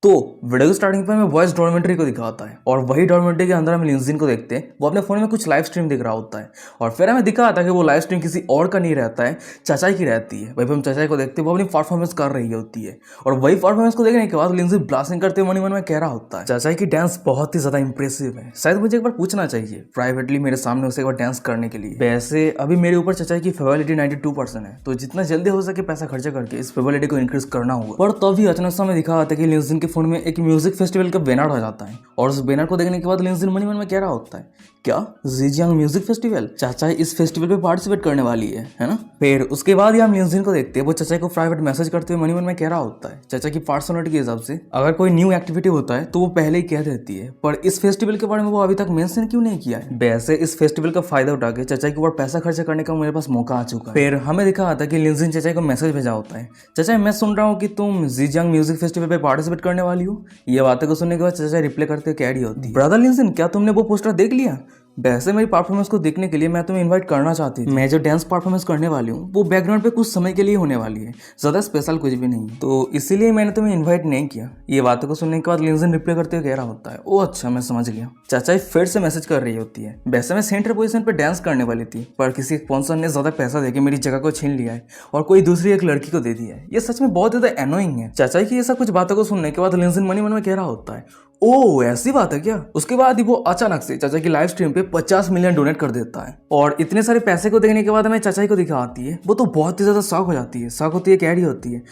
तो वीडियो की स्टार्टिंग पे हमें वॉइस डॉक्यूमेंट्री को दिखाता है और वही डॉक्यूमेंट्री के अंदर हम लिंजिन को देखते हैं। वो अपने फोन में कुछ लाइव स्ट्रीम दिख रहा होता है और फिर हमें दिखाता है कि वो लाइव स्ट्रीम किसी और का नहीं रहता है, चाचाई की रहती है। वही हम चाचाई को देखते हैं, वो अपनी परफॉर्मेंस कर रही होती है और वही परफॉर्मेंस को देखने के बाद लिंजिन ब्लास्टिंग करते हुए मन में कह रहा होता है चाचाई की डांस बहुत ही ज्यादा इंप्रेसिव है, शायद मुझे एक बार पूछना चाहिए प्राइवेटली मेरे सामने उसे एक बार डांस करने के लिए। वैसे अभी मेरे ऊपर चाचाई की फेवरिटी 92% है, तो जितना जल्दी हो सके पैसा खर्चा करके इस फेवरिटी को इंक्रीज करना होगा। पर तभी अचानक से हमें दिखा आता है कि लिंजिन के फोन में एक म्यूजिक फेस्टिवल का बैनर आ जाता है और उस बैनर को देखने के बाद लिंजिन मन में कह रहा होता है क्या जीजियांग म्यूजिक फेस्टिवल, चाचाई इस फेस्टिवल पे पार्टिसिपेट करने वाली है ना। फिर उसके बाद हम लिंजिन को देखते हैं, वो चाचाई को प्राइवेट मैसेज करते हुए मन में कह रहा होता है चाचा की पर्सनालिटी के हिसाब से अगर कोई न्यू एक्टिविटी होता है तो वो पहले ही कह देती है, पर इस फेस्टिवल के बारे में वो अभी तक मेंशन क्यों नहीं किया है। वैसे इस फेस्टिवल का फायदा उठा के चाचाई के ऊपर पैसा खर्चा करने का मेरे पास मौका आ चुका है। फिर हमें दिखा आता है कि लिंजिन चाचाई को मैसेज भेजा होता है, चाचा मैं सुन रहा हूँ कि तुम जीजियांग म्यूजिक फेस्टिवल पे पार्टिसिपेट करने वाली हो। ये बातें को सुनने के बाद चाचा रिप्लाई करते हुए कह रही होती है ब्रदर लिंजिन क्या तुमने वो पोस्टर देख लिया। वैसे मेरी परफॉर्मेंस को देखने के लिए मैं तुम्हें इनवाइट करना चाहती थी। मैं जो डांस परफॉर्मेंस करने वाली हूँ वो बैकग्राउंड पे कुछ समय के लिए होने वाली है, ज्यादा स्पेशल कुछ भी नहीं, तो इसीलिए मैंने तुम्हें इनवाइट नहीं किया। ये बातों को सुनने के बाद लिंजिन रिप्लाई करते हुए कह रहा होता है ओ अच्छा मैं समझ गया। चाचाई फिर से मैसेज कर रही होती है वैसे मैं सेंटर पोजीशन पे डांस करने वाली थी, पर किसी स्पॉन्सर ने ज्यादा पैसा देके मेरी जगह को छीन लिया है और कोई दूसरी एक लड़की को दे दिया है। ये सच में बहुत ज्यादा एनोइंग है। चाचाई की ऐसा कुछ बातों को सुनने के बाद लिंजिन मन में कह रहा होता है ओ ऐसी बात है क्या। उसके बाद ही वो अचानक से चाचा की लाइव स्ट्रीम पे 50 मिलियन डोनेट कर देता है और इतने सारे पैसे को देखने के बाद हमें चाचाई को दिखाती है, वो तो बहुत ही ज्यादा शॉक हो जाती है। शॉक होती है कह रही होती है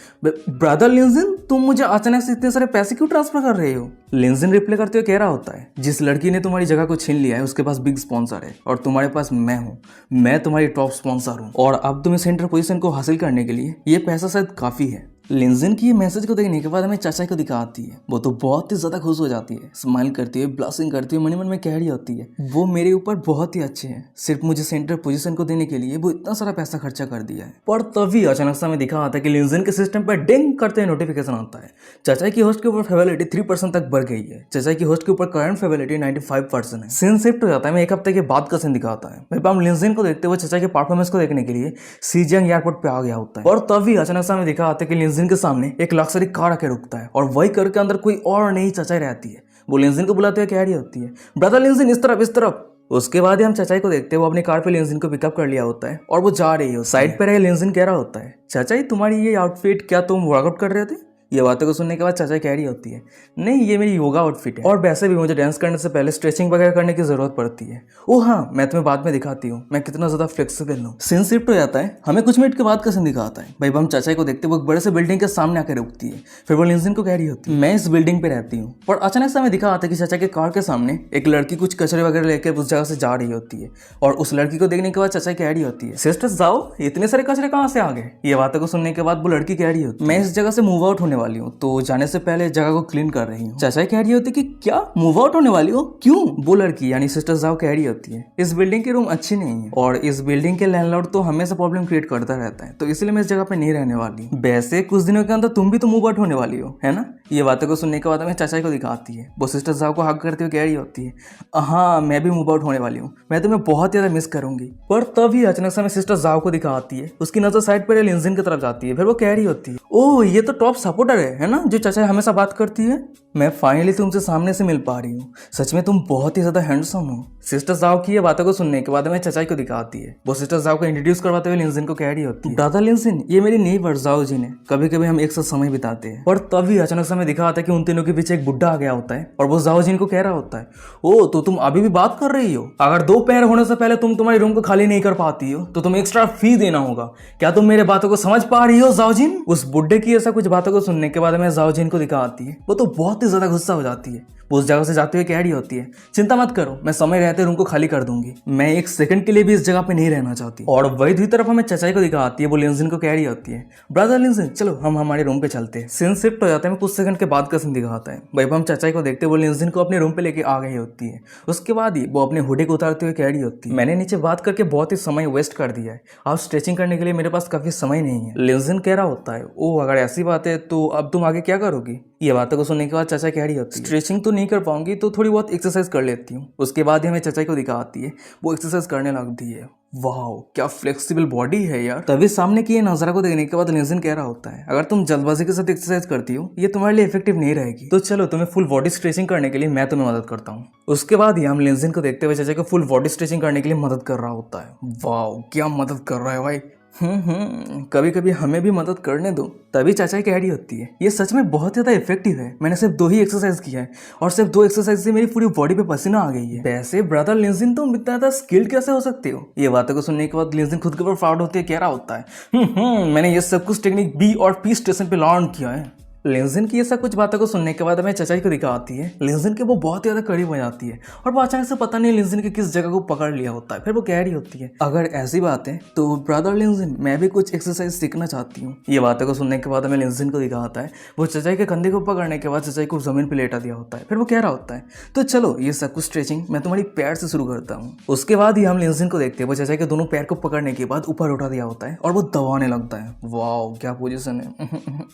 ब्रदर लिंजिन तुम मुझे अचानक से इतने सारे पैसे क्यों ट्रांसफर कर रहे हो। लिंजिन रिप्लाई करते हुए कह रहा होता है जिस लड़की ने तुम्हारी जगह को छीन लिया है उसके पास बिग स्पॉन्सर है और तुम्हारे पास मैं हूँ, मैं तुम्हारी टॉप स्पॉन्सर हूँ और अब तुम्हें सेंटर पोजीशन को हासिल करने के लिए ये पैसा शायद काफी है। लिंजिन की ये मैसेज को देखने के बाद हमें चाचा को दिखाती है, वो तो बहुत ही ज्यादा खुश हो जाती है, स्माइल करती है, ब्लशिंग करती है, मन में कह रही होती है वो मेरे ऊपर बहुत ही अच्छे हैं, सिर्फ मुझे सेंटर पोजीशन को देने के लिए वो इतना सारा पैसा खर्चा कर दिया है। पर तभी अचानक से हमें दिखा आता है कि लिंजिन के सिस्टम पर डिंग करते हुए नोटिफिकेशन आता है चाचा की होस्ट के ऊपर फेवरिटी 3% तक बढ़ गई है। चाचा की होस्ट के ऊपर करंट फेवरिटी 95% है। सीन शिफ्ट हो जाता है, एक हफ्ते के बाद का सीन दिखाता है। हम लिंजिन को देखते हुए चाचा के परफॉर्मेंस को देखने के लिए जीजियांग एयरपोर्ट पे आ गया होता है और तभी अचानक से हमें दिखा आता है कि लिंजिन के सामने एक लग्जरी कार आके रुकता है और वही कार के अंदर कोई और नहीं चाचाई रहती है। वो लिंजिन को बुलाते हुए कह रही होती है ब्रदर लिंजिन इस तरफ इस तरफ। उसके बाद ही हम चाचाई को देखते हैं, वो अपनी कार पे लिंजिन को पिकअप कर लिया होता है और वो जा रही है। साइड पे रहे लिंजिन कह रहा होता है चाचाई तुम्हारी ये आउटफिट क्या तुम वर्कआउट कर रहे थे। ये बातों को सुनने के बाद चाचा कह रही होती है नहीं ये मेरी योगा आउटफिट है और वैसे भी मुझे डांस करने से पहले स्ट्रेचिंग वगैरह करने की जरूरत पड़ती है। ओ हाँ मैं तुम्हें बाद में दिखाती हूँ मैं कितना ज्यादा फ्लेक्सिबल हूँ। सीन शिफ्ट हो जाता है, हमें कुछ मिनट के बाद का सीन दिखाता है। भाई हम चाचा को देखते वो एक बड़े से बिल्डिंग के सामने आकर रुकती है। फिर वो लिंजिन को कह रही होती है मैं इस बिल्डिंग पे रहती हूँ, पर अचानक से हमें दिखा आता है कि चाचा के कार के सामने एक लड़की कुछ कचरे वगैरह लेकर उस जगह से जा रही होती है और उस लड़की को देखने के बाद चाचा कह रही होती है सिस्टर्स जाओ इतने सारे कचरे कहाँ से आ गए। ये बातों को सुनने के बाद वो लड़की कह रही होती है मैं इस जगह से मूव आउट होने वाली हूँ तो जाने से पहले जगह को क्लीन कर रही हूँ। चाचा कह रही होती कि क्या मूव आउट होने वाली हो क्यों। वो लड़की यानी सिस्टर जाओ कह रही होती है इस बिल्डिंग की रूम अच्छी नहीं है और इस बिल्डिंग के लैंडलॉर्ड तो हमेशा प्रॉब्लम क्रिएट करता रहता है, तो इसलिए मैं इस जगह पे नहीं रहने वाली। वैसे कुछ दिनों के अंदर तुम भी तो मूव आउट होने वाली हो है ना। ये बातों को सुनने के बाद हमें चाचा को दिखाती है, वो सिस्टर जाओ को हक करते हुए कह रही होती है हाँ मैं भी मूव आउट होने वाली हूँ, मैं तुम्हें बहुत ज्यादा मिस करूंगी। पर तभी अचानक से हमें सिस्टर जाओ को दिखाती है, उसकी नजर साइड पर लिंजिन की तरफ जाती है। फिर वो कह रही होती है ओह ये तो टॉप सपोर्टर है ना जो चाचा हमेशा बात करती है। मैं फाइनली तुमसे सामने से मिल पा रही हूँ, सच में तुम बहुत ही ज्यादा हैंडसम हो। सिस्टर जाओ की ये बातों को सुनने के बाद हमें चाचाई को दिखाती है, वो सिस्टर जाओ को इंट्रोड्यूस करवाते हुए लिंजिन को कह रही होती है दादा लिंजिन ये मेरी नेबर जाओ जी ने, कभी कभी हम एक साथ समय बिताते हैं। और तभी अचानक से हमें दिखा आता है कि उन तीनों के पीछे एक बुड्ढा आ गया होता है और वो जाओ जिन को कह रहा होता है ओ तो तुम अभी भी बात कर रही हो, अगर 2 पैर होने से पहले तुम तुम्हारे रूम को खाली नहीं कर पाती हो तो तुम्हें एक्स्ट्रा फी देना होगा, क्या तुम मेरे बातों को समझ पा रही हो जाओजिन। उस बुड्ढे की ऐसा कुछ बातों को सुनने के बाद हमें जाओजिन को दिखाती है, वो तो बहुत ही ज्यादा गुस्सा हो जाती है। वो उस जगह से जाते हुए कह रही होती है चिंता मत करो मैं समय रहते रूम को खाली कर दूंगी, मैं एक सेकंड के लिए भी इस जगह पे नहीं रहना चाहती। और वही दूसरी तरफ हमें चाचाई को दिखाती है, वो लिंजिन को कह रही होती है ब्रदर लिंजिन चलो हम हमारे रूम पे चलते हैं। सीन शिफ्ट हो जाता है, कुछ सेकंड के बाद का सीन दिखाता है। भाई हम चाचाई को देखते वो लिंजिन को अपने रूम पे लेके आ गई होती है। उसके बाद ही वो अपने हुडी को उतारते हुए कह रही होती है मैंने नीचे बात करके बहुत ही समय वेस्ट कर दिया है, अब स्ट्रेचिंग करने के लिए मेरे पास काफी समय नहीं है। लिंजिन कह रहा होता है ओ अगर ऐसी बात है तो अब तुम आगे क्या करोगी। ये बातों को सुनने के बाद चाचा कह रही होती है स्ट्रेचिंग तो नहीं कर पाऊंगी तो थोड़ी बहुत एक्सरसाइज कर लेती हूँ। उसके बाद ही हमें चाचा को दिखाती है वो एक्सरसाइज करने लगती है। वाह क्या फ्लेक्सिबल बॉडी है यार। तभी सामने की ये नजारा को देखने के बाद लिंजिन कह रहा होता है अगर तुम जल्दबाजी के साथ एक्सरसाइज करती हो ये तुम्हारे लिए इफेक्टिव नहीं रहेगी, तो चलो तुम्हें फुल बॉडी स्ट्रेचिंग करने के लिए मैं तुम्हें मदद करता हूँ। उसके बाद ही हम लिंजिन को देखते हुए चाचा को फुल बॉडी स्ट्रेचिंग करने के लिए मदद कर रहा होता है। वाह क्या मदद कर रहा है भाई। कभी कभी हमें भी मदद करने दो। तभी चाचा कह रही होती है ये सच में बहुत ज्यादा इफेक्टिव है, मैंने सिर्फ 2 ही एक्सरसाइज किया है और सिर्फ 2 एक्सरसाइज से मेरी पूरी बॉडी पे पसीना आ गई है। वैसे ब्रदर लिंजिन तुम इतना ज्यादा स्किल्ड कैसे हो सकते हो। ये बातों को सुनने के बाद लिंजिन खुद के ऊपर प्राउड होती है, कह रहा होता है मैंने ये सब कुछ टेक्निक बी और पी स्टेशन पे लर्न किया है। लिंजिन की ये सब कुछ बातों को सुनने के बाद हमें चाचा को दिखा आती है लिंजिन के वो बहुत ज़्यादा करीब हो जाती है और वो अचानक से पता नहीं लिंजिन की किस जगह को पकड़ लिया होता है। फिर वो कह रही होती है अगर ऐसी बात है तो ब्रदर लिंजिन मैं भी कुछ एक्सरसाइज सीखना चाहती हूँ। ये बातों को सुनने के बाद हमें लिंजिन को दिखा आता है वो चाचा के कंधे को पकड़ने के बाद चाचा को जमीन पर लेटा दिया होता है। फिर वो कह रहा होता है तो चलो ये सब कुछ स्ट्रेचिंग मैं तुम्हारी पैर से शुरू करता हूँ। उसके बाद ही हम लिंजिन को देखते हैं वो चाचा के दोनों पैर को पकड़ने के बाद ऊपर उठा दिया होता है और वो दबाने लगता है। वाह क्या पोजिशन है।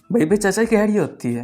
भाई पे चाचा कह रही होती है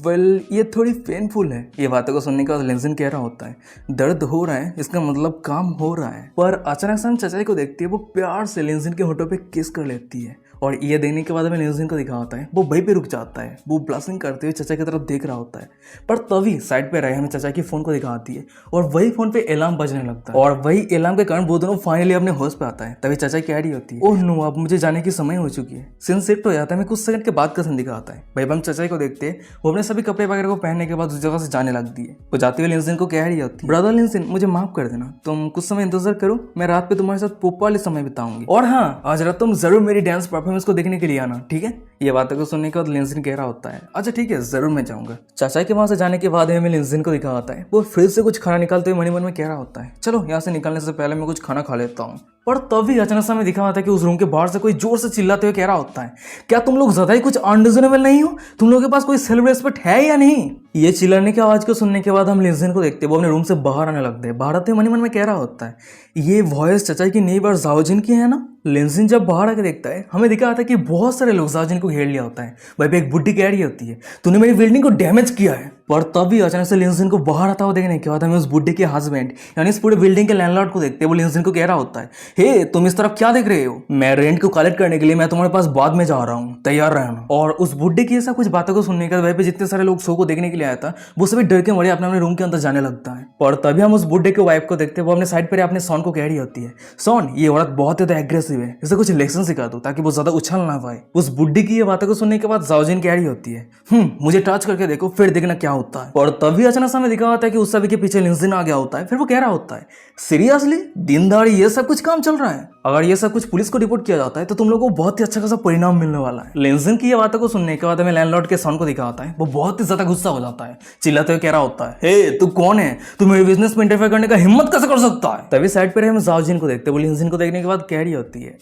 वेल ये थोड़ी पेनफुल है। ये बातों को सुनने के बाद लिंजिन कह रहा होता है दर्द हो रहा है इसका मतलब काम हो रहा है। पर अचानक से हम चाचा को देखते हैं वो प्यार से लिंजिन के होठों पे किस कर लेती है और ये देने के बाद हमें लिंजिन को दिखा होता है वो वहीं पे रुक जाता है। वो ब्लशिंग करते हुए चाचा की तरफ देख रहा होता है पर तभी साइड पे रहे हमें चाचा की फोन को दिखाती है और वही फोन पे अलार्म बजने लगता है और वही अलार्म के कारण वो दोनों फाइनली अपने होश पे आता है। तभी चाचा कह रही होती है ओह नो अब मुझे जाने की समय हो चुकी है। सीन शिफ्ट हो जाता है, हमें कुछ सेकंड के बाद का सीन दिखाता है। भाई हम चाचा को देखते हैं वो अपने सभी कपड़े वगैरह को पहनने के बाद उस जगह से जाने लगती है। वो जाते हुए लिंजिन को कह रही होती है ब्रदर लिंजिन मुझे माफ कर देना, तुम कुछ समय इंतजार करो, मैं रात पे तुम्हारे साथ प्रॉपर्ली समय बिताऊंगी और हाँ आज रात तुम जरूर मेरी डांस परफॉर्मेंस को देखने के लिए आना, ठीक है। ये बातों को सुनने के बाद लिंजिन कह रहा होता है अच्छा ठीक है जरूर मैं जाऊंगा। चाचा के वहां से जाने के बाद हमें लिंजिन को दिखा होता है वो फ्रिज से कुछ खाना निकालते हुए मन में कह रहा होता है चलो यहाँ से निकलने से पहले मैं कुछ खाना खा लेता हूँ। पर तभी अचानक से हमें दिखा होता है कि उस रूम के बाहर से कोई जोर से चिल्लाते हुए कह रहा होता है क्या तुम लोग ज्यादा ही कुछ अनरिजनेबल नहीं हो, तुम लोगों के पास कोई सेल्फ रिस्पेक्ट है या नहीं। ये चिल्लाने की आवाज को सुनने के बाद हम लिंजिन को देखते हैं वो अपने रूम से बाहर आने लगते हैं। बाहर आते मन में कह रहा होता है ये वॉइस चाचा की नेबर जाओजिन की है ना। लिंजिन जब बाहर आके देखता है हमें दिखा आता है कि बहुत सारे लोग जाओजिन को घेर लिया होता है। वहीं पे एक बुड्ढी कह रही होती है तूने मेरी बिल्डिंग को डैमेज किया है। पर तभी अचानक से लिंजिन को बाहर आता हुआ देखने के बाद हमें उस बुड्ढे के हस्बैंड यानी इस पूरे बिल्डिंग के लैंडलॉर्ड को देखते हैं। वो लिंजिन को कह रहा होता है हे तुम इस तरफ क्या देख रहे हो, मैं रेंट को कलेक्ट करने के लिए मैं तुम्हारे पास बाद में जा रहा हूँ, तैयार रहना। और उस बुड्ढे की ऐसा कुछ बातों को सुनने के बाद वहीं पे जितने सारे लोग शो को देखने के लिए आया था वो सभी डर के मारे अपने अपने रूम के अंदर जाने लगता है। और तभी हम उस बुड्ढे के वाइफ को देखते हैं वो अपने साइड पर अपने सॉन को कह रही होती है सॉन ये औरत बहुत ज्यादा एग्रेसिव है, इसे कुछ लेसन सिखा दो ताकि वो ज्यादा उछल ना पाए। उस बुड्ढी की ये बातों को सुनने के बाद जाओजिन कह रही होती है मुझे टच करके देखो फिर देखना क्या होता है। और तभी अचानक से हमें दिखा होता है कि उस सभी के पीछे लिंजिन आ गया होता है। फिर वो कह रहा होता है सीरियसली दिन दहाड़ी ये सब कुछ काम चल रहा है, अगर ये सब कुछ पुलिस को रिपोर्ट किया जाता है तो तुम लोगों को बहुत ही अच्छा खासा परिणाम मिलने वाला है। लिंजिन की ये बातों को सुनने के बाद हमें लैंडलॉर्ड के सॉन को दिखा होता है वो बहुत ही ज्यादा गुस्सा हो जाता है, चिल्लाते हुए कह रहा होता है हे तू कौन है, तू मेरे बिजनेस में इंटरफेयर करने का हिम्मत कैसे कर सकता है। तभी साइड पर हम जाओजिन को देखते हैं वो लिंजिन को देखने के बाद कह रही होती है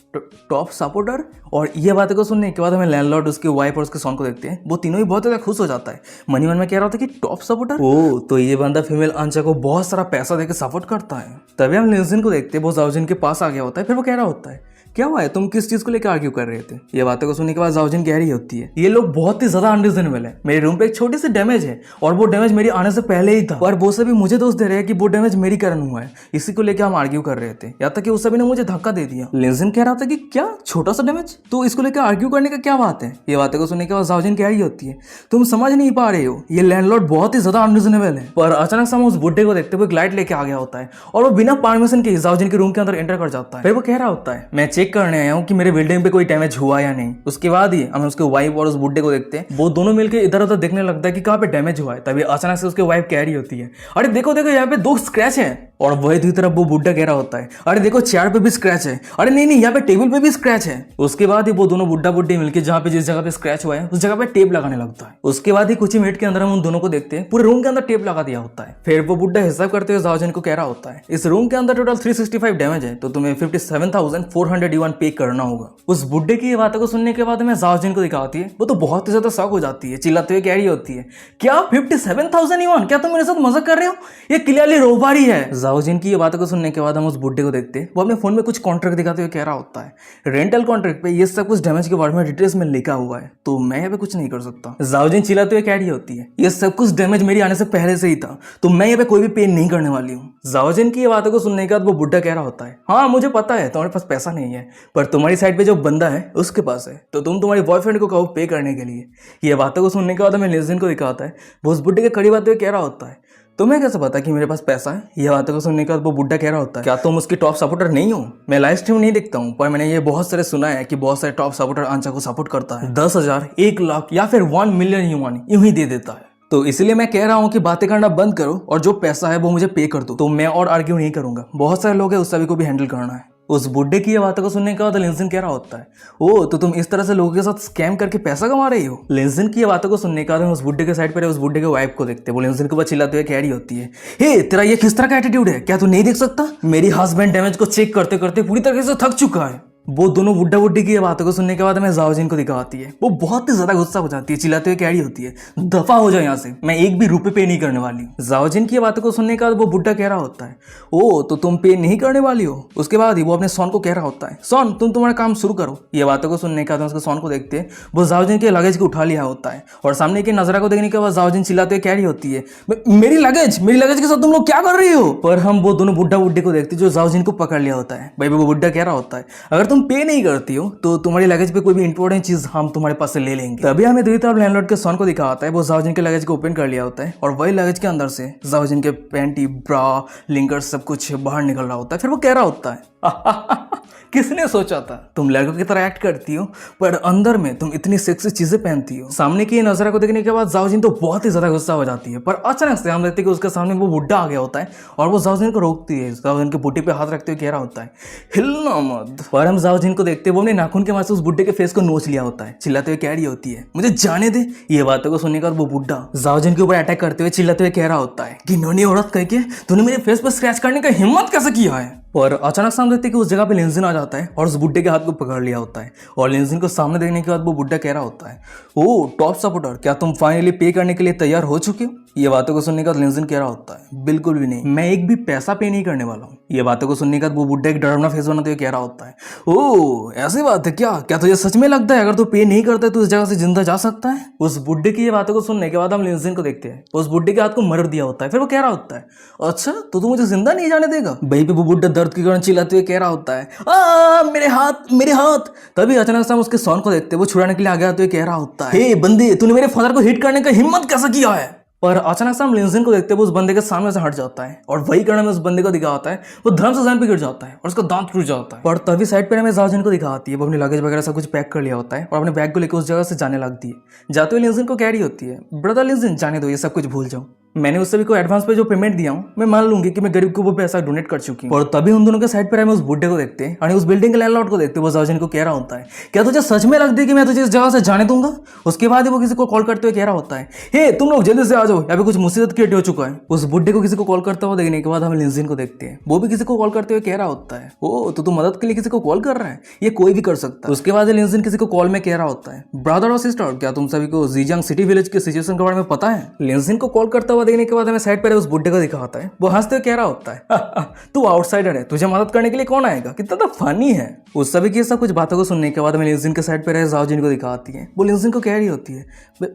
टॉप सपोर्टर। और ये बातों को सुनने के बाद हमें लैंडलॉर्ड उसकी वाइफ और उसके सॉन को देखते हैं वो तीनों ही बहुत ज्यादा खुश हो जाता है। मन में कह रहा होता है कि टॉप सपोर्टर ओ तो ये बंदा फीमेल अंचा को बहुत सारा पैसा देकर सपोर्ट करता है। तभी हम लिंजिन को देखते हैं वो जाओजिन के पास आ गया होता है। फिर वो कह रहा होता है क्या हुआ है, तुम किस चीज को लेकर आर्ग्यू कर रहे थे। ये बातों को सुनने के बाद जाओजिन कह रही होती है ये लोग बहुत ही ज्यादा अनरीजनेबल है, मेरे रूम पे एक छोटी सी डैमेज है और वो डैमेज मेरी आने से पहले ही था और वो सभी मुझे दोष दे रहे हैं कि वो डैमेज मेरी कारण हुआ है, इसी को लेकर हम आर्ग्यू कर रहे थे। यहाँ तक कि उस सभी ने मुझे धक्का दे दिया। लिंजिन कह रहा था कि क्या छोटा सा डैमेज, तो इसको लेकर आर्ग्यू करने का क्या बात है। ये बातों को सुनने के बाद जाओजिन कह रही होती है तुम समझ नहीं पा रहे हो ये लैंडलॉर्ड बहुत ही ज्यादा अनरीजनेबल है। पर अचानक से हम उस बुड्ढे को देखते हुए एक लाइट लेके आ गया होता है और वो बिना परमिशन के जाओजिन के रूम के अंदर एंटर कर जाता है। फिर वो कह रहा होता है मैं चेक करने आया हूँ कि मेरे बिल्डिंग पे कोई डैमेज हुआ या नहीं। उसके बाद ही हम उसके वाइफ और उस बुड्ढे को देखते हैं वो दोनों मिलकर इधर उधर देखने लगता है कि कहाँ पे डैमेज हुआ है। तभी अचानक से उसके वाइफ कह रही होती है अरे देखो देखो यहाँ पे 2 स्क्रैच है। और वही दूसरी तरफ वो बुड्ढा कह रहा होता है अरे देखो चेयर पे भी स्क्रैच है, अरे नहीं नहीं यहाँ पे टेबल पे भी स्क्रैच है। उसके बाद ही वो दोनों बुड्ढा बुड्ढी मिलकर जहाँ पे जिस जगह पे स्क्रैच हुआ है उस जगह पे टेप लगाने लगता है। उसके बाद ही कुछ ही मिनट के अंदर हम उन दोनों को देखते हैं पूरे रूम के अंदर टेप लगा दिया होता है। फिर वो बुड्ढा हिसाब करते हुए जाओजिन को कह रहा होता है इस रूम के अंदर टोटल 365 डैमेज है तो तुम्हें 57,400 31 पे करना होगा। उस बुड्ढे की ये बातों को सुनने के बाद हमें जाओजिन को दिखाती है। वो तो बहुत ही ज्यादा शॉक हो जाती है, चिल्लाते हुए कह रही होती है, क्या 57,000 युआन? क्या तुम मेरे साथ मजाक कर रहे हो? ये क्लियरली रोबारी है। जाओजिन की ये बातों को सुनने के बाद हम उस बुड्ढे को देखते हैं, वो अपने फोन में कुछ कॉन्ट्रैक्ट दिखाते हुए कह रहा होता है, रेंटल कॉन्ट्रैक्ट पे ये सब कुछ डैमेज के बारे में डिटेल्स में लिखा हुआ है, तो मैं यहाँ पे कुछ नहीं कर सकता। जाओजिन चिल्लाते हुए कह रही होती है, ये सब कुछ डैमेज मेरी आने से पहले से ही था, तो मैं यहाँ पे कोई भी पे नहीं करने वाली हूँ। जाओजिन की ये बातों को सुनने के बाद वो बुड्ढा कह रहा होता है, हाँ मुझे पता है तुम्हारे पास पैसा नहीं है, पर तुम्हारी साइड पे जो बंदा है उसके पास है, तो तुम तुम्हारे बॉयफ्रेंड को कहो पे करने के लिए। ये बातों को सुनने के बाद हमें लिंजिन को दिखाता है, वो उस बुड्ढे के करीब आते हुए कह रहा होता है, तुम्हें कैसे पता कि मेरे पास पैसा है? ये बातों को सुनने के बाद वो बुड्ढा कह रहा होता है, क्या तुम उसकी टॉप सपोर्टर नहीं हो? मैं लाइव स्ट्रीम नहीं देखता हूँ, पर मैंने ये बहुत सारे सुना है कि बहुत सारे टॉप सपोर्टर आंचा को सपोर्ट करता है, 10,000, 1 लाख या फिर 1 मिलियन युआन यूं ही दे देता है। तो इसलिए मैं कह रहा हूँ कि बातें करना बंद करो और जो पैसा है वो मुझे पे कर दो। तो मैं और आर्ग्यू नहीं करूंगा, बहुत सारे लोग हैं, उस सभी को भी हैंडल करना है। उस बुड्ढे की ये बातों को सुनने के बाद लिंजिन कह रहा होता है, ओ तो तुम इस तरह से लोगों के साथ स्कैम करके पैसा कमा रही हो। लिंजिन की ये बातों को सुनने के बाद उस बुड्ढे के साइड पर उस बुड्ढे के वाइफ को देखते हैं, वो लिंजिन के ऊपर चिल्लाते हुए कह रही होती है, हे तेरा ये किस तरह का एटीट्यूड है? क्या तू नहीं देख सकता? मेरी हस्बैंड डैमेज को चेक करते करते पूरी तरीके से थक चुका है। वो दोनों बुड्ढा बुड्ढी की ये बातों को सुनने के बाद हमें जाओजिन को दिखाती है, वो बहुत ही ज्यादा गुस्सा हो जाती है, चिल्लाते हुए कह रही होती है, दफा हो जाओ यहाँ से, मैं एक भी रुपए पे नहीं करने वाली। जाओजिन की ये बातों को सुनने के बाद वो बुड्ढा कह रहा होता है, ओ तो तुम पे नहीं करने वाली हो? उसके बाद ही वो अपने सोन को कह रहा होता है, सोन तुम तुम्हारा काम शुरू करो। ये बातों को सुनने के बाद उसके सोन को देखते हैं, वो जाओजिन के लगेज को उठा लिया होता है और सामने के नजरा को देखने के बाद जाओजिन चिल्लाते हुए कह रही होती है, मेरी लगेज के साथ तुम लोग क्या कर रही हो? पर हम वो दोनों बुड्ढा बुड्ढे को देखते जो जाओजिन को पकड़ लिया होता है। भाई वो बुड्ढा कह रहा होता है, अगर तुम पे नहीं करती हो तो तुम्हारी लगेज पे कोई भी इंपॉर्टेंट चीज हम तुम्हारे पास से ले लेंगे। तभी हमें दूसरी तरफ लैंडलॉर्ड के सोन को दिखाता है, वो जाओजिन के लगेज को ओपन कर लिया होता है और वही लगेज के अंदर से जाओजिन के पैंटी, ब्रा, लिंगर सब कुछ बाहर निकल रहा होता है। फिर वो कह रहा होता है, किसने सोचा था तुम लड़कों की तरह एक्ट करती हो पर अंदर में तुम इतनी सेक्सी चीजें पहनती हो। सामने की नजरा को देखने के बाद जाओजिन तो बहुत ही ज्यादा गुस्सा हो जाती है, पर अचानक से हम देखते हैं कि उसके सामने वो बुड्ढा आ गया होता है और वो जाओजिन को रोकती है। जाओजिन के बूटी पे हाथ रखते हुए कह रहा होता है, हिलना मत। पर हम जाओजिन को देखते हैं, वो अपने नाखून के मार से उस बुड्ढे के फेस को नोच लिया होता है, चिल्लाते हुए कह रही होती है, मुझे जाने दे। ये बातों को सुनने के बाद वो बुड्ढा जाओजिन के ऊपर अटैक करते हुए चिल्लाते हुए कह रहा होता है कि नौनी औरत कह के तूने मेरे फेस पर स्क्रैच करने का हिम्मत कैसे किया है? और अचानक से हम देखते हैं कि उस जगह पे लिंजिन आ जाता है और उस बुड्ढे के हाथ को पकड़ लिया होता है और लिंजिन को सामने देखने के बाद वो बुड्ढा कह रहा होता है, ओ टॉप सपोर्टर, क्या तुम फाइनली पे करने के लिए तैयार हो चुके हो? ये बातों को सुनने के बाद लिंजिन कह रहा होता है, बिल्कुल भी नहीं, मैं एक भी पैसा पे नहीं करने वाला हूँ। ये बातों को सुनने के बाद वो बुड्ढा एक डरावना फेस बनाते हुए कह रहा होता है, ओ ऐसी बात है क्या तुझे सच में लगता है अगर तू पे नहीं करता है तो इस जगह से जिंदा जा सकता है? उस बुड्ढे की ये बातों को सुनने के बाद हम लिंजिन को देखते हैं, उस बुड्ढे के हाथ को मर दिया होता है। फिर वो कह रहा होता है, अच्छा तो तू मुझे जिंदा नहीं जाने देगा? भाई पे वो बुड्ढा दर्द के कारण चिल्लाते हुए कह रहा होता है, मेरे हाथ मेरे हाथ। तभी अचानक से हम उसके सोन को देखते हैं, वो छुड़ाने के लिए आगे आते हुए कह रहा होता है, हे बंदे तूने मेरे फादर को हिट करने का हिम्मत कैसा किया है? पर अचानक से हम लिंजिन को देखते हैं, वो उस बंदे के सामने से हट जाता है और वही कारण में उस बंदे को दिखाता है, वो धर्म से जमीन पे गिर जाता है और उसका दांत टूट जाता है। पर तभी साइड पर हमें जाओजिन को दिखाती है, वो अपने लगेज वगैरह सब कुछ पैक कर लिया होता है और अपने बैग को लेकर उस जगह से जाने लगती है। जाते हुए लिंजिन को कह रही होती है, ब्रदर लिंजिन जाने दो, ये सब कुछ भूल जाओ, मैंने उस सभी को एडवांस पे जो पेमेंट दिया हूँ मैं मान लूंगी कि मैं गरीब को वो पैसा डोनेट कर चुकी हूँ। और तभी उन दोनों के साइड पर हमें उस बुड्ढे को देखते हैं और उस बिल्डिंग के लैंडलॉर्ड को देखते हैं, वो जाओजिन को कह रहा होता है, क्या तुझे सच में लगता है कि मैं तुझे इस जगह से जाने दूंगा? उसके बाद वो किसी को कॉल करते हुए कह रहा होता है, हे तुम लोग जल्दी से आ जाओ, यहाँ पे कुछ मुसीबत क्रिएट हो चुका है। उस बुड्ढे को किसी को कॉल करता हुआ देखने के बाद हम लिंजिन को देखते हैं, वो भी किसी को कॉल करते हुए कह रहा होता है, ओ तो तू मदद के लिए किसी को कॉल कर रहा है, ये कोई भी कर सकता है। उसके बाद लिंजिन किसी को कॉल में कह रहा होता है, ब्रदर और सिस्टर क्या तुम सभी को जीजियांग सिटी विलेज के सिचुएशन के बारे में पता है? लिंजिन को कॉल करता हुआ देखने के बाद हमें साइड पर उस बुड्ढे को दिखाता है, वो हंसते हुए कह रहा होता है, तू आउटसाइडर है, तुझे मदद करने के लिए कौन आएगा? कितना तो फनी है। उस सभी की सब कुछ बातों को सुनने के बाद हमें लिंजिन के साइड पे रहे जाओजिन को दिखाती है, वो लिंजिन को कह रही होती है,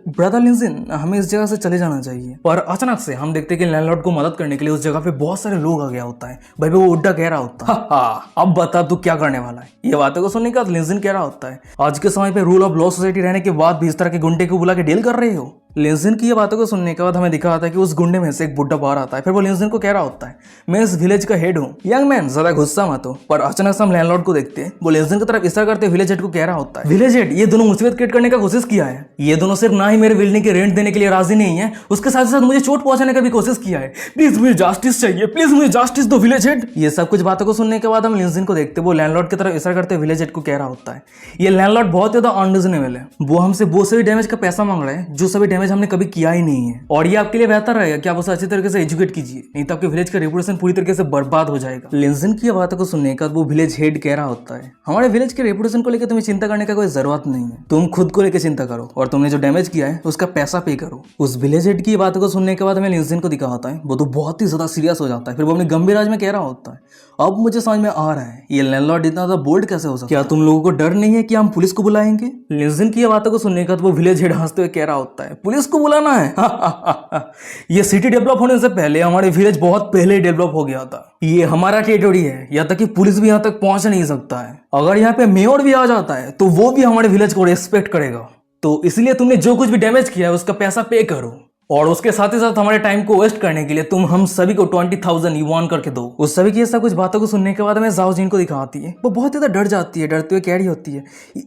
ब्रदर लिंजिन हमें इस जगह से चले जाना चाहिए। और अचानक से हम देखते हैं कि लैंडलॉर्ड को मदद करने के लिए उस जगह पे बहुत सारे लोग आ गया होता है। भाई वो बुड्ढा कह रहा होता है, अब बता तू क्या करने वाला है? ये बातों को सुनने के बाद लिंजिन कह रहा होता है, आज के समय पे रूल ऑफ लॉ सोसाइटी रहने के बाद भी इस तरह के गुंडे को बुला के डील कर रहे हो? लिंजिन की ये बातों को सुनने के बाद हमें दिखा था कि उस गुंडे में से एक बुड्ढा बाहर आता है। फिर वो लिंजिन को कह रहा होता है, मैं इस विलेज का हेड हूँ, यंग मैन ज्यादा गुस्सा मत हो। पर अचानक से हम लैंडलॉर्ड को देखते हैं, वो लिंजिन की तरफ इशारा करते विलेज हेड को कह रहा होता है, विलेज हेड ये दोनों मुसीबत क्रिएट करने का कोशिश किया है, ये दोनों सिर्फ ना ही मेरे बिल्डिंग के रेंट देने के लिए राजी नहीं है, उसके साथ साथ मुझे चोट पहुंचाने का भी कोशिश किया है, प्लीज मुझे जस्टिस चाहिए, प्लीज मुझे जस्टिस दो विलेज हेड। ये सब कुछ बातों को सुनने के बाद हम लिंजिन को देखते वो लैंडलॉर्ड की तरफ इशारा करते विलेज हेड को कह रहा होता है, ये लैंडलॉर्ड बहुत ज्यादा अनरीजनेबल है, वो हमसे वो सभी डैमेज का पैसा मांग रहा है जो सभी डैमेज हमने कभी किया ही नहीं है। और ये आपके लिए बेहतर रहेगा कि आप उसे अच्छी तरीके से एजुकेट कीजिए, नहीं तो आपके विलेज का रेपुटेशन पूरी तरीके से बर्बाद हो जाएगा। लिंजन की बातों को सुनने के बाद वो विलेज हेड कह रहा होता है, हमारे विलेज के रेपुटेशन को लेकर तुम्हें चिंता करने का कोई जरूरत नहीं है, तुम खुद को लेकर चिंता करो और तुमने जो डैमेज किया है उसका पैसा पे करो। उस विलेज हेड की बातों को सुनने के बाद हमें लिंजन को दिखा होता है, वो तो बहुत ही ज्यादा सीरियस हो जाता है। फिर वो अपने गंभीर आवाज में कह रहा होता है, अब मुझे समझ में आ रहा है ये लैंडलॉर्ड इतना ज्यादा बोल्ड कैसे हो सकता है। क्या तुम लोगों को डर नहीं है कि हम पुलिस को बुलाएंगे? लिंजन की बातों को सुनने के बाद वो विलेज हेड हंसते हुए कह रहा होता है, पुलिस को बुलाना है? ये सिटी डेवलप होने से पहले हमारे विलेज बहुत पहले डेवलप हो गया था। ये हमारा टेरिटोरी है, यहाँ तक कि पुलिस भी यहाँ तक पहुंच नहीं सकता है। अगर यहाँ पे मेयर भी आ जाता है तो वो भी हमारे विलेज को रेस्पेक्ट करेगा। तो इसलिए तुमने जो कुछ भी डैमेज किया है उसका पैसा पे करो, और उसके साथ ही साथ हमारे टाइम को वेस्ट करने के लिए तुम हम सभी को 20,000 युआन करके दो। उस सभी की ऐसा कुछ बातों को सुनने के बाद हमें जाओ जिन को दिखाती है, वो बहुत ज्यादा डर जाती है, डरते हुए कह रही होती है,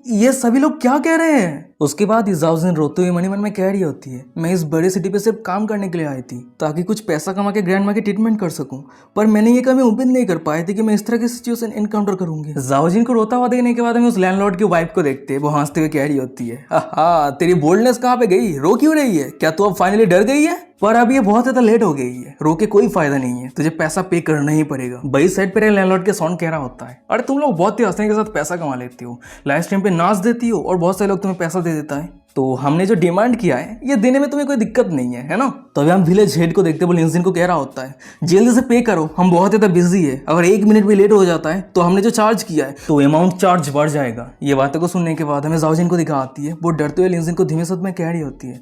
ये सभी लोग क्या कह रहे हैं? उसके बाद जाओ जिन रोते हुए मनी मन में कह रही होती है, मैं इस बड़े सिटी पे सिर्फ काम करने के लिए आई थी ताकि कुछ पैसा कमा के ग्रैंड माँ की ट्रीटमेंट कर सकूं, पर मैंने ये कभी उम्मीद नहीं कर पाई थी कि मैं इस तरह की सिचुएशन एनकाउंटर करूंगी। जाओ जिन को रोता हुआ देखने के बाद हमें उस लैंडलॉर्ड की वाइफ को देखते हैं, वो हंसते हुए कह रही होती है, तेरी बोल्डनेस कहाँ पे गई? रो क्यों रही है? क्या तू अब फाइनली डर गई है? पर अब ये बहुत ज्यादा लेट हो गई है, रो के कोई फायदा नहीं है, तुझे पैसा पे करना ही पड़ेगा। वही साइड पे लैंडलॉर्ड के सॉन्ग कह रहा होता है, अरे तुम लोग बहुत ही आसानी के साथ पैसा कमा लेती हो, लाइव स्ट्रीम पे नाच देती हो और बहुत सारे लोग तुम्हें पैसा दे देता है, तो हमने जो डिमांड किया है ये देने में तुम्हें कोई दिक्कत नहीं है ना? तो अभी हम विलेज हेड को देखते, वो लिंजन को कह रहा होता है, जल्दी से पे करो, हम बहुत ज्यादा बिजी है, अगर 1 मिनट भी लेट हो जाता है तो हमने जो चार्ज किया है तो अमाउंट चार्ज बढ़ जाएगा। ये बातों को सुनने के बाद हमें जाओजिन को दिखा आती है, वो डरते हुए लिंजन को धीमे शब्द में कह रही होती है,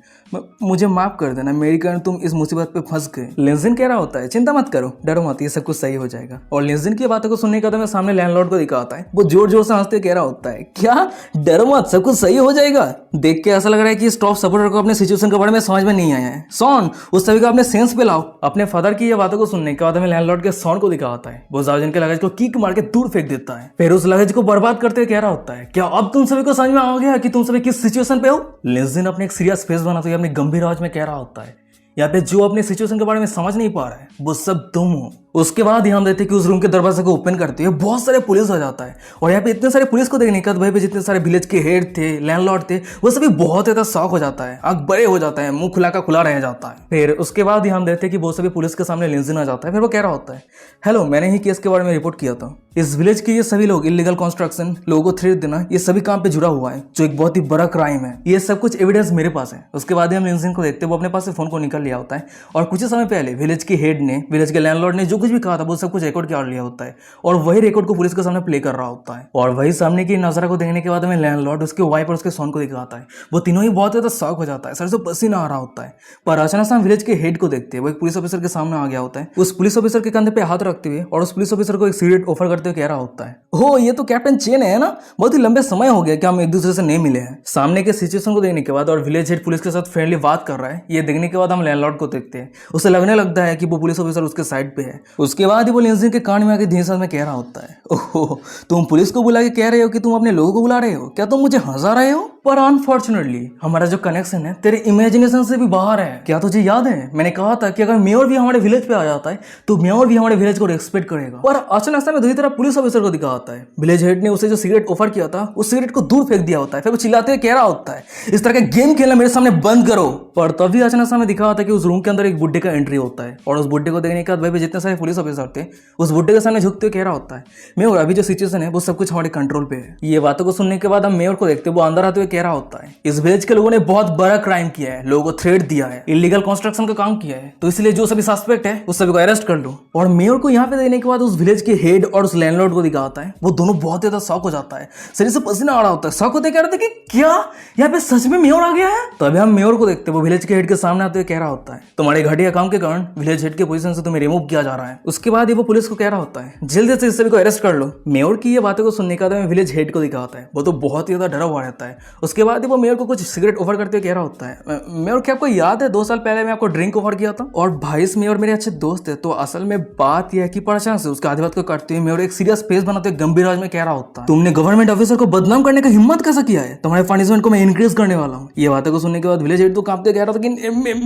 मुझे माफ कर देना, मेरी कारण तुम इस मुसीबत पे फंस गए। लिंजन कह रहा होता है, चिंता मत करो, डरो मत, ये सब कुछ सही हो जाएगा। और लिंजन की बातों को सुनने के बाद हमें सामने लैंडलॉर्ड को दिखा आता है, वो जोर जोर से हंसते कह रहा होता है, क्या डरो मत, सब कुछ सही हो जाएगा। देख के ऐसा लग रहा है कि इस टॉप सपोर्टर को अपने सिचुएशन के बारे में समझ में नहीं आया है। सॉन, उस सभी को अपने सेंस पे लाओ। अपने फादर की ये बातों को सुनने के बाद हमें लैंडलॉर्ड के सॉन को दिखा आता है, वो जाओजिन के लगेज को किक मार के दूर फेंक देता है, फिर उस लगेज को बर्बाद करते हुए कह रहा होता है, क्या अब तुम सभी को समझ में आ गया कि तुम सभी किस सिचुएशन पे हो? लिंजन अपने एक सीरियस फेस बनाते हुए अपनी गंभीर आवाज में कह रहा होता है, यहाँ पे जो अपने सिचुएशन के बारे में समझ नहीं पा रहा है वो सब तुम हो। उसके बाद ही हम देखते हैं कि उस रूम के दरवाजे को ओपन करते हुए बहुत सारे पुलिस आ जाता है, और यहाँ पे इतने सारे पुलिस को देखने के बाद वहीं पे जितने सारे विलेज के हेड थे, लैंडलॉर्ड थे, वो सभी बहुत ज्यादा शॉक हो जाता है, आंख बड़े हो जाता है, मुंह खुला का खुला रह जाता है। फिर उसके बाद ही हम देखते हैं कि वो सभी पुलिस के सामने लिंजन आ जाता है, फिर वो कह रहा होता है, हेलो, मैंने ही केस के बारे में रिपोर्ट किया था, इस विलेज के ये सभी लोग इलीगल कंस्ट्रक्शन, लोगों को थ्रेट देना, ये सभी काम पे जुड़ा हुआ है, जो एक बहुत ही बड़ा क्राइम है, ये सब कुछ एविडेंस मेरे पास है। उसके बाद ही हम लिंजन को देखते हैं, वो अपने पास से फोन को निकल लिया होता है, और कुछ समय पहले विलेज के हेड ने, विलेज के लैंडलॉर्ड ने जो कुछ भी कहा था वो सब कुछ रिकॉर्ड कर लिया होता है, और वही रिकॉर्ड को पुलिस के सामने प्ले कर रहा होता है। और वही सामने की नजारा को देखने के बाद हमें लैंडलॉर्ड, उसके वाइफ और उसके सॉन को दिखाता है, वो तीनों ही बहुत ज्यादा शॉक हो जाता है, सर से पसीना आ रहा होता है। पर अचानक से हम विलेज के हेड को देखते हैं, वो एक पुलिस ऑफिसर के सामने आ गया होता है, उस पुलिस ऑफिसर के कंधे पे हाथ रखते हुए और उस पुलिस ऑफिसर को एक सिगरेट ऑफर करते हुए कह रहा होता है, हो, ये तो कैप्टन चेन है ना, बहुत ही लंबे समय हो गया कि हम एक दूसरे से नहीं मिले हैं। सामने के सिचुएशन को देखने के बाद और विलेज हेड पुलिस के साथ फ्रेंडली बात कर रहा है, ये देखने के बाद हम लैंडलॉर्ड को देखते हैं, उसे लगने लगता है कि वो पुलिस ऑफिसर उसके साइड पे है। उसके बाद ही वो लिंजन के कान में आके धीरे में कह रहा होता है, ओहो, तुम पुलिस को बुला के कह रहे हो कि तुम अपने लोगों को बुला रहे हो, क्या तुम मुझे हंसा रहे हो? पर अनफॉर्चुनेटली हमारा जो कनेक्शन है तेरे इमेजिनेशन से भी बाहर है। क्या तुझे याद है मैंने कहा था कि अगर मेयर भी हमारे विलेज पे आ जाता है तो मेयर भी हमारे विलेज को रिस्पेक्ट करेगा। और अचानक से दूसरी तरफ पुलिस ऑफिसर को दिखा आता है, विलेज हेड ने उसे जो सिगरेट ऑफर किया था उस सिगरेट को दूर फेंक दिया होता है, फिर वो चिल्लाते हुए कह रहा होता है, इस तरह का गेम खेलना मेरे सामने बंद करो। पर तभी अचानक से हमें दिखा होता है कि उस रूम के अंदर एक बुड्ढे का एंट्री होता है, और उस बुड्ढे को देखने के बाद भाई जितने सारे पुलिस ऑफिसर थे उस बुड्ढे के सामने झुकते हुए कह रहा होता है, मेयर अभी जो सिचुएशन है वो सब कुछ हमारे कंट्रोल पे है। ये बातों को सुनने के बाद हम मेयर को देखते वो अंदर आते हुए कह रहा होता है, इस विलेज के लोगों ने बहुत बड़ा क्राइम किया है, लोगों को थ्रेट दिया है, इलीगल कंस्ट्रक्शन का काम किया है, तो इसलिए जो सभी सस्पेक्ट है उस सभी को अरेस्ट कर लो। और मेयर को यहाँ पे देखने के बाद उस विलेज के हेड और उस लैंडलॉर्ड को दिखाता है, वो दोनों बहुत ज्यादा शॉक हो जाता है, शरीर से पसीना आ रहा होता है, शॉक होते कह रहे थे कि क्या यहाँ पे सच में मेयर आ गया है। तो अभी हम मेयर को देखते वो विलेज के हेड के सामने आते हुए कह रहा होता है, तुम्हारे घटिया काम के कारण विलेज हेड के पोजीशन से तुम्हें रिमूव किया जा रहा है। उसके बाद ये वो पुलिस को कह रहा होता है, जल्दी से इस सभी को अरेस्ट कर लो। मेयर की ये बातों को सुनने के बाद विलेज हेड को दिखाता है, वो तो बहुत ही ज्यादा डरा हुआ रहता है। उसके बाद वो मेयर को कुछ सिगरेट ऑफर करते हुए कह रहा होता है, मेयर क्या आपको याद है 2 साल पहले मैं आपको ड्रिंक ऑफर किया था? और भाई इस मेयर मेरे अच्छे दोस्त है, तो असल में बात यह है कि परेशान से उसके आधी बात को करते हुए मेयर एक सीरियस फेस बनाते हुए गंभीर आवाज में कह रहा होता है, तुमने गवर्नमेंट ऑफिसर को बदनाम करने का हिम्मत कैसा किया है? तुम्हारे पनिशमेंट को मैं इंक्रीज करने वाला हूँ। ये बातों को सुनने के बाद विलेज हेड तो कांपते कह रहा था कि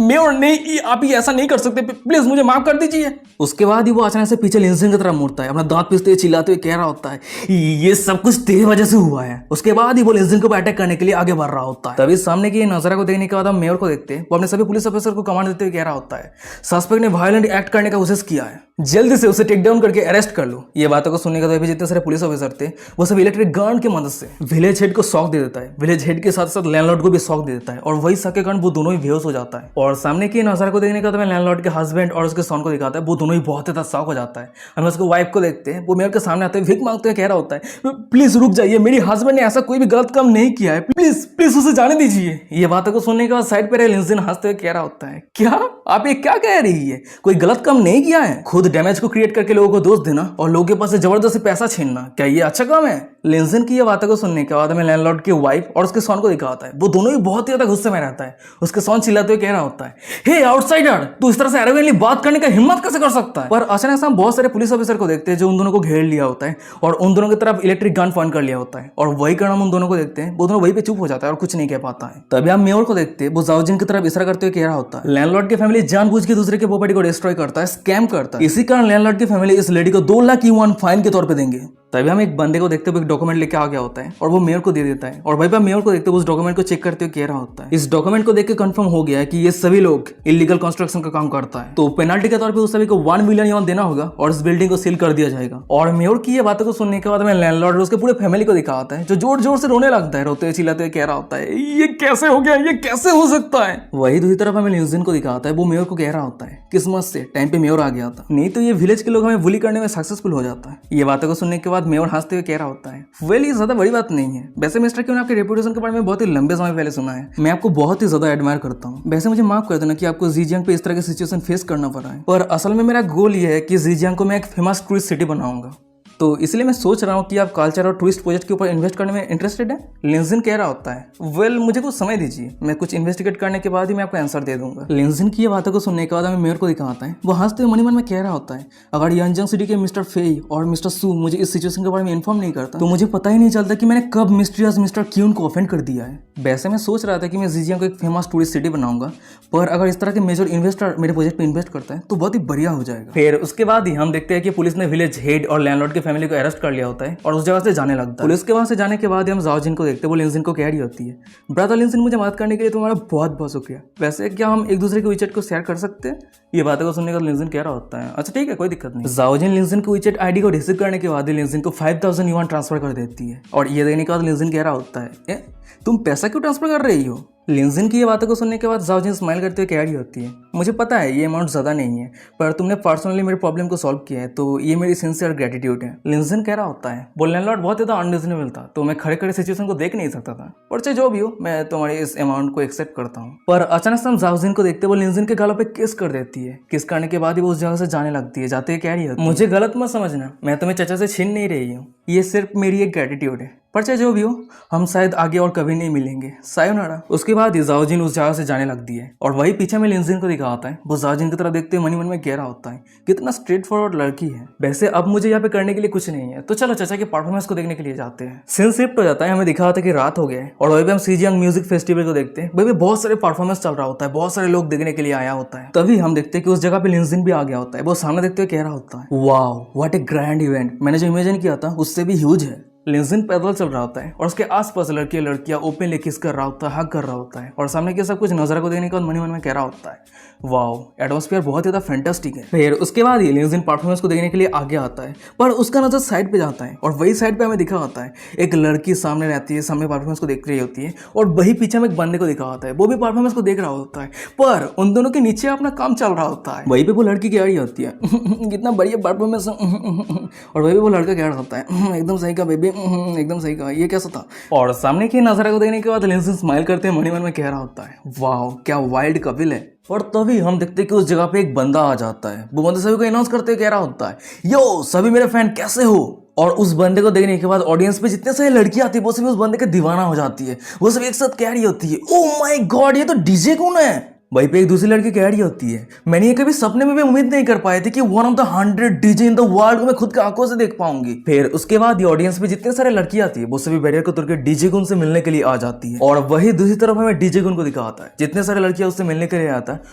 मेयर नहीं, आप ही ऐसा नहीं कर सकते, प्लीज मुझे माफ कर दीजिए। उसके बाद ही वो अचानक से पीछे लिंजन की तरफ मुड़ता है, अपना दांत पीसते हुए चिल्लाते हुए कह रहा होता है, ये सब कुछ तेरी वजह से हुआ है। उसके बाद ही वो लिंजन को अटैक करने के के लिए आगे बढ़ रहा होता है। तभी सामने की नजारा को देखने के बाद हम मेयर को देखते हैं, वो अपने सभी पुलिस ऑफिसर को कमांड देते हुए कह रहा होता है सस्पेक्ट ने वायलेंट एक्ट करने का कोशिश किया है, जल्दी से उसे टेक डाउन करके अरेस्ट कर लो। ये बातों को सुनने के बाद जितने सारे पुलिस ऑफिसर थे वो सब इलेक्ट्रिक गन की मदद से विलेज हेड को शॉक दे देता है, विलेज हेड के साथ साथ लैंडलॉर्ड को भी शॉक दे देता है और वही शॉक के कारण वो दोनों ही बेहोश हो जाता है। और सामने की नजारा को देखने के बाद लैंडलॉर्ड के हस्बैंड और उसके सन को दिखाता है, वो दोनों ही बहुत ज्यादा शॉक हो जाता है। हम उसके वाइफ को देखते हैं, वो मेयर के सामने आते हैं, भीख मांगते हुए कह रहा होता है प्लीज रुक जाइए, मेरी हस्बैंड ने ऐसा कोई भी गलत काम नहीं किया है, प्लीज प्लीज उसे जाने दीजिए। ये बातों को सुनने के बाद साइड पर लिंजिन हंसते हुए कह रहा होता है क्या आप ये क्या कह रही है, कोई गलत काम नहीं किया है, खुद डैमेज को क्रिएट करके लोगों को दोष देना और लोगों के पास से जबरदस्ती पैसा छीनना, क्या ये अच्छा काम है? लिंजिन की ये बातों को सुनने के बाद हमें लैंडलॉर्ड की वाइफ और उसके सॉन को दिखाता है, वो दोनों ही बहुत ही ज्यादा गुस्से में रहता है। उसके सॉन चिल्लाते हुए कह रहा होता है हे आउटसाइडर, तू इस तरह से एरोगेंटली बात करने का हिम्मत कैसे कर सकता है? पर अचानक से हम बहुत सारे पुलिस ऑफिसर को देखते हैं जो उन दोनों को घेर लिया होता है और उन दोनों की तरफ इलेक्ट्रिक गन पॉइंट कर लिया होता है और वही कारण हम उन दोनों को देखते हैं, वो दोनों वहीं पे चुप हो जाता है और कुछ नहीं कह पाता है। तभी हम मेयर को देखते हैं, वो जाओजिन की तरफ इशारा करते हुए कह रहा होता है लैंडलॉर्ड की फैमिली जानबूझ के दूसरे के प्रॉपर्टी को डिस्ट्रॉय करता है, स्कैम करता है, इसी कारण लैंडलॉर्ड की फैमिली इस लेडी को 2 लाख युआन फाइन के तौर पे देंगे। तभी हम एक बंदे को देखते हुए एक डॉक्यूमेंट लेके आ गया होता है और वो मेयर को दे देता है और भाई पे मेयर को देखते हुए उस डॉक्यूमेंट को चेक करते हुए कह रहा होता है इस डॉक्यूमेंट को देख के कंफर्म हो गया है कि ये सभी लोग इलीगल कंस्ट्रक्शन का काम करता है, तो पेनल्टी के तौर पे उस सभी को 1 मिलियन युआन देना होगा और इस बिल्डिंग को सील कर दिया जाएगा। और मेयर की ये बातों को सुनने के बाद हमें लैंडलॉर्ड और उसके पूरे फैमिली को दिखाता है जो जोर जोर से रोने लगता है, रोते हुए चिल्लाते हुए कह रहा होता है ये कैसे हो गया, ये कैसे हो सकता है? वही दूसरी तरफ हमें लिंजिन को दिखाता है, वो मेयर को कह रहा होता है किस्मत से टाइम पे मेयर आ गया था, नहीं तो ये विलेज के लोग हमें बुली करने में सक्सेसफुल हो जाता है। ये बातों को सुनने के बाद मेयर हंसते हुए कह रहा होता है वेल ये ज्यादा बड़ी बात नहीं है, वैसे मिस्टर क्यों आपके रेपुटेशन के बारे में बहुत ही लंबे समय पहले सुना है, मैं आपको बहुत ही ज्यादा एडमायर करता हूँ, वैसे मुझे माफ कर देना कि आपको जीजियांग पे इस तरह की सिचुएशन फेस करना पड़ा है, पर असल में मेरा गोल ये है कि जीजियांग को मैं एक फेमस टूरिस्ट सिटी बनाऊंगा, तो इसलिए मैं सोच रहा हूँ कि आप कल्चर और टूरिस्ट प्रोजेक्ट के ऊपर इन्वेस्ट करने में इंटरेस्टेड है। लिंजिन कह रहा होता है वेल मुझे कुछ समय दीजिए, मैं कुछ इन्वेस्टिगेट करने के बाद ही मैं आपको आंसर दे दूंगा। लिंजिन की ये बातों को सुनने के बाद हमें मेयर को दिखाता है, वो हंसते हुए मन में कह रहा होता है अगर यांजंग सिटी के मिस्टर फेई और मिस्टर सू मुझे इस सिचुएशन के बारे में इन्फॉर्म नहीं करता तो मुझे पता ही नहीं चलता कि मैंने कब मिस्टीरियस मिस्टर क्यून को ऑफेंड कर दिया है। वैसे मैं सोच रहा था कि मैं जीजियांग को एक फेमस टूरिस्ट सिटी बनाऊंगा, पर अगर इस तरह के मेजर इन्वेस्टर मेरे प्रोजेक्ट पे इन्वेस्ट करता है तो बहुत ही बढ़िया हो जाएगा। फिर उसके बाद ही हम देखते हैं कि पुलिस ने विलेज हेड और लैंडलॉर्ड की फैमिली को अरेस्ट कर लिया होता है और उस जगह से जाने लगता है। पुलिस के वहां से जाने के बाद हम जाओजिन को देखते हैं, वो लिंजिन को कह रही होती है ब्रदर लिंजिन मुझे मदद करने के लिए तुम्हारा बहुत बहुत शुक्रिया, वैसे क्या हम एक दूसरे के विचेट को शेयर कर सकते हैं? ये बातों को सुनने का लिंजिन कह रहा होता है अच्छा ठीक है कोई दिक्कत नहीं। जाओजिन लिंजिन को विचेट आईडी को रिसीव करने के बाद लिंजिन को 5000 युआन ट्रांसफर कर देती है और ये देने के बाद लिंजिन कह रहा होता है तुम पैसा क्यों ट्रांसफर कर रही हो? लिंजिन की ये बातों को सुनने के बाद जाओजिन स्माइल करते हुए कह रही होती है मुझे पता है ये अमाउंट ज़्यादा नहीं है, पर तुमने पर्सनली मेरे प्रॉब्लम को सॉल्व किया है तो ये मेरी सिंसियर ग्रेटिट्यूड है। लिंजिन कह रहा होता है वो लैंडलॉर्ड बहुत ज़्यादा अनरीजनेबल था तो मैं खड़े खड़े सिचुएशन को देख नहीं सकता था, और चाहे जो भी हो मैं तुम्हारी इस अमाउंट को एक्सेप्ट करता हूँ। पर अचानक से हम जाओजिन को देखते वो लिंजिन के गालों पे किस कर देती है, किस करने के बाद ही वो उस जगह से जाने लगती है। जाते कह रही है मुझे गलत मत समझना, मैं तुम्हें चचा से छीन नहीं रही हूँ, ये सिर्फ मेरी एक ग्रेटिट्यूड है, पर चाहे जो भी हो हम शायद आगे और कभी नहीं मिलेंगे, सायोनारा। उसके बाद जाओजिन उस जगह से जाने लगती है और वही पीछे में लिंजिन को दिखाता है, वो जाओजिन की तरफ देखते हुए मन में कह रहा होता है कितना स्ट्रेट फॉरवर्ड लड़की है। वैसे अब मुझे यहाँ पे करने के लिए कुछ नहीं है तो चलो चाचा के परफॉर्मेंस को देखने के लिए जाते हैं। सीन शिफ्ट हो जाता है, हमें दिखा होता है कि रात हो गया है और वही पे हम जीजियांग म्यूजिक फेस्टिवल को देखते हैं, वही पे बहुत सारे परफॉर्मेंस चल रहा होता है, बहुत सारे लोग देखने के लिए आया होता है। तभी हम देखते हैं कि उस जगह पे लिंजिन भी आ गया होता है, वो सामने देखते हुए कह रहा होता है wow what A grand event, मैंने जो इमेजिन किया था उससे भी ह्यूज है। लिंजिन पैदल चल रहा होता है और उसके आसपास लड़कियां ओपनली किस कर रहा होता है, हक कर रहा होता है और सामने के सब कुछ नजारा को देखने के बाद मन में कह रहा होता है वाओ एटमॉस्फेयर बहुत ज्यादा फैंटास्टिक है। फिर उसके बाद ही लिंजिन परफॉर्मेंस को देखने के लिए आगे आता है, पर उसका नजर साइड पे जाता है और वही साइड पे हमें दिखा होता है एक लड़की सामने रहती है, सामने परफॉर्मेंस को देख रही होती है और वही पीछे में एक बंदे को दिखा होता है, वो भी परफॉर्मेंस को देख रहा होता है, पर उन दोनों के नीचे अपना काम चल रहा होता है। वही पे वो लड़की कह रही होती है कितना बढ़िया परफॉर्मेंस और वही पे वो लड़का कह रहा होता है एकदम सही का बेबी, एकदम सही का, ये कैसा था? और सामने की नजारा को देखने के बाद लिंजिन स्माइल करते हैं, मन में कह रहा होता है वाओ क्या वाइल्ड कपिल है। और तभी हम देखते हैं कि उस जगह पे एक बंदा आ जाता है, वो बंदा सभी को अनाउंस करते हुए कह रहा होता है यो सभी मेरे फैन कैसे हो। और उस बंदे को देखने के बाद ऑडियंस पे जितने सारे लड़कियां आती है वो सभी उस बंदे के दीवाना हो जाती है, वो सब एक साथ कह रही होती है ओ माय गॉड ये तो डीजे कौन है। वहीं पे एक दूसरी लड़की कह रही होती है, मैंने ये कभी सपने में भी उम्मीद नहीं कर पाए थे कि 1 of the 100 DJ in the world को मैं खुद की आंखों से देख पाऊंगी। फिर उसके बाद ये ऑडियंस में जितने सारे लड़कियां आती है वो सभी बैरियर को तोड़ के डीजे गुन से मिलने के लिए आ जाती है। और वही दूसरी तरफ हमें डीजे गुन को दिखाता है, जितने सारे लड़कियां उससे मिलने के लिए आता है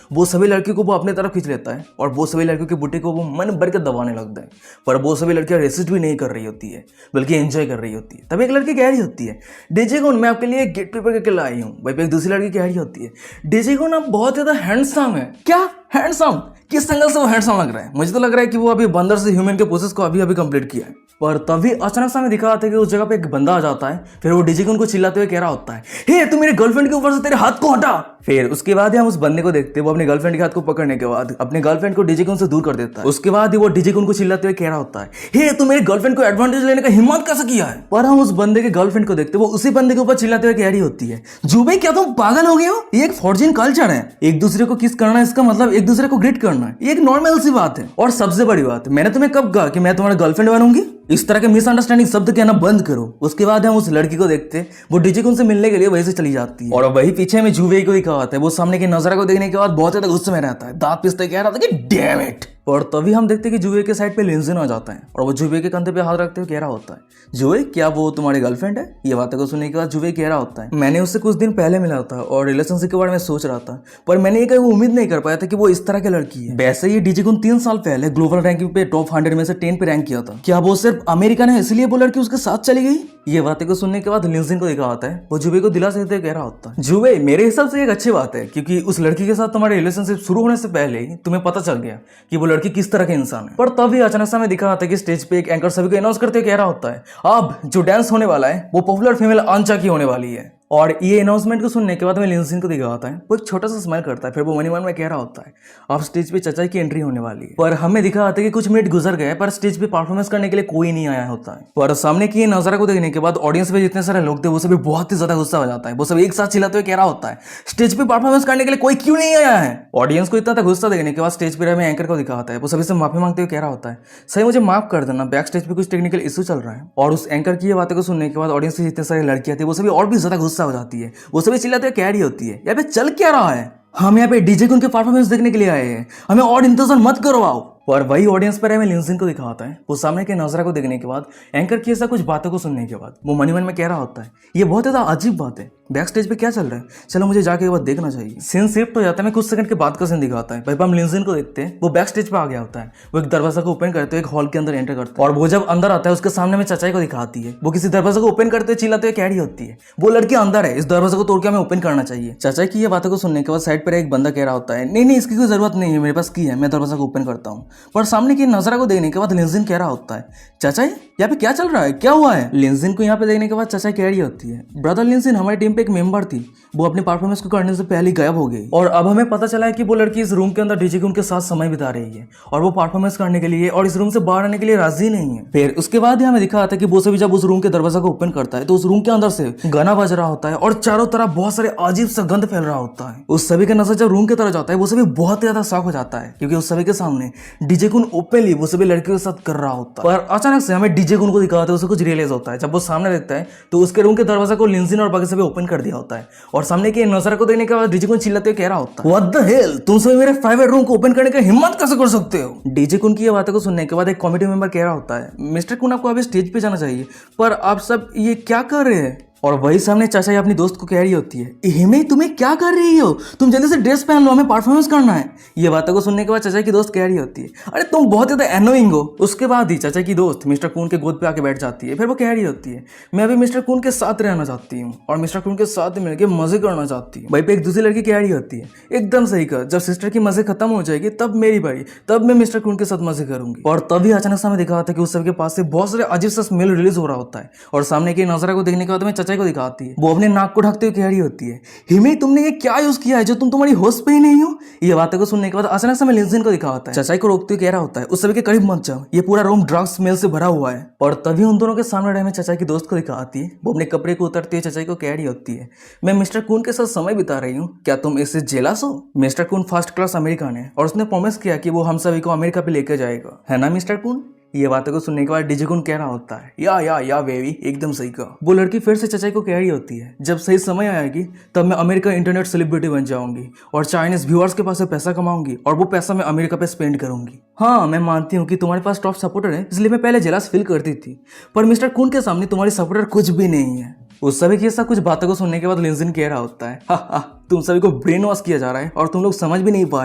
वो सभी लड़कियों को वो अपने तरफ खींच लेता है और वो सभी लड़कियों की बुट्टी को वो मन भर के दबाने लगता है। पर वो सभी लड़कियां रेसिस्ट भी नहीं कर रही होती है बल्कि एंजॉय कर रही होती है। तब एक लड़की कह रही होती है, डीजे गुन मैं आपके लिए गिफ्ट पेपर करके लाई हूँ। वहीं पे एक दूसरी लड़की कह रही होती है, डीजे गुन आप बहुत ज्यादा हैंडसम है। क्या हैंडसम? किस एंगल से वो हैंडसम लग रहा है? मुझे तो लग रहा है कि वो अभी बंदर से ह्यूमन के प्रोसेस को अभी अभी कंप्लीट किया है। पर तभी अचानक से हमें दिखा आता है कि उस जगह पे एक बंदा आ जाता है। फिर वो डीजे गुन को चिल्लाते हुए कह रहा होता है, हे तू मेरे गर्लफ्रेंड के ऊपर से तेरे हाथ को हटा। फिर उसके बाद हम उस बंदे को देखते हैं, वो अपने गर्लफ्रेंड के हाथ को पकड़ने के बाद अपने गर्लफ्रेंड को डीजे गुन से दूर कर देता है। उसके बाद वो डीजे गुन को चिल्लाते हुए कह रहा होता है, हे तू मेरी गर्लफ्रेंड को एडवांटेज लेने का हिम्मत कैसे किया है। पर हम उस बंदे के गर्लफ्रेंड को देखते, वो उसी बंदे के ऊपर चिल्लाते हुए कह रही होती है, जुबे क्या तुम पागल हो गए हो? ये एक फॉर्जिन कल्चर है, एक दूसरे को किस करना है इसका मतलब एक दूसरे को ग्रीट करना है, ये एक नॉर्मल सी बात है। और सबसे बड़ी बात, मैंने तुम्हें कब कहा कि मैं तुम्हारा गर्लफ्रेंड बनूंगी? इस तरह के मिसअंडरस्टैंडिंग शब्द कहना बंद करो। उसके बाद हम उस लड़की को देखते, वो डीजे गुन से मिलने के लिए वहीं से चली जाती है। और वही पीछे में जुवे को दिखा आता है, वो सामने के नजारा को देखने के बाद बहुत ज्यादा गुस्से में रहता है, दांत पिसते कह रहा था कि डैम इट। और तभी हम देखते हैं कि जुवे के साइड पे लिंजिन आ जाता है और वो जुवे के कंधे पे हाथ रखते हुए कह रहा होता है, जुवे क्या वो तुम्हारी गर्लफ्रेंड है? ये बातें को सुनने के बाद जुवे कह रहा होता है, मैंने उससे कुछ दिन पहले मिला था और रिलेशनशिप के बारे में सोच रहा था, पर मैंने ये कभी उम्मीद नहीं कर पाया था कि वो इस तरह की लड़की है। वैसे ये डीजे गुन 3 साल पहले ग्लोबल रैंकिंग पे टॉप 100 में से 10 पे रैंक किया था। क्या वो सिर्फ अमेरिकन है इसलिए वो लड़की उसके साथ चली गई? ये बातें को सुनने के बाद लिंजिन को देखा आता है, वो जुवे को दिलासा देते कह रहा होता है, जुवे मेरे हिसाब से एक अच्छी बात है क्योंकि उस लड़की के साथ तुम्हारे रिलेशनशिप शुरू होने से पहले ही तुम्हें पता चल गया कि वो लड़की किस तरह के इंसान है। पर तभी अचानक से हमें दिखा आता है कि स्टेज पे एक एंकर सभी को अनाउंस करते हुए कह रहा होता है, अब जो डांस होने वाला है वो पॉपुलर फीमेल अंचा की होने वाली है। और ये अनाउंसमेंट को सुनने के बाद हमें लिंजिन को दिखा आता है, वो एक छोटा सा स्माइल करता है, फिर वो मनी मन में कह रहा होता है, अब स्टेज पे चाचा की एंट्री होने वाली है। पर हमें दिखा आता है कि कुछ मिनट गुजर गए पर स्टेज पे परफॉर्मेंस करने के लिए कोई नहीं आया होता है। पर सामने की नजारा को देखने के बाद ऑडियंस में जितने सारे लोग थे वो सभी बहुत ही ज्यादा गुस्सा हो जाता है, वो सब एक साथ चिल्लाते हुए कह रहा होता है, स्टेज पे परफॉर्मेंस करने के लिए कोई क्यों नहीं आया है? ऑडियंस को इतना गुस्सा देखने के बाद स्टेज पे हमें एंकर को दिखा आता है, वो सभी से माफी मांगते हुए कह रहा होता है, सही मुझे माफ कर देना, बैक स्टेज पे कुछ टेक्निकल इशू चल रहा है। और उस एंकर की ये बातें को सुनने के बाद ऑडियंस में जितने सारी लड़कियां थी वो सभी और भी ज्यादा गुस्सा हो जाती है, वो सभी चिल्लाते हुए कह रही होती है, यहाँ पे चल क्या रहा है? हम यहाँ पे डीजे को उनके परफॉर्मेंस देखने के लिए आए हैं, हमें और इंतजार मत करवाओ। और वही ऑडियंस पर हमें लिंजिन को दिखाता है, वो सामने के नजरा को देखने के बाद एंकर की ऐसा कुछ बातों को सुनने के बाद वो मनी मन में कह रहा होता है, ये बहुत ज्यादा अजीब बात है, बैक स्टेज पे क्या चल रहा है, चलो मुझे जाके एक बार देखना चाहिए। सीन शिफ्ट हो जाता है, मैं कुछ सेकंड के बाद का सीन दिखाता है। भाई हम लिंजिन को देखते हैं, वो बैक स्टेज पे आ गया होता है, वो एक दरवाजा को ओपन करते हुए एक हॉल के अंदर एंटर करता है और वो जब अंदर आता है उसके सामने में चाचाई को दिखाती है, वो किसी दरवाजा को ओपन करते हुए चिल्लाते हुए कह रही होती है, वो लड़की अंदर है, इस दरवाजा को तोड़ के हमें ओपन करना चाहिए। चाचाई की ये बातों को सुनने के बाद साइड पर एक बंदा कह रहा होता है, नहीं नहीं इसकी कोई जरूरत नहीं है, मेरे पास की है, मैं दरवाजा को ओपन करता हूँ। पर सामने की नजरा को देखने के बाद लिंजिन कह रहा होता है, चाचा यहाँ पे क्या चल रहा है, क्या हुआ है? लिंजिन को यहाँ पे देखने के बाद चाचा कह रही होती है, ब्रदर लिंजिन हमारी टीम पे एक मेंबर थी, वो अपने परफॉर्मेंस को करने से पहले गायब हो गई और अब हमें पता चला है कि वो लड़की इस रूम के अंदर डीजे के उनके साथ समय बिता रही है और वो परफॉर्मेंस करने के लिए और इस रूम से बाहर आने के लिए राजी नहीं है। फिर उसके बाद हमें दिखा आता है कि वो सभी जब उस रूम के दरवाजा को ओपन करता है तो उस रूम के अंदर से गाना बज रहा होता है और चारों तरफ बहुत सारे अजीब सा गंध फैल रहा होता है। उस सभी का नजर जब रूम की तरफ जाता है वो सभी बहुत ज्यादा शॉक हो जाता है क्योंकि उस सभी के सामने डीजे कुन ओपनली वो सभी लड़कियों के साथ कर रहा होता है। पर अचानक से हमें डीजे कुन को दिखाते हैं, उसे कुछ रियलाइज होता है, जब वो सामने देखता है तो उसके रूम के दरवाजा को लिंजिन और बाकी सभी ओपन कर दिया होता है और सामने के नजर को देखने के बाद डीजे कुन चिल्लाते हुए कह रहा होता है, व्हाट द हेल, तुम सभी मेरे प्राइवेट रूम को ओपन करने की हिम्मत कैसे कर सकते हो? डीजे कुन की ये बातों को सुनने के बाद एक कमेटी मेंबर कह रहा होता है, मिस्टर कुन आपको अभी स्टेज पे जाना चाहिए, पर आप सब ये क्या कर रहे हैं? और वही सामने चाचा अपनी दोस्त को कह रही होती है, हिमे तुम्हें क्या कर रही हो, तुम जल्दी से ड्रेस पहन लो, हमें परफॉर्मेंस करना है। ये बातों को सुनने के बाद चाचा की दोस्त कह रही होती है, अरे तुम बहुत ज्यादा एनोइंग हो। उसके बाद ही चाचा की दोस्त मिस्टर कून के गोद पे आके बैठ जाती है, फिर वो कह रही होती है, मैं अभी मिस्टर कून के साथ रहना चाहती हूँ और मिस्टर कून के साथ मिलकर मजे करना चाहती हूँ। वहीं पे एक दूसरी लड़की कह रही होती है, एकदम सही कर, जब सिस्टर की मजे खत्म हो जाएगी तब मेरी बारी, तब मैं मिस्टर कून के साथ मजे करूंगी। और तभी अचानक से हमें दिखाता है कि उस सबके पास से बहुत सारे अजीब सा स्मेल रिलीज हो रहा होता है और सामने की नजरा को देखने के बाद हमें चाचा को दिखाती है, अपने नाक को ढकते हुए कह रही होती है, हिमे तुमने ये क्या यूज किया है जो तुम तुम्हारी होश पे ही नहीं हो? ये बातें को सुनने के बाद अचानक से मैं लिंजिन को दिखा होता है, चाचाई को रोकते हुए कह रहा होता है, उस सभी के करीब मत जाओ, ये पूरा रूम ड्रग स्मेल से भरा हुआ है। और तभी उन दोनों के सामने रहे में चाचा की दोस्त को दिखाती है, वो अपने कपड़े को उतरते हुए चाचाई को कह रही होती है, मैं मिस्टर कून के साथ समय बिता रही हूँ, क्या तुम इससे जेलस हो? मिस्टर कून फर्स्ट क्लास अमेरिकन है और उसने प्रॉमिस किया कि वो हम सभी को अमेरिका पे लेकर जाएगा, है ना मिस्टर कून? ये बातों को सुनने के बाद डीजे कुन कह रहा होता है या बेबी, एकदम सही कहा। वो लड़की फिर से चाचा को कह रही होती है, जब सही समय आएगी तब मैं अमेरिका इंटरनेट सेलिब्रिटी बन जाऊंगी और चाइनीज व्यूअर्स के पास से पैसा कमाऊंगी और वो पैसा मैं अमेरिका पे स्पेंड करूंगी। हाँ, मैं मानती हूँ कि तुम्हारे पास टॉप सपोर्टर है, इसलिए मैं पहले जेलस फील करती थी, पर मिस्टर कुन के सामने तुम्हारी सपोर्टर कुछ भी नहीं है। उस सभी की सब कुछ बातों को सुनने के बाद लिंजिन कह रहा होता है, हा, तुम सभी को ब्रेन वॉश किया जा रहा है और तुम लोग समझ भी नहीं पा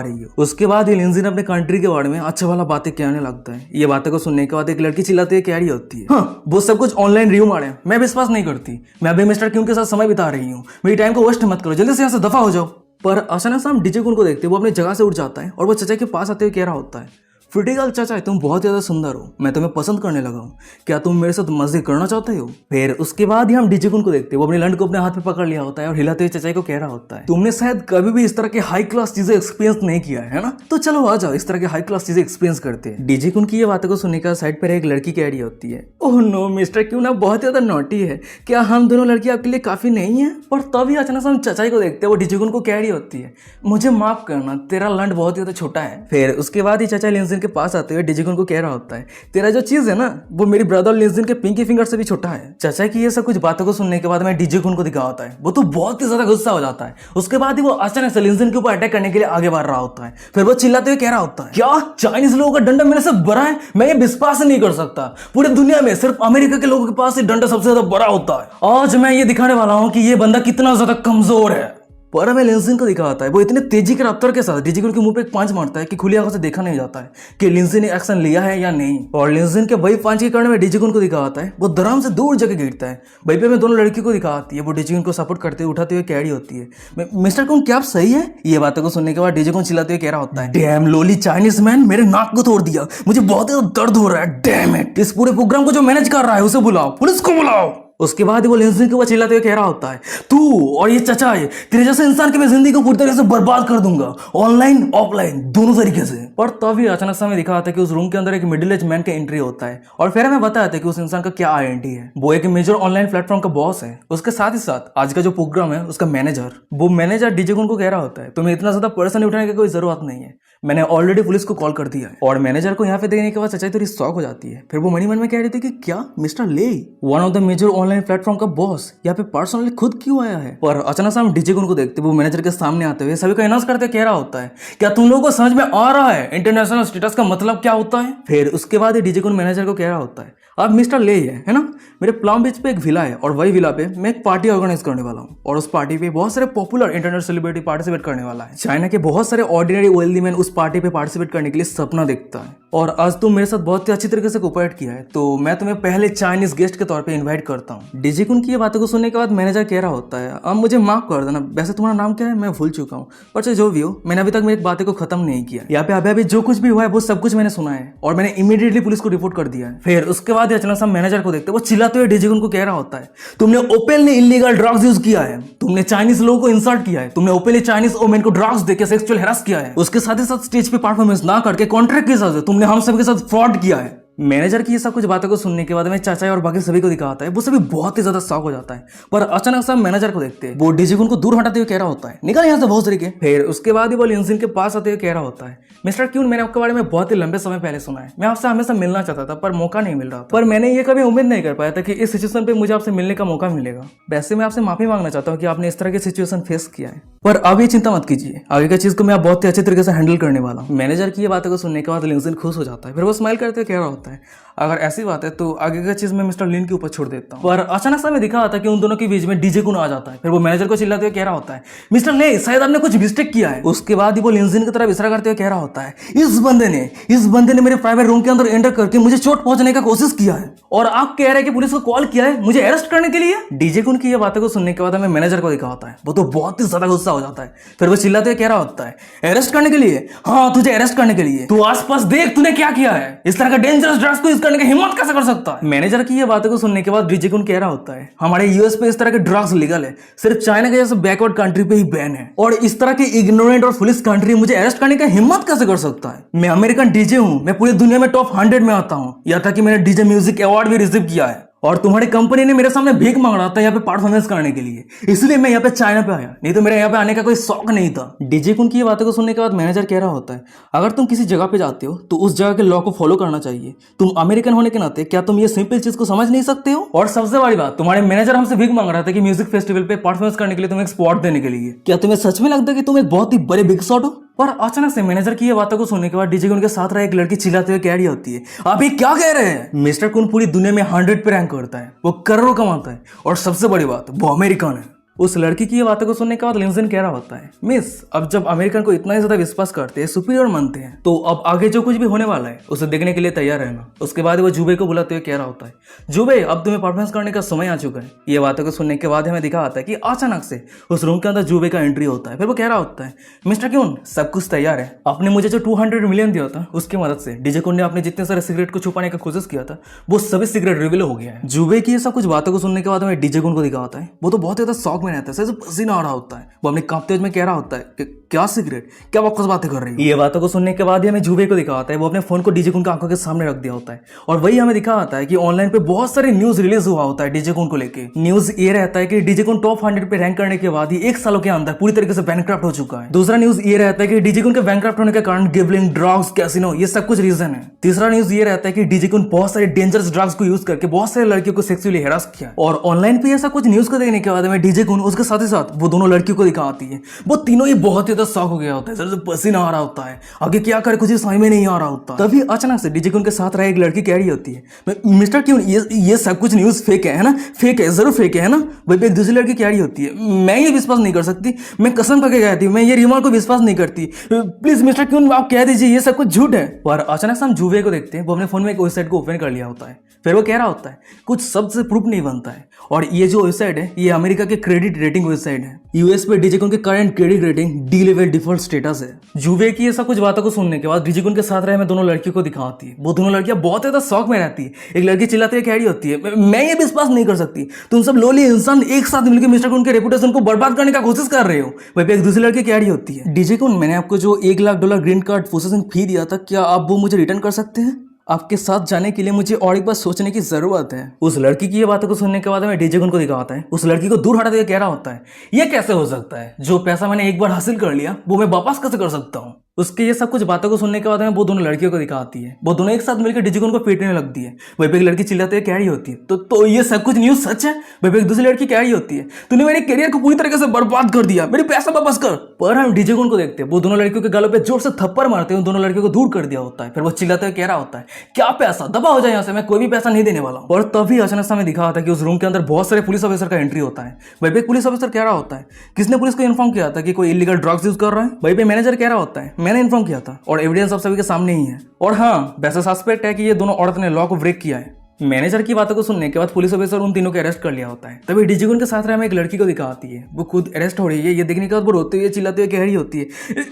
रही हो। उसके बाद ये लिंजिन अपने कंट्री के बारे में अच्छा वाला बातें कहने लगता है। ये बातें को सुनने के बाद एक लड़की चिल्लाती है, कह रही होती है, हाँ, वो सब कुछ ऑनलाइन र्यूमर है, मैं विश्वास नहीं करती, मैं अभी मिस्टर क्यून के साथ समय बिता रही हूँ, मेरी टाइम को वेस्ट मत करो, जल्दी से यहाँ से दफा हो जाओ। पर अचानक से हम डीजे कुन को देखते हैं, वो अपनी जगह से उठ जाता है और वो चाचा के पास आते हुए कह रहा होता है, फ्रिटिकल चाचा, तुम बहुत ज्यादा सुंदर हो, मैं तुम्हें पसंद करने लगा हूँ, क्या तुम मेरे साथ मस्ती करना चाहते हो? फिर उसके बाद ही हम डीजे कुन को देखते हैं, वो अपनी लंड को अपने हाथ में पकड़ लिया होता है और हिलाते हुए चाचा को कह रहा होता है, तुमने शायद कभी भी इस तरह के हाई क्लास चीजें एक्सपीरियंस नहीं किया है ना, तो चलो आ जाओ, इस तरह के हाई क्लास चीजें एक्सपीरियंस करते हैं। डीजे कुन की ये बातों को सुनने का साइड पर एक लड़की कह रही होती है, ओह नो मिस्टर क्यून, आप बहुत ज्यादा नॉटी है, क्या हम दोनों लड़की आपके लिए काफी नहीं है? पर तभी अचानक से हम चाचा को देखते हैं, वो डीजे कुन को कह रही होती है, मुझे माफ करना, तेरा लंड बहुत ज्यादा छोटा है। फिर उसके बाद ही चाचा लिंजिन के पास आते हुए डीजे कुन को कह रहा होता है, तेरा जो चीज है ना, वो मेरी ब्रदर लिंजिन के पिंकी फिंगर से भी छोटा है। चाचा की ये सब कुछ बातों को सुनने के बाद में डीजे कुन को दिखा होता है, वो तो बहुत ही ज्यादा गुस्सा हो जाता है। उसके बाद ही वो अचानक से लिंजिन के ऊपर अटैक करने के लिए आगे बढ़ रहा होता है। फिर वो चिल्लाते हुए कह रहा होता है, क्या चाइनीज लोगों का डंडा मेरे से बड़ा है? मैं ये विश्वास नहीं कर सकता, पूरी दुनिया में सिर्फ अमेरिका के लोगों के पास डंडा सबसे ज्यादा बड़ा होता है। आज मैं ये दिखाने वाला हूँ कि ये बंदा कितना ज्यादा कमजोर है। पर हमें लिंजिन को दिखाता है, वो इतने तेजी के रफ्तार के साथ डीजे कुन के मुंह पे एक पंच मारता है कि खुली आंखों से देखा नहीं जाता है कि लिंजिन ने एक्शन लिया है या नहीं। और लिंजिन के वही पंच के कारण में डीजे कुन को दिखाता है, वो धराम से दूर जगह गिरता है। वहीं पे मैं दोनों लड़कियों को दिखाती है, वो डीजे कुन को सपोर्ट करते हुए उठाते हुए कह रही होती है, मिस्टर कुन क्या आप सही है? ये बातों को सुनने के बाद डीजे कुन चिल्लाते हुए कह रहा होता है, डैम लोली चाइनीज मैन, मेरे नाक को तोड़ दिया, मुझे बहुत ज्यादा दर्द हो रहा है, डैम इट। इस पूरे प्रोग्राम को जो मैनेज कर रहा है उसे बुलाओ, पुलिस को बुलाओ। उसके बाद वो लिंजिन के ऊपर चिल्लाते हुए कह रहा होता है, तू और ये चचा है, तेरे जैसे इंसान की मैं जिंदगी को पूरी तरह से बर्बाद कर दूंगा, ऑनलाइन ऑफलाइन दोनों तरीके से। पर तभी अचानक से हमें दिखा आता है कि उस रूम के अंदर एक मिडिल एज मैन का एंट्री होता है और फिर हमें बताया था कि उस इंसान का क्या आइडेंटिटी है। वो एक मेजर ऑनलाइन प्लेटफॉर्म का बॉस है, उसके साथ ही साथ आज का जो प्रोग्राम है उसका मैनेजर। वो मैनेजर डीजे कुन को कह रहा होता है, तुम्हें इतना ज्यादा पर्सन उठाने की कोई जरूरत नहीं है, मैंने ऑलरेडी पुलिस को कॉल कर दिया है। और मैनेजर को यहाँ पे देखने के बाद सच्चाई थोड़ी शॉक हो जाती है। फिर वो मनी मन में कह रही थी कि क्या mister Lee, one of the major online platform का बॉस यहाँ पे पर्सनली खुद क्यों आया है? पर अचानक से हम डीजे कुन को देखते, वो मैनेजर के सामने आते हुए सभी को अनाउंस करते कह रहा होता है, क्या तुम लोगों को समझ में आ रहा है इंटरनेशनल स्टेटस का मतलब क्या होता है? फिर उसके बाद डीजे कुन मैनेजर को कह रहा होता है, अब मिस्टर ले है ना, मेरे प्लाम बीच पे एक विला है और वही विला पे मैं एक पार्टी ऑर्गेनाइज करने वाला हूँ और उस पार्टी पे बहुत सारे पॉपुलर इंटरनेट सेलिब्रिटी पार्टिसिपेट करने वाला है। चाइना के बहुत सारे ऑर्डिनरी वेल्दी मैन उस पार्टी पे पार्टिसिपेट करने के लिए सपना देखता है और आज तुम मेरे साथ बहुत ही अच्छी तरीके से कोऑपरेट किया है, तो मैं तुम्हें पहले चाइनीज गेस्ट के तौर पे इनवाइट करता हूँ। डीजे कुन की ये बातों को सुनने के बाद मैनेजर कह रहा होता है, अब मुझे माफ कर देना, वैसे तुम्हारा नाम क्या है मैं भूल चुका हूँ, पर चाहे जो भी हो, मैंने अभी तक मेरी बातें को खत्म नहीं किया। यहाँ पे अभी जो कुछ भी हुआ है वो सब कुछ मैंने सुना है और मैंने इमीडिएटली पुलिस को रिपोर्ट कर दिया है। फिर उसके बाद अचानक हम मैनेजर को देखते, वो चिल्लाते हुए डीजे कुन को कह रहा होता है, तुमने ओपनली इलीगल ड्रग्स यूज किया है, तुमने चाइनीज लोगों को इंसल्ट किया है, तुमने ओपनली चाइनीज वुमेन को ड्रग्स देकर सेक्सुअल हैरेस किया है, उसके साथ ही साथ स्टेज पे परफॉर्मेंस ना करके कॉन्ट्रैक्ट के साथ तुमने हम सबके साथ फ्रॉड किया है। मैनेजर की ये सब कुछ बातों को सुनने के बाद में चाचा और बाकी सभी को दिखाता है, वो सभी बहुत ही ज्यादा शॉक हो जाता है। पर अचानक से मैनेजर को देखते हैं, वो डीजे कुन को दूर हटाते हुए कह रहा होता है, निकल यहाँ से बहुत तरीके। फिर उसके बाद ही वो लिंजिन के पास आते हुए कह रहा होता है, मिस्टर क्यून, मैंने आपके बारे में बहुत ही लंबे समय पहले सुना है, मैं आपसे हमेशा मिलना चाहता था पर मौका नहीं मिल रहा था, पर मैंने ये कभी उम्मीद नहीं कर पाया था कि इस सिचुएशन पे मुझे आपसे मिलने का मौका मिलेगा। वैसे मैं आपसे माफी मांगना चाहता हूँ कि आपने इस तरह की सिचुएशन फेस किया है, पर अब ये चिंता मत कीजिए, आगे की चीज को मैं बहुत ही अच्छे तरीके से हैंडल करने वाला हूँ। मैनेजर की ये बातों को सुनने के बाद लिंजिन खुश हो जाता है, फिर वो स्माइल करते हुए कह रहा होता है, अगर ऐसी बात है तो आगे का चीज मैं मिस्टर लिन के ऊपर छोड़ देता हूँ। पर अचानक से हमें दिखा था कि उन दोनों के बीच में डीजे कुन आ जाता है। फिर वो मैनेजर को चिल्लाते हुए कह रहा होता है, मिस्टर ले, शायद आपने कुछ मिस्टेक किया है। उसके बाद ही वो लिंजिन की तरफ इशारा करते हुए कह रहा होता है, इस बंदे ने मेरे प्राइवेट रूम के अंदर एंटर करके मुझे चोट पहुंचाने का कोशिश किया है और आप कह रहे हैं कि पुलिस को कॉल किया है मुझे अरेस्ट करने के लिए। डीजे कुन की ये बातों को सुनने के बाद हमें मैनेजर को दिखा होता है, वो तो बहुत ही ज्यादा गुस्सा हो जाता है। फिर वो चिल्लाते हुए कह रहा होता है, अरेस्ट करने के लिए? हाँ, तुझे अरेस्ट करने के लिए। तू आसपास देख तूने क्या किया है, इस तरह का डेंजरस ड्रग्स को यूज करने की हिम्मत कैसे कर सकता है? मैनेजर की ये बातों को सुनने के बाद डीजे कुन कह रहा होता है, हमारे यूएस पे इस तरह के ड्रग्स लीगल है, सिर्फ चाइना के जैसे बैकवर्ड कंट्री पे ही बैन है, और इस तरह के इग्नोरेंट और पुलिस कंट्री मुझे अरेस्ट करने का हिम्मत कैसे कर सकता है? मैं अमेरिकन डीजे हूँ, मैं पूरी दुनिया में टॉप 100 में आता हूँ, यहाँ तक कि मैंने डीजे म्यूजिक अवार्ड भी रिसीव किया है और तुम्हारी कंपनी ने मेरे सामने भीख मांग रहा था यहाँ पे परफॉर्मेंस करने के लिए, इसलिए मैं यहाँ पे चाइना पे आया, नहीं तो मेरे यहाँ पे आने का कोई शौक नहीं था। डीजे कुन की ये बातों को सुनने के बाद मैनेजर कह रहा होता है, अगर तुम किसी जगह पे जाते हो तो उस जगह के लॉ को फॉलो करना चाहिए। तुम अमेरिकन होने के नाते क्या तुम ये सिंपल चीज को समझ नहीं सकते हो? और सबसे बड़ी बात, तुम्हारे मैनेजर हमसे भीख मांग रहा था कि म्यूजिक फेस्टिवल पे परफॉर्मेंस करने के लिए तुम्हें एक स्पॉट देने के लिए। क्या तुम्हें सच में लगता है कि तुम एक बहुत ही बड़े बिग शॉट हो? पर अचानक से मैनेजर की ये बातों को सुनने के बाद डीजे कुन के साथ रहा एक लड़की चिल्लाते हुए कह रही होती है, आप ये क्या कह रहे हैं? मिस्टर कुन पूरी दुनिया में 100 पे रैंक करता है, वो करोड़ों कमाता है, और सबसे बड़ी बात, वो अमेरिकन है। उस लड़की की ये बातों को सुनने के बाद लिंजन कह रहा होता है, मिस, अब जब अमेरिकन को इतना ही ज्यादा विश्वास करते हैं, सुपीरियर मानते हैं, तो अब आगे जो कुछ भी होने वाला है उसे देखने के लिए तैयार रहना। उसके बाद वो जुबे को बुलाते हुए कह रहा होता है, जुबे, अब तुम्हें परफॉर्मेंस करने का समय आ चुका है। ये बातों को सुनने के बाद हमें दिखा आता है कि अचानक से उस रूम के अंदर जुबे का एंट्री होता है। फिर वो कह रहा होता है, मिस्टर क्यून, सब कुछ तैयार है। आपने मुझे जो 200 मिलियन दिया था उसकी मदद से डीजे कुन ने अपने जितने सारे सिगरेट को छुपाने का कोशिश किया था, वो सभी सिगरेट रिवील हो गया है। जुबे की ये सब कुछ बातों को सुनने के बाद हमें डीजे कुन को दिखा आता है, वो तो बहुत ज्यादा शौक में रहता है, आ रहा होता है। वो अपने कांपते हुए में कह रहा होता है कि क्या सिगरेट, क्या बकवास बातें कर रही है। ये बातों को सुनने के बाद ही हमें जुबे को दिखाता है, वो अपने फोन को डीजे कुन की आंखों के सामने रख दिया होता है, और वही हमें दिखा आता है कि ऑनलाइन पे बहुत सारे न्यूज रिलीज हुआ होता है डीजे कुन को लेके। न्यूज ये रहता है कि डीजे कुन टॉप 100 पे रैंक करने के बाद ही 1 सालों के अंदर पूरी तरीके से बैंकक्रप्ट हो चुका है। दूसरा न्यूज ये रहता है कि डीजे कुन के बैंकक्रप्ट होने के कारण गिवलिंग, ड्रग्स, कैसीनो, ये सब कुछ रीजन है। तीसरा न्यूज ये रहता है कि डीजे कुन बहुत सारे डेंजरस ड्रग्स को यूज करके बहुत सारे लड़कियों को सेक्सुअली हैरास किया। और ऑनलाइन पे ऐसा कुछ न्यूज को देखने के बाद हमें डीजे कुन उसके साथ ही साथ वो दोनों लड़कियों को आती है, वो तीनों ही बहुत ही ज्यादा शॉक हो गया होता है, सर से पसीना आ रहा होता है, आगे क्या करे कुछ समझ में नहीं आ रहा होता। तभी अचानक से डीजे कुन के साथ रहा एक लड़की कह रही होती है, मिस्टर क्यों, ये सब कुछ न्यूज फेक है ना, फेक है, जरूर फेक है ना। वही एक दूसरी लड़की कह रही होती है, मैं ये विश्वास नहीं कर सकती, मैं कसम करके कहती हूँ, मैं ये रिमोट को विश्वास नहीं करती, प्लीज मिस्टर क्यों आप कह दीजिए ये सब कुछ झूठ है। और अचानक से हम जुबे को देखते हैं, वो अपने फोन में एक वेबसाइट को ओपन कर लिया होता है। फिर वो कह रहा होता है, कुछ शब्द से प्रूफ नहीं बनता है, और ये जो वेबसाइट है ये अमेरिका के क्रेडिट रेटिंग वेबसाइट है। यूएस पे डीजे कुन के current credit rating D level default status है। जुबे की ये सब कुछ बातों को सुनने के बाद डीजे कुन के साथ रहे मैं दोनों लड़कियों को दिखाती है, वो दोनों लड़कियां बहुत ज्यादा शौक में रहती है। एक लड़की चिल्लाते हुए कह रही होती है, मैं ये विश्वास नहीं कर सकती, तुम सब लोली इंसान एक साथ मिलकर मिस्टर कुन के रेपुटेशन को बर्बाद करने का कोशिश कर रहे हो। वही एक दूसरी लड़की कह रही होती है, डीजे कुन, मैंने आपको जो $1 lakh green card processing fee दिया था, क्या आप वो मुझे रिटर्न कर सकते हैं? आपके साथ जाने के लिए मुझे और एक बार सोचने की जरूरत है। उस लड़की की ये बातों को सुनने के बाद हमें डीजे कुन को दिखाता है, उस लड़की को दूर हटाते हुए कह रहा होता है, ये कैसे हो सकता है, जो पैसा मैंने एक बार हासिल कर लिया वो मैं वापस कैसे कर सकता हूँ। उसके ये सब कुछ बातों को सुनने के बाद हमें वो दोनों लड़कियों को दिखाती है, वो दोनों एक साथ मिलकर डीजे कुन को पीटने लगती है। वही पे एक लड़की चिल्लाते हुए कह रही होती है, तो ये सब कुछ न्यूज सच है? वही पे एक दूसरी लड़की कह रही होती है, तूने मेरे करियर को पूरी तरीके से बर्बाद कर दिया, मेरे पैसा वापस कर। पर हम डीजे कुन को देखते हैं, वो दोनों लड़कियों के गालों पे जोर से थप्पड़ मारते हैं, दोनों लड़कियों को दूर कर दिया होता है। फिर वो चिल्लाते हुए कह रहा होता है, क्या पैसा, दबा हो जाए यहाँ से, मैं कोई भी पैसा नहीं देने वाला हूँ। और तभी अचानक से हमें दिखा होता है कि उस रूम के अंदर बहुत सारे पुलिस ऑफिसर का एंट्री होता है। वही पे एक पुलिस ऑफिसर कह रहा होता है, किसने पुलिस को इन्फॉर्म किया था कि कोई इलीगल ड्रग्स यूज कर रहा है? वही पे मैनेजर कह रहा होता है, मैंने इन्फॉर्म किया था, और एविडेंस आप सभी के सामने ही है। और हाँ, वैसा सस्पेक्ट है कि ये दोनों औरत ने लॉ को ब्रेक किया है। मैनेजर की बातों को सुनने के बाद पुलिस ऑफिसर उन तीनों को अरेस्ट कर लिया होता है। तभी डीजे कुन के साथ हमें एक लड़की को दिखाती है, वो खुद अरेस्ट हो रही है। ये देखने के बाद वो रोते हुए चिल्लाते हुए कह रही होती है,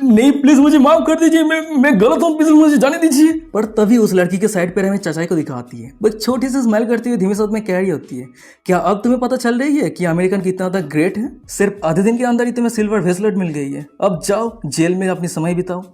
नहीं प्लीज मुझे माफ कर दीजिए, मैं गलत हूँ, प्लीज मुझे जाने दीजिए। पर तभी उस लड़की के साइड पर हमें चाचाई को दिखाती है, वो एक छोटी सी स्माइल करती हुई धीमे शब्द में कह रही होती है, क्या अब तुम्हें पता चल रही है कि अमेरिकन कितना ज्यादा ग्रेट है? सिर्फ आधे दिन के अंदर ही तुम्हें सिल्वर ब्रेसलेट मिल गई है, अब जाओ जेल में अपनी समय बिताओ।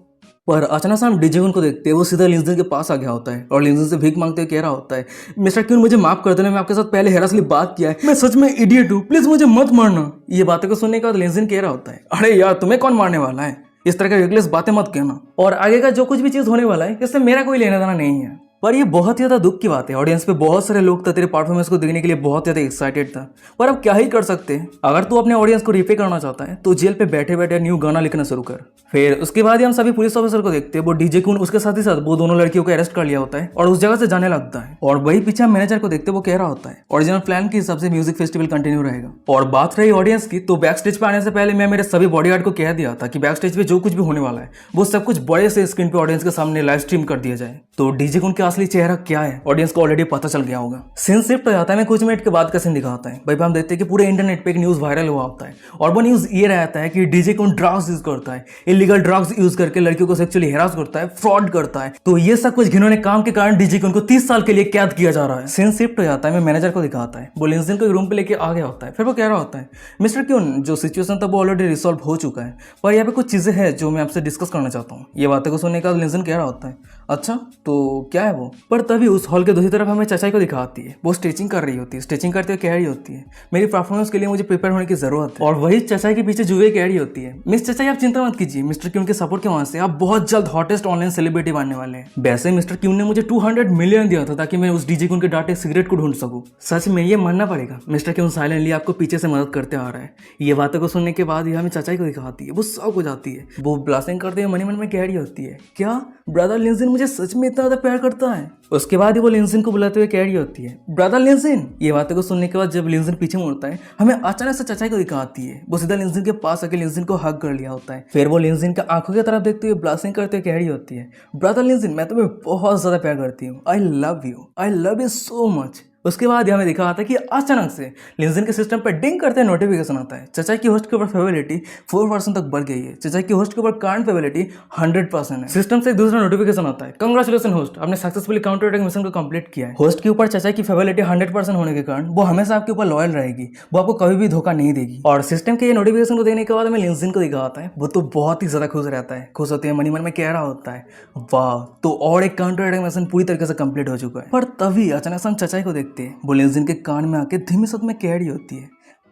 पर अचानक से हम डीजे कुन को देखते हैं, वो सीधा लिंजन के पास आ गया होता है और लिंजन से भीख मांगते हुए कह रहा होता है, मिस्टर क्यून मुझे माफ कर देना, मैं आपके साथ पहले हैरासली बात किया है, मैं सच में इडियट हूँ, प्लीज मुझे मत मारना। ये बातें को सुनने के बाद लिंजन कह रहा होता है, अरे यार तुम्हें कौन मारने वाला है, इस तरह का रिगलेस बातें मत कहना, और आगे का जो कुछ भी चीज होने वाला है इससे मेरा कोई लेना देना नहीं है। पर ये बहुत ही ज्यादा दुख की बात है, ऑडियंस पे बहुत सारे लोग तेरे परफॉर्मेंस को देखने के लिए बहुत ज्यादा एक्साइटेड था, पर अब क्या ही कर सकते हैं। अगर तू अपने ऑडियंस को रिपे करना चाहता है तो जेल पे बैठे बैठे न्यू गाना लिखना शुरू कर। फिर उसके बाद ही हम सभी पुलिस ऑफिसर को देखते हैं, वो डीजे कुन उसके साथ ही साथ वो दोनों लड़कियों को अरेस्ट कर लिया होता है और उस जगह से जाने लगता है। और वही पीछे हम मैनेजर को देखते हैं, वो कह रहा होता है ओरिजिनल प्लान के हिसाब से म्यूजिक फेस्टिवल कंटिन्यू रहेगा। और बात रही ऑडियंस की, तो बैक स्टेज पे आने से पहले मैं मेरे सभी बॉडीगार्ड को कह दिया था कि बैक स्टेज पे जो कुछ भी होने वाला है वो सब कुछ बड़े से स्क्रीन पे ऑडियंस के सामने लाइव स्ट्रीम कर दिया जाए। तो डीजे कुन का असली चेहरा क्या है ऑडियंस को ऑलरेडी पता चल गया होगा। सीन शिफ्ट हो जाता है, मैं कुछ मिनट के बाद का सीन दिखाता है। भाई हम देखते हैं कि पूरे इंटरनेट पे एक न्यूज वायरल हुआ होता है और वो न्यूज ये रहता है कि डीजे कुन ड्रग्स यूज करता है, इलीगल ड्रग्स यूज करके लड़कियों को सेक्सुअली हैरास करता है, फ्रॉड करता है। तो ये सब कुछ घिनौने काम के कारण डीजे कुन को 30 साल के लिए कैद किया जा रहा है। सीन शिफ्ट हो जाता है, मैं मैनेजर को दिखाता है, वो लिंजन को एक रूम पे लेके आ गया होता है। फिर वो कह रहा होता है, मिस्टर क्यून जो सिचुएशन था वो ऑलरेडी रिसॉल्व हो चुका है, पर यहाँ पे कुछ चीजें हैं जो मैं आपसे डिस्कस करना चाहता हूँ। ये बातें को सुनने के बाद लिंजन कह रहा होता है, अच्छा तो क्या है वो। पर तभी उस हॉल के दूसरी तरफ हमें चाचाई को दिखाती है, वो स्टिचिंग कर रही होती है। स्टिचिंग करते हुए कह रही होती है मेरी परफॉर्मेंस के लिए मुझे प्रिपेयर होने की जरूरत है। और वही चाचाई के पीछे जुए कह रही होती है मिस चाचाई आप चिंता मत कीजिए, मिस्टर क्यून के सपोर्ट के वहां से आप बहुत जल्द हॉटेस्ट ऑनलाइन सेलिब्रिटी बनने वाले हैं। वैसे मिस्टर क्यून ने मुझे 200 मिलियन दिया था ताकि मैं उस डीजे क्यून के डाटे सिगरेट को ढूंढ सकूं। सच में ये मानना पड़ेगा, मिस्टर क्यून साइलेंटली आपको पीछे से मदद करते आ रहा है। ये बातों को सुनने के बाद ही हमें चाचाई को दिखाती है, वो शॉक हो जाती है। वो ब्लास्टिंग करते हुए मन में कह रही होती है क्या ब्रदर लिंजिन मुझे सच में इतना ज्यादा प्यार करता है। उसके बाद ही वो लिंजिन को बुलाते हुए कह रही होती है ब्रदर लिंजिन। ये बातों को सुनने के बाद जब लिंजिन पीछे मुड़ता है हमें अचानक से चाचाई को दिखाती है, वो सीधा लिंजिन के पास आके लिंजिन को हग कर लिया होता है। फिर वो लिंजिन के आंखों की तरफ देखते हुए ब्लास्टिंग करते हुए कह रही होती है ब्रदर लिंजिन मैं तुम्हें बहुत ज्यादा प्यार करती हूँ, I love you so much. उसके बाद हमें दिखा आता है कि अचानक से लिंजिन के सिस्टम पर डिंग करते नोटिफिकेशन आता है चाचा की होस्ट के ऊपर फेवरेलिटी 4% तक बढ़ गई है। चाचा की होस्ट के ऊपर करंट फेवरेलिटी 100% है। सिस्टम से एक दूसरा नोटिफिकेशन आता है कंग्रेचुलेशन होस्ट, आपने सक्सेसफुली काउंटर अटैक मिशन को कंप्लीट किया है। होस्ट के ऊपर चाचा की फेवरेलिटी 100% होने के कारण वो हमेशा आपके ऊपर लॉयल रहेगी, वो आपको कभी भी धोखा नहीं देगी। और सिस्टम के ये नोटिफिकेशन को देखने के बाद हमें लिंजिन को दिखा आता है, वो तो बहुत ही ज्यादा खुश रहता है, खुश होते हैं मन में कह रहा होता है वाह तो और एक काउंटर अटैक मिशन पूरी तरीके से कंप्लीट हो चुका है। पर तभी अचानक से हम चाचाई को देखते हैं, वो लिंजिन के कान में आके धीमे शब्द में कह रही होती है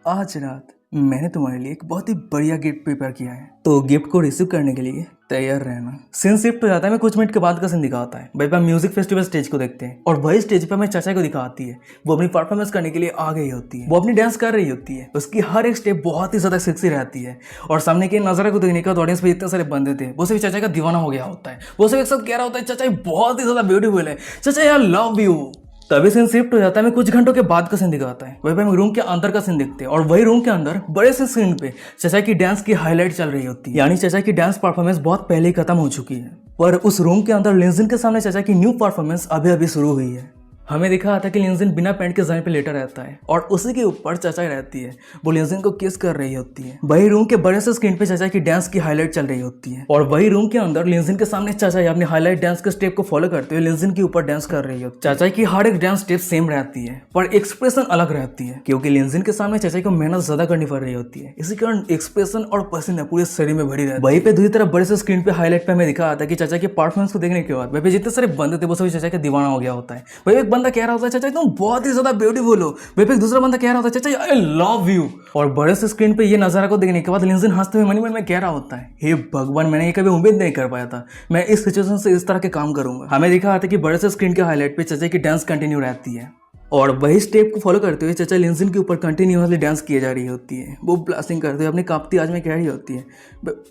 आज रात मैंने तुम्हारे लिए एक बहुत ही बढ़िया गिफ्ट प्रिपेयर किया है, तो गिफ्ट को रिसीव करने के लिए तैयार रहना। सीन शिफ्ट हो जाता है, मैं कुछ मिनट के बाद का सीन दिखाता है। भाई हम म्यूजिक फेस्टिवल स्टेज को देखते हैं और वही स्टेज पे हमें चाचा को दिखाती है, वो अपनी परफॉर्मेंस करने के लिए आ गई होती है, वो अपनी डांस कर रही होती है, उसकी हर एक स्टेप बहुत ही ज्यादा सेक्सी रहती है। और सामने के नजारे को देखने का ऑडियंस पे इतने सारे बंदे थे, वो सिर्फ चाचा का दीवाना हो गया होता है, वो सिर्फ एक साथ कह रहा होता है चाचा बहुत ही ज्यादा ब्यूटीफुल है, चाचा यार लव यू। तभी सीन शिफ्ट हो जाता है, मैं कुछ घंटों के बाद का सीन दिखाता है। वही पे हम रूम के अंदर का सीन देखते हैं और वही रूम के अंदर बड़े से स्क्रीन पे चाचा की डांस की हाईलाइट चल रही होती है, यानी चाचा की डांस परफॉर्मेंस बहुत पहले ही खत्म हो चुकी है। पर उस रूम के अंदर लिंजिन के सामने चाचा की न्यू परफॉर्मेंस अभी अभी शुरू हुई है। हमें दिखा आता है कि लिंजिन बिना पैंट के जमीन पे लेटा रहता है और उसी के ऊपर चाचा रहती है, वो लिंजिन को किस कर रही होती है। वही रूम के बड़े से स्क्रीन पे चाचा की डांस की हाईलाइट चल रही होती है और वही रूम के अंदर लिंजिन के सामने चाचा अपनी हाईलाइट डांस के स्टेप को फॉलो करते हुए लिंजिन के ऊपर डांस कर रही होती है। चाचा की हर एक डांस स्टेप सेम रहती है पर एक्सप्रेशन अलग रहती है, क्योंकि लिंजिन के सामने चाचा को मेहनत ज्यादा करनी पड़ रही होती है, इसी कारण एक्सप्रेशन और पसीना पूरे शरीर में भरी रहती है। वहीं पे दूसरी तरफ बड़े से स्क्रीन पे हाईलाइट पे हमें दिखा आता है कि चाचा की परफॉर्मेंस को देखने के बाद वहीं पे जितने सारे बंदे थे वो सभी चाचा का दीवाना हो गया होता है। वही एक बंदा कह रहा होता है चाचा तुम बहुत ही ज्यादा ब्यूटीफुल हो, वहीं पे एक दूसरा बंदा कह रहा होता है चाचा आई लव यू। और बड़े से स्क्रीन पे ये नजारा को देखने के बाद लिंजिन हंसते हुए मन में कह रहा होता है हे भगवान मैंने ये कभी उम्मीद नहीं कर पाया था, मैं इस सिचुएशन से इस तरह के काम करूंगा। हमें दिखा आता है कि बड़े से स्क्रीन के हाईलाइट पे चाचा की डांस कंटिन्यू रहती है और वही स्टेप को फॉलो करते हुए चाचा लिंजिन के ऊपर कंटिन्यूअसली डांस किए जा रही होती है। वो ब्लास्टिंग करते हुए अपनी कांपती आवाज में कह रही होती है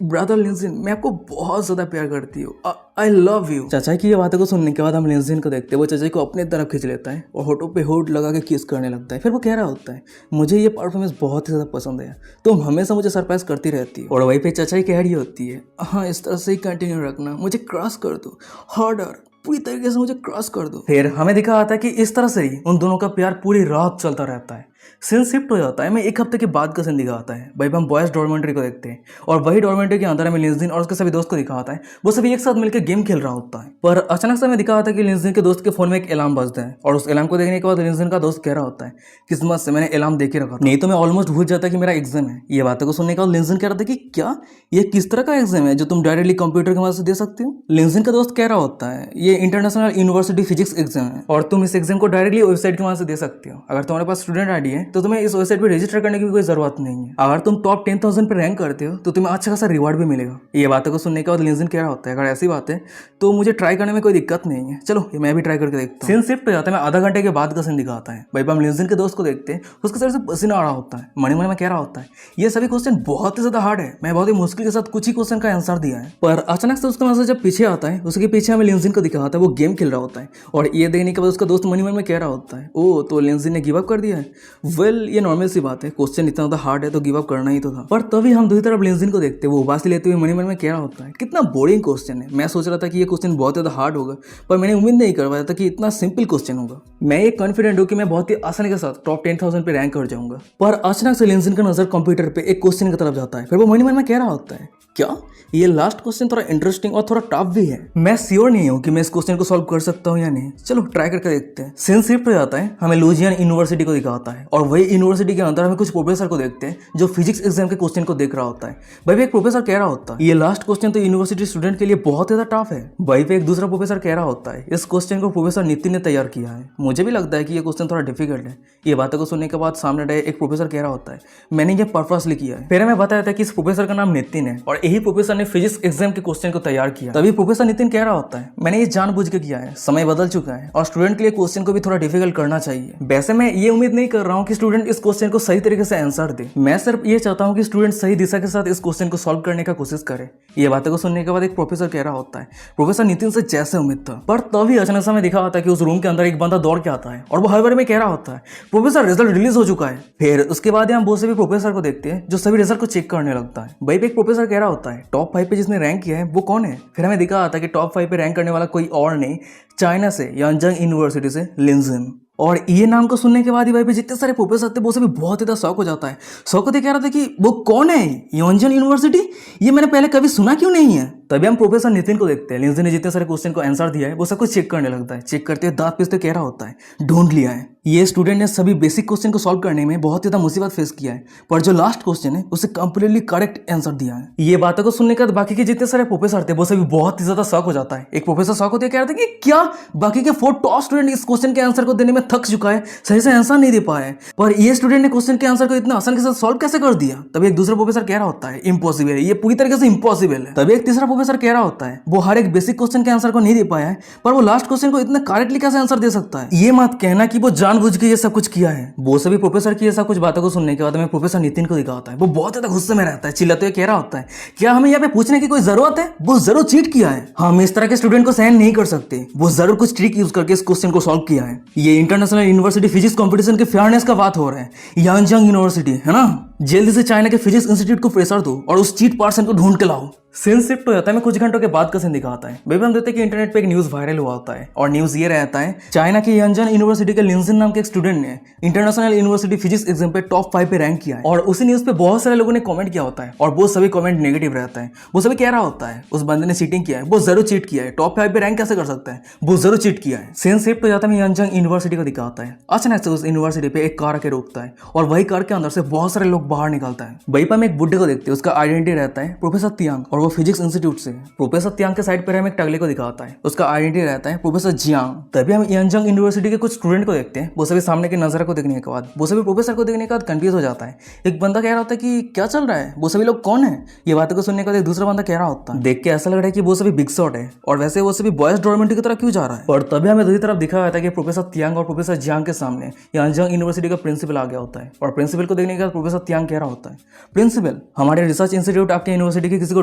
ब्रदर लिंजिन मैं आपको बहुत ज्यादा प्यार करती हूँ, आई लव यू। चाचा की ये बातों को सुनने के बाद हम लिंजिन को देखते हैं, वो चाचा को अपने तरफ खींच लेता है और होठों पे होठ लगा के किस करने लगता है। फिर वो कह रहा होता है मुझे ये परफॉर्मेंस बहुत ही ज्यादा पसंद है, तुम हमेशा मुझे सरप्राइज करती रहती है। और वहीं पे चाचा कह रही होती है हाँ इस तरह से ही कंटिन्यू रखना, मुझे क्रॉस कर दो हार्डर, पूरी तरीके से मुझे क्रॉस कर दो। फिर हमें दिखा आता है कि इस तरह से ही उन दोनों का प्यार पूरी रात चलता रहता है। सीन शिफ्ट हो जाता है, मैं एक हफ्ते के बाद का सीन दिखाता है। भाई हम बॉयज डॉर्मेंट्री को देखते हैं और वही डॉर्मेंट्री के अंदर हमें लिंजिन और उसके सभी दोस्त को दिखाता है, वो सभी एक साथ मिलकर गेम खेल रहा होता है। पर अचानक से हमें दिखा आता है कि लिंजिन के दोस्त के फोन में एक अलार्म बजता है और उस अलार्म को देखने के बाद लिंजिन का दोस्त कह रहा होता है किस्मत से मैंने अलार्म देके रखा था, नहीं तो मैं ऑलमोस्ट भूल जाता कि मेरा एग्जाम है। ये बातों को सुनने के बाद लिंजिन कह रहा था कि क्या ये किस तरह का एग्जाम है जो तुम डायरेक्टली कंप्यूटर की मदद से दे सकते हो। लिंजिन का दोस्त कह रहा होता है ये इंटरनेशनल यूनिवर्सिटी फिजिक्स एग्जाम है और तुम इस एग्जाम को डायरेक्टली वेबसाइट की मदद से दे सकते हो। अगर तुम्हारे पास स्टूडेंट आईडी है तो तुम्हें इस वेबसाइट पे रजिस्टर करने की भी कोई जरूरत नहीं है। अगर तुम टॉप 10,000 पे रैंक करते हो तो तुम्हें अच्छा खासा रिवार्ड भी मिलेगा। ये बातों को सुनने के बाद लिंजिन कह रहा होता है अगर ऐसी बात है तो मुझे ट्राई करने में कोई दिक्कत नहीं है, चलो ये मैं भी ट्राई करके देखता हूँ। सीन शिफ्ट हो जाता है, मैं आधा घंटे के बाद का सीन दिखाता है। भाई हम लिंजिन के दोस्त को देखते हैं, उसके सर से पसीना आ रहा होता है, मन में कह रहा होता है ये सभी क्वेश्चन बहुत ही ज्यादा हार्ड है, मैं बहुत ही मुश्किल के साथ कुछ ही क्वेश्चन का आंसर दिया है। पर अचानक से उसका मैसेज जब पीछे आता है, उसके पीछे हमें लिंजिन को दिखाता है, वो गेम खेल रहा होता है और ये देखने के बाद उसका दोस्त मन में कह रहा होता है ओ तो लिंजिन ने गिव अप कर दिया है। वेल ये नॉर्मल सी बात है, क्वेश्चन इतना ज्यादा हार्ड है तो गिव अप करना ही तो था। पर तभी हम दूसरी तरफ लिंजिन को देखते हैं, वो उबासी लेते हुए मन में कह रहा होता है कितना बोरिंग क्वेश्चन है, मैं सोच रहा था कि ये क्वेश्चन बहुत ज्यादा हार्ड होगा पर मैंने उम्मीद नहीं कर पाया था कि इतना सिंपल क्वेश्चन होगा। मैं ये कॉन्फिडेंट हूँ कि मैं बहुत ही आसानी के साथ टॉप 10,000 पे रैंक कर जाऊंगा। पर अचानक से लिंजिन का नजर कंप्यूटर पे एक क्वेश्चन की तरफ जाता है, फिर वो मन में कह रहा होता है क्या ये लास्ट क्वेश्चन थोड़ा इंटरेस्टिंग और थोड़ा टफ भी है, मैं श्योर नहीं हूँ कि मैं इस क्वेश्चन को सॉल्व कर सकता हूँ या नहीं, चलो ट्राई करके देखते हैं। सीन शिफ्ट हो जाता है, हमें लुजियाना यूनिवर्सिटी को दिखाता है और वही यूनिवर्सिटी के अंदर हमें कुछ प्रोफेसर को देखते हैं जो फिजिक्स एग्जाम के क्वेश्चन को देख रहा होता है। वहीं पे एक प्रोफेसर कह रहा होता है ये लास्ट क्वेश्चन तो यूनिवर्सिटी स्टूडेंट के लिए बहुत ज्यादा टफ है। वहीं पे एक दूसरा प्रोफेसर कह रहा होता है इस क्वेश्चन को प्रोफेसर नितिन ने तैयार किया है। मुझे भी लगता है कि ये क्वेश्चन थोड़ा डिफिकल्ट है। ये बातों को सुनने के बाद सामने रहे एक प्रोफेसर कह रहा होता है मैंने ये पर्पसली किया है। फिर हमें बताया था कि इस प्रोफेसर का नाम नितिन है और यही प्रोफेसर ने फिजिक्स एग्जाम के क्वेश्चन को तैयार किया। तभी प्रोफेसर नितिन कह रहा होता है मैंने ये जानबूझ के किया है, समय बदल चुका है और स्टूडेंट के लिए क्वेश्चन को भी थोड़ा डिफिकल्ट करना चाहिए। वैसे मैं ये उम्मीद नहीं कर रहा हूँ कि स्टूडेंट इस क्वेश्चन को सही तरीके से आंसर दे, मैं सिर्फ ये चाहता हूँ कि स्टूडेंट सही दिशा के साथ इस क्वेश्चन को सॉल्व करने का कोशिश करे। ये बातों को सुनने के बाद एक प्रोफेसर कह रहा होता है प्रोफेसर नितिन से जैसे उम्मीद था। पर तभी अचानक से हमें दिखा होता है कि उस रूम के अंदर एक बंदा दौड़ के आता है और वो हर बार में कह रहा होता है प्रोफेसर रिजल्ट रिलीज हो चुका है। फिर उसके बाद हम बहुत से भी प्रोफेसर को देखते हैं जो सभी रिजल्ट को चेक करने लगता है। वही पे एक प्रोफेसर कह रहा होता है टॉप 5 पे जिसने रैंक किया है वो कौन है। फिर हमें दिखा आता है कि टॉप 5 पे रैंक करने वाला कोई और नहीं, चाइना से यांजंग यूनिवर्सिटी से लिनजिन। और ये नाम को सुनने के बाद ही भाई पे जितने सारे प्रोफेसर थे वो सभी बहुत ज़्यादा शौक हो जाता है। शौक होते कह रहा था कि वो कौन है यांजंग यूनिवर्सिटी, ये मैंने पहले कभी सुना क्यों नहीं है। तभी हम प्रोफेसर नितिन को देखते हैं। लिनजिन ने जितने सारे क्वेश्चन को आंसर दिया है वो सब कुछ चेक करने लगता है। चेक करते दांत पीसते कह रहा होता है ढूंढ लिया है। ये स्टूडेंट ने सभी बेसिक क्वेश्चन को सॉल्व करने में बहुत ज़्यादा मुसीबत फेस किया है, पर जो लास्ट क्वेश्चन है उसे कंप्लीटली करेक्ट आंसर दिया है। ये बातों को सुनने के बाद बाकी के जितने सारे प्रोफेसर थे वो सभी बहुत ही ज्यादा शौक हो जाता है। एक प्रोफेसर शौक होते कह रहा था कि क्या बाकी के 4 टॉप स्टूडेंट इस क्वेश्चन के आंसर को देने में थक चुका है, सही से आंसर नहीं दे पाए, पर ये स्टूडेंट ने क्वेश्चन के आंसर को इतना आसान के साथ सॉल्व कैसे कर दिया। तभी एक दूसरा प्रोफेसर कह रहा होता है इम्पॉसिबल है, ये पूरी तरीके से इम्पॉसिबल है। तभी एक तीसरा प्रोफेसर कह रहा होता है वो हर एक बेसिक क्वेश्चन के आंसर को नहीं दे पाया है, पर वो लास्ट क्वेश्चन को इतना करेक्टली कैसे आंसर दे सकता है। ये मत कहना कि वो जानबूझ के ये सब कुछ किया है। वो सभी प्रोफेसर की ऐसा कुछ बातों को सुनने के बाद हमें प्रोफेसर नितिन को दिखा होता है वो बहुत ज्यादा गुस्से में रहता है, चिल्लाते हुए कह रहा होता है क्या हमें यहाँ पे पूछने की कोई जरूरत है, वो जरूर चीट किया है। हम इस तरह के स्टूडेंट को सहन नहीं कर सकते, वो जरूर कुछ ट्रिक यूज करके इस क्वेश्चन को सॉल्व किया है। ये इंटरनेशनल यूनिवर्सिटी फिजिक्स कंपटीशन के फेयरनेस का बात हो रहा है, यांजंग यूनिवर्सिटी है ना, जल्दी से चाइना के फिजिक्स इंस्टीट्यूट को प्रेशर दो और उस चीट पर्सन को ढूंढ के लाओ। सीन शिफ्ट हो जाता है। मैं कुछ घंटों के बाद का सीन दिखाता है। बेबी हम देखते हैं कि इंटरनेट पे एक न्यूज वायरल हुआ होता है और न्यूज ये रहता है चाइना के यांजन यूनिवर्सिटी के लिनजिन नाम के एक स्टूडेंट ने इंटरनेशनल यूनिवर्सिटी फिजिक्स एग्जाम पे टॉप 5 पे रैंक किया है। और उसी न्यूज पे बहुत सारे लोगों ने कमेंट किया होता है और वो सभी कमेंट नेगेटिव रहता है। वो सभी कह रहा होता है उस बंदे ने चीटिंग किया है, वो जरूर चीट किया है, टॉप 5 पे रैंक कैसे कर सकता है, वो जरूर चीट किया है। सीन शिफ्ट हो जाता है। यांजंग यूनिवर्सिटी को दिखाता है। अचानक से उस यूनिवर्सिटी पे एक कार आके रोकता है और वही कार के अंदर से बहुत सारे लोग बाहर निकलता है। वहीं पर हम एक बुड्ढे को देखते हैं, उसका आइडेंटिटी रहता है प्रोफेसर तियांग और वो फिजिक्स इंस्टीट्यूट से। प्रोफेसर तियांग के साइड पर हम एक टगले को दिखाता है, उसका आइडेंटिटी रहता है प्रोफेसर जियांग। तभी हम यांजंग यूनिवर्सिटी के कुछ स्टूडेंट को देखते हैं। वो सभी सामने के नजारा को देखने के बाद, वो सभी प्रोफेसर को देखने के बाद कंफ्यूज हो जाता है। एक बंदा कह रहा होता है कि क्या चल रहा है, वो सभी लोग कौन है। ये बातों को सुनने के बाद एक दूसरा बंदा कह रहा होता है देख के ऐसा लग रहा है कि वो सभी बिग शॉट है और वैसे वो सभी बॉयज डॉर्मेंट्री की तरफ क्यों जा रहा है। और तभी हमें दूसरी तरफ दिखा जाता है कि प्रोफेसर तियांग और प्रोफेसर जियांग के सामने यांजंग यूनिवर्सिटी का प्रिंसिपल आ गया होता है। और प्रिंसिपल को देखने के बाद प्रोफेसर तियांग कह रहा होता है प्रिंसिपल हमारे रिसर्च इंस्टीट्यूट आपके यूनिवर्सिटी के किसी को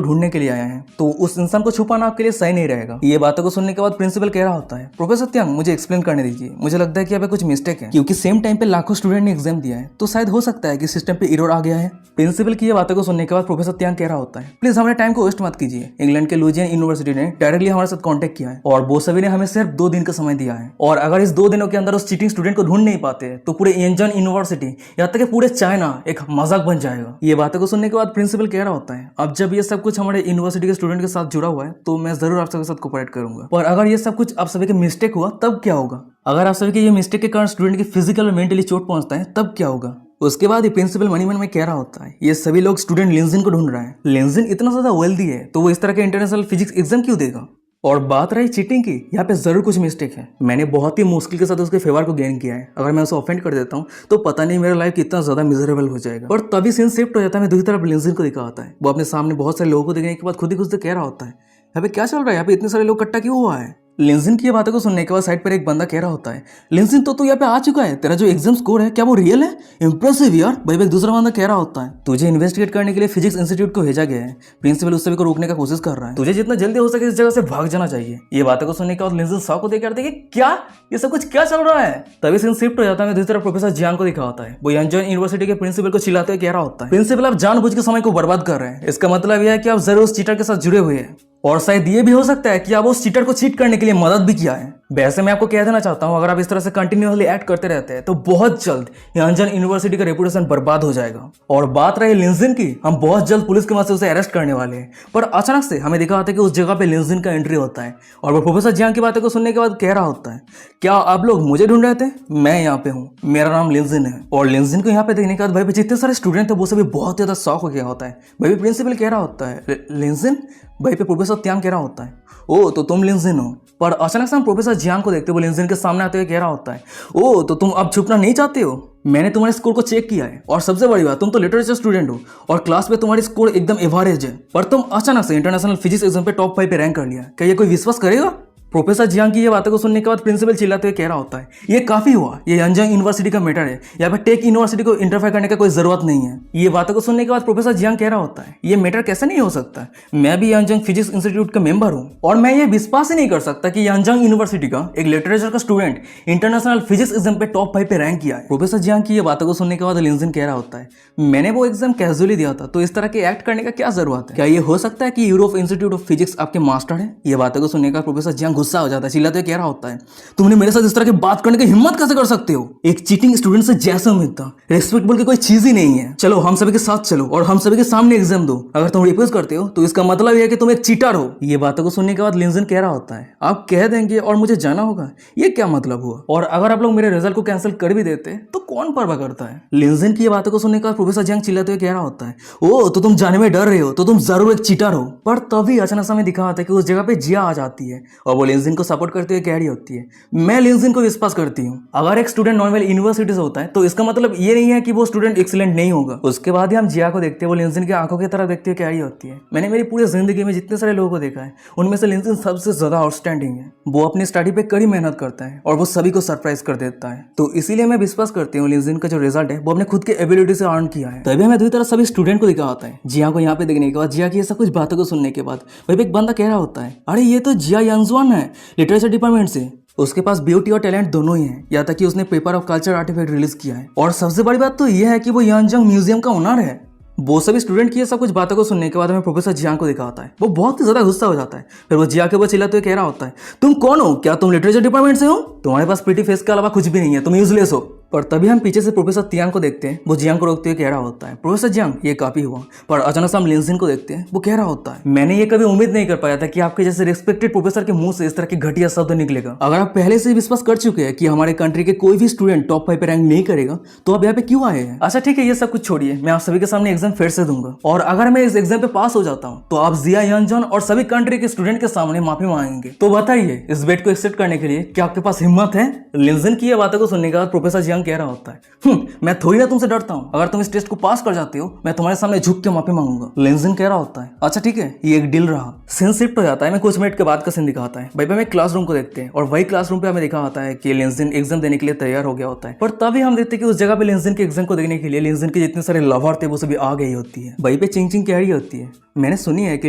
ढूंढने के लिए आया है, तो उस इंसान को छुपाना आपके लिए सही नहीं रहेगा। ये बातों को सुनने के बाद प्रिंसिपल कह रहा होता है प्रोफेसर तियांग मुझे एक्सप्लेन करने दीजिए, मुझे लगता है कि यहाँ पे कुछ मिस्टेक है, क्योंकि सेम टाइम पे लाखों स्टूडेंट ने एग्जाम दिया है, तो शायद हो सकता है कि सिस्टम पे एरर आ गया है। प्रिंसिपल की ये बातों को सुनने के बाद प्रोफेसर तियांग कह रहा होता है प्लीज हमारे टाइम को वेस्ट मत कीजिए। इंग्लैंड के लुजियाना यूनिवर्सिटी ने डायरेक्टली हमारे साथ कॉन्टेक्ट किया है और वो सभी ने हमें सिर्फ 2 दिन का समय दिया है, और अगर इस 2 दिनों के अंदर उस चीटिंग स्टूडेंट को ढूंढ नहीं पाते तो पूरे यांजंग यूनिवर्सिटी यहाँ तक पूरे चाइना एक मजाक बन जाएगा। ये बातों को सुनने के बाद प्रिंसिपल कह रहा होता है अब जब ये सब कुछ हमारे यूनिवर्सिटी के स्टूडेंट के साथ जुड़ा हुआ है तो मैं जरूर आप सबके साथ कोऑपरेट करूंगा, पर अगर ये सब कुछ आप सभी के मिस्टेक हुआ तब क्या होगा, अगर आप सभी के ये मिस्टेक के कारण स्टूडेंट की फिजिकल और मेंटली चोट पहुंचता है तब क्या होगा। उसके बाद ही प्रिंसिपल मनी मन में कह रहा होता है ये सभी लोग स्टूडेंट लिनजिन को ढूंढ रहा है, लिनजिन इतना ज्यादा वेल्दी है तो वो इस तरह के इंटरनेशनल फिजिक्स एग्जाम क्यों देगा। और बात रही चीटिंग की, यहाँ पे जरूर कुछ मिस्टेक है। मैंने बहुत ही मुश्किल के साथ उसके फेवर को गेन किया है, अगर मैं उसे ऑफेंड कर देता हूँ तो पता नहीं मेरा लाइफ कितना ज्यादा मिजरेबल हो जाएगा। और तभी सीन शिफ्ट हो जाता है। मैं दूसरी तरफ लिनजिन को दिखा होता है, वो अपने सामने बहुत सारे लोगों को देखने के बाद खुद ही खुद से कह रहा होता है यहाँ पे क्या चल रहा है, यहाँ पे इतने सारे लोग इकट्ठा क्यों हुआ है। लिनजिन की ये बातों को सुनने के बाद साइड पर एक बंदा कह रहा होता है लिनजिन तो तू यहाँ पे आ चुका है, तेरा जो एग्जाम स्कोर है क्या वो रियल है, इंप्रेसिव यार। भाई एक दूसरा बंदा कह रहा होता है तुझे इन्वेस्टिगेट करने के लिए फिजिक्स इंस्टीट्यूट को भेजा गया है, प्रिंसिपल उस सभी को रोकने का कोशिश कर रहा है, तुझे जितना जल्दी हो सके इस जगह से भाग जाना चाहिए। ये बातों को सुनने के बाद लिनजिन शॉक को देख करते कि क्या ये सब कुछ क्या चल रहा है। तभी सीन शिफ्ट हो जाता है। दूसरी तरफ प्रोफेसर जियांग को दिखा होता है, वो यांजंग यूनिवर्सिटी के प्रिंसिपल को चिल्लाते हुए कह रहा होता है प्रिंसिपल आप जानबूझ के समय को बर्बाद कर रहे हैं, इसका मतलब यह है कि आप जरूर उस चीटर के साथ जुड़े हुए हैं और शायद ये भी हो सकता है कि आप उस चीटर को चीट करने के लिए मदद भी किया है। वैसे मैं आपको कह देना चाहता हूँ, अगर आप इस तरह से कंटिन्यूअसली एक्ट करते रहते हैं तो बहुत जल्द यांजन यूनिवर्सिटी का रेपुटेशन बर्बाद हो जाएगा। और बात रही लिंजिन की, हम बहुत जल्द पुलिस के मदद से उसे अरेस्ट करने वाले हैं। पर अचानक से हमें दिखा आता है कि उस जगह पे लिंजिन का एंट्री होता है और वो प्रोफेसर जियांग की बातों को सुनने के बाद कह रहा होता है, क्या आप लोग मुझे ढूंढ रहे थे? मैं यहाँ पे हूँ, मेरा नाम लिंजिन है। और लिंजिन को यहाँ पे देखने के बाद भाई पे जितने सारे स्टूडेंट थे वो सभी बहुत ज्यादा शॉक हो गया होता है। भाई प्रिंसिपल कह रहा होता है, लिंजिन? भाई पे प्रोफेसर त्यांग कह रहा होता है, ओ तो तुम लिंजिन हो। पर अचानक से हम प्रोफेसर जियांग को देखते, वो लिंजिन के सामने आते हुए कह रहा होता है, ओ तो तुम अब छुपना नहीं चाहते हो? मैंने तुम्हारे स्कोर को चेक किया है और सबसे बड़ी बात, तुम तो लिटरेचर स्टूडेंट हो और क्लास में तुम्हारी स्कोर एकदम एवरेज है, पर तुम अचानक से इंटरनेशनल फिजिक्स एग्जाम पे टॉप 5 पे रैंक कर लिया। क्या ये कोई विश्वास करेगा? प्रोफेसर जियांग की ये बातों को सुनने के बाद प्रिंसिपल चिल्लाते हुए कह रहा होता है, ये काफी हुआ, ये यांजन यूनिवर्सिटी का मैटर है, यहाँ पे टेक यूनिवर्सिटी को इंटरफेयर करने का कोई जरूरत नहीं है। ये बातों को सुनने के बाद प्रोफेसर जियांग कह रहा होता है, ये मैटर कैसे नहीं हो सकता? मैं भी यांजन फिजिक्स इंस्टीट्यूट का मेंबर हूँ और मैं ये विश्वास ही नहीं कर सकता कि यांजन यूनिवर्सिटी का एक लिटरेचर का स्टूडेंट इंटरनेशनल फिजिक्स एग्जाम पे टॉप 5 पे रैंक किया है। प्रोफेसर जियांग की ये बातों को सुनने के बाद लिंजिन कह रहा होता है, मैंने वो एग्जाम कैजुअली दिया था, तो इस तरह के एक्ट करने का क्या जरूरत है? क्या ये हो सकता है कि यूरोप इंस्टीट्यूट ऑफ फिजिक्स आपके मास्टर है? ये बातों को सुनने का प्रोफेसर जियांग गुस्सा हो जाता है, चिल्लाते कह रहा होता है, तुमने मेरे साथ इस तरह की बात करने की हिम्मत कैसे कर सकते हो? एक चीटिंग स्टूडेंट से जैसे उम्मीद था, रिस्पेक्ट बोल के कोई चीज ही नहीं है। चलो हम सभी के साथ चलो और हम सभी के सामने एग्जाम दो। अगर तुम रिफ्यूज करते हो तो इसका मतलब यह है कि तुम एक चीटर हो। ये बातों को सुनने के बाद लिंजिन कह रहा होता है, आप कह देंगे और मुझे जाना होगा, ये क्या मतलब हुआ? और अगर आप लोग मेरे रिजल्ट को कैंसिल कर भी देते तो कौन परवाह करता है? लिंजिन की ये बातों को सुनने के बाद प्रोफेसर जियांग चिल्लाते हुए कह रहा होता है, ओ तो तुम जाने में डर रहे हो, तो तुम जरूर एक चीटर हो। पर तभी अचानक से हमें दिखा आता है कि उस जगह पे जिया आ जाती है और वो लिंजिन को सपोर्ट करते हुए कह रही होती है, मैं लिंजिन को विश्वास करती हूँ। अगर एक स्टूडेंट नॉर्मल यूनिवर्सिटी से होता है तो इसका मतलब ये नहीं है कि वो स्टूडेंट एक्सीलेंट नहीं होगा। उसके बाद ही हम जिया को देखते हैं, वो लिंजिन की आंखों की तरफ देखते हुए कह रही होती है, मैंने मेरी पूरी जिंदगी में जितने सारे लोगों को देखा है उनमें से लिंजिन सबसे ज्यादा आउटस्टैंडिंग है। वो अपनी स्टडी पे कड़ी मेहनत करता है और वो सभी को सरप्राइज कर देता है, तो इसीलिए मैं विश्वास करती हूँ लिंजिन का जो रिजल्ट है वो अपने खुद के एबिलिटी से अर्न किया है। तभी हमें दूसरी तरफ सभी स्टूडेंट को दिखा होता है। जिया को यहाँ पे देखने के बाद, जिया की ये सब कुछ बातों को सुनने के बाद वही एक बंदा कह रहा होता है, अरे ये तो जिया यांगजुआन है, लिटरेचर डिपार्टमेंट से। उसके पास ब्यूटी और टैलेंट दोनों ही हैं, यहाँ तक कि उसने paper of culture artifact release किया है और सबसे बड़ी बात तो यह है कि वो यांजंग म्यूजियम का ओनर है। वो सभी स्टूडेंट की ये सब कुछ बातों को सुनने के बाद हमें प्रोफेसर जियांग को दिखा होता है, वो बहुत ही ज्यादा गुस्सा हो जाता है। फिर वो जिया के ऊपर चिल्लाते हुए कह रहा होता है, तुम कौन हो? क्या तुम लिटरेचर डिपार्टमेंट से हो? तुम्हारे पास प्रीटी फेस के अलावा कुछ भी नहीं है, तुम यूजलेस हो। पर तभी हम पीछे से प्रोफेसर तियांग को देखते हैं, वो जियांग को रोकते हुए कह रहा होता है, प्रोफेसर जियांग ये काफी हुआ। पर अचानक से हम लिंजिन को देखते हैं, वो कह रहा होता है, मैंने ये कभी उम्मीद नहीं कर पाया था कि आपके जैसे रिस्पेक्टेड प्रोफेसर के मुंह से इस तरह की घटिया शब्द निकलेगा। अगर आप पहले से विश्वास कर चुके हैं कि हमारे कंट्री के कोई भी स्टूडेंट टॉप 5 पे रैंक नहीं करेगा तो आप यहाँ पे क्यों आए हैं? अच्छा ठीक है, ये सब कुछ छोड़िए, मैं आप सभी के सामने एग्जाम फिर से दूंगा और अगर मैं इस एग्जाम पे पास हो जाता हूँ तो आप जिया यांजन और सभी कंट्री के स्टूडेंट के सामने माफी मांगेंगे। तो बताइए इस बेट को एक्सेप्ट करने के लिए क्या आपके पास हिम्मत है? लिंजिन की ये बातों को सुनने के बाद प्रोफेसर जियांग कह रहा होता है, मैं थोड़ी ना तुमसे डरता हूँ, अगर तुम इस टेस्ट को पास कर जाते हो मैं तुम्हारे सामने झुक के माफी मांगूंगा। लिंजिन कह रहा होता है, अच्छा ठीक है, ये एक डील रहा। सीन शिफ्ट हो जाता है, मैं कुछ मिनट के बाद का सीन दिखाता है। भाई हमें क्लासरूम को देखते हैं और वही क्लासरूम पे हमें दिखा होता है कि लिंजिन एग्जाम देने के लिए तैयार हो गया होता है। पर तभी हम देखते हैं कि उस जगह पे लिंजिन के एग्जाम को देखने के लिए लिंजिन के जितने सारे लवर थे वो सभी आ गई होती है। वही पे चिंग कह रही होती है, मैंने सुनी है कि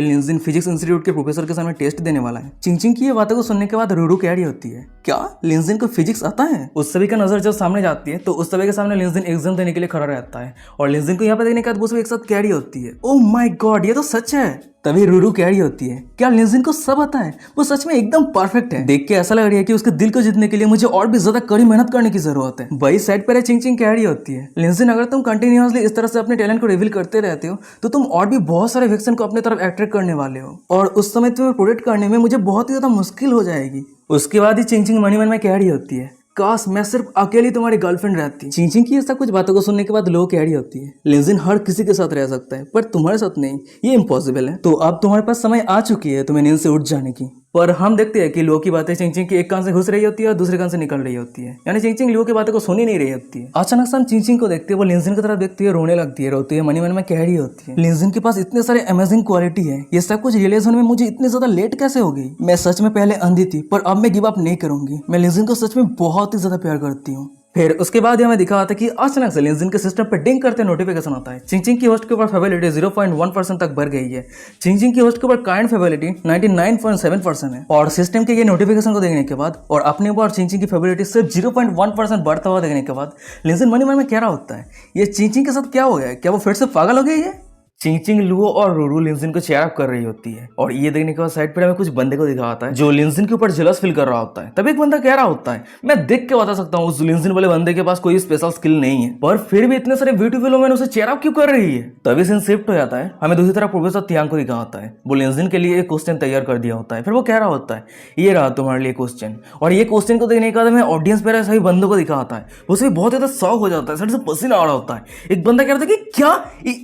लिंजिन फिजिक्स इंस्टीट्यूट के प्रोफेसर के सामने टेस्ट देने वाला है। चिंग की ये बातों को सुनने के बाद रूरू कह रही होती है, क्या लिंजिन को फिजिक्स आता है? उस सभी का नजर जब सामने जाती है तो उस सभी के सामने लिंजिन एग्जाम देने के लिए खड़ा रहता है और लिंजिन को यहाँ पे देखने के बाद वो सब एक साथ कह रही होती है, ओह माय गॉड ये तो सच है। तभी रूरू कह रही होती है, क्या लिंजिन को सब आता है? वो सच में एकदम परफेक्ट है। देख के ऐसा लग रहा है कि उसके दिल को जीतने के लिए मुझे और भी ज्यादा कड़ी मेहनत करने की जरूरत है। वही साइड पर चिंग कह रही होती है, लिंजिन अगर तुम कंटिन्यूअसली इस तरह से अपने टैलेंट को रिवील करते रहते हो तो तुम और भी बहुत सारे विक्सन को अपने तरफ अट्रैक्ट करने वाले हो और उस समय तुम्हें प्रोटेक्ट करने में मुझे बहुत ही ज्यादा मुश्किल हो जाएगी। उसके बाद ही चिंग मनी मन में कह रही होती है, काश मैं सिर्फ अकेली तुम्हारी गर्लफ्रेंड रहती। चिंग की ये सब कुछ बातों को सुनने के बाद लोग कह रही होती है, लिंजिन हर किसी के साथ रह सकता है पर तुम्हारे साथ नहीं, ये इम्पॉसिबल है। तो अब तुम्हारे पास समय आ चुकी है तुम्हें नींद से उठ जाने की। पर हम देखते हैं कि लो की बातें चिंग की एक कान से घुस रही होती है और दूसरे कान से निकल रही होती है, यानी चिंग लो की बातें को सुन ही नहीं रही होती है। अचानक से हम चिंग को देखते हैं, वो लिंजिन की तरफ देखती है, रोने लगती है, रोती है, मनी मन में कह रही होती है, लिंजिन के पास इतने सारे अमेजिंग क्वालिटी है, ये सब कुछ रियलाइज होने में मुझे इतनी ज्यादा लेट कैसे हो गई? मैं सच में पहले अंधी थी पर अब मैं गिव अप नहीं करूंगी, मैं लिंजिन को सच में बहुत ही ज्यादा प्यार करती हूँ। फिर उसके बाद हमें दिखा था कि अचानक से लिंजिन के सिस्टम पर डिंग करते नोटिफिकेशन आता है, चिंग की होस्ट के ऊपर फेबिलिटी 0.1% तक बढ़ गई है। चिंग की होस्ट के ऊपर काइंड फेबिलिटी 99.7% है और सिस्टम के ये नोटिफिकेशन को देखने के बाद और अपने ऊपर चिंग की फेबिलिटी सिर्फ 0.1% बढ़ता हुआ देखने के बाद लिंजिन मन में कह रहा होता है, ये चिंग के साथ क्या हो गया? क्या वो फिर से पागल हो गई है? चिंग लुओ और रूरू लिंजिन को चेयर अप कर रही होती है और ये देखने के बाद साइड पर हमें कुछ बंदे को दिखा आता है जो लिंजिन के ऊपर जेलस फील कर रहा होता है। तभी एक बंदा कह रहा होता है, मैं देख के बता सकता हूँ उस लिंजिन वाले बंदे के पास कोई स्पेशल स्किल नहीं है, पर फिर भी इतने सारे ब्यूटीफुल वुमेन उसे चेयर अप क्यों कर रही है। तभी सीन शिफ्ट हो जाता है, हमें दूसरी तरफ प्रोफेसर तियांग को दिखा आता है। वो लिंजिन के लिए एक क्वेश्चन तैयार कर दिया होता है। फिर वो कह रहा होता है, ये रहा तुम्हारे लिए क्वेश्चन। और ये क्वेश्चन को देखने के बाद हमें ऑडियंस पर सभी बंदों को दिखा आता है। वो सभी बहुत ज्यादा शॉक हो जाता है, सर से पसीना आ रहा होता है। एक बंदा कह रहा था कि क्या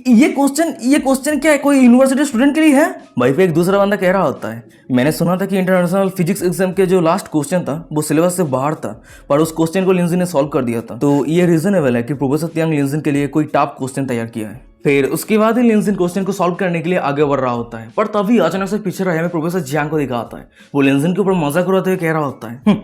ये क्वेश्चन क्या है, कोई यूनिवर्सिटी स्टूडेंट के लिए है। भाई पे एक दूसरा बंदा कह रहा होता है, मैंने सुना था कि इंटरनेशनल फिजिक्स एग्जाम के जो लास्ट क्वेश्चन था वो सिलेबस से बाहर था, पर उस क्वेश्चन को लिंजिन ने सॉल्व कर दिया था। तो ये रीजनेबल है कि प्रोफेसर तियांग लिंजिन के लिए कोई टॉप क्वेश्चन तैयार किया है। फिर उसके बाद ही लिंजिन क्वेश्चन को सॉल्व करने के लिए आगे बढ़ रहा होता है, पर तभी अचानक से पीछे रहे में प्रोफेसर जियांग को दिखाता है। वो लिंजिन के ऊपर मजाक उड़ाते हुए कह रहा होता है,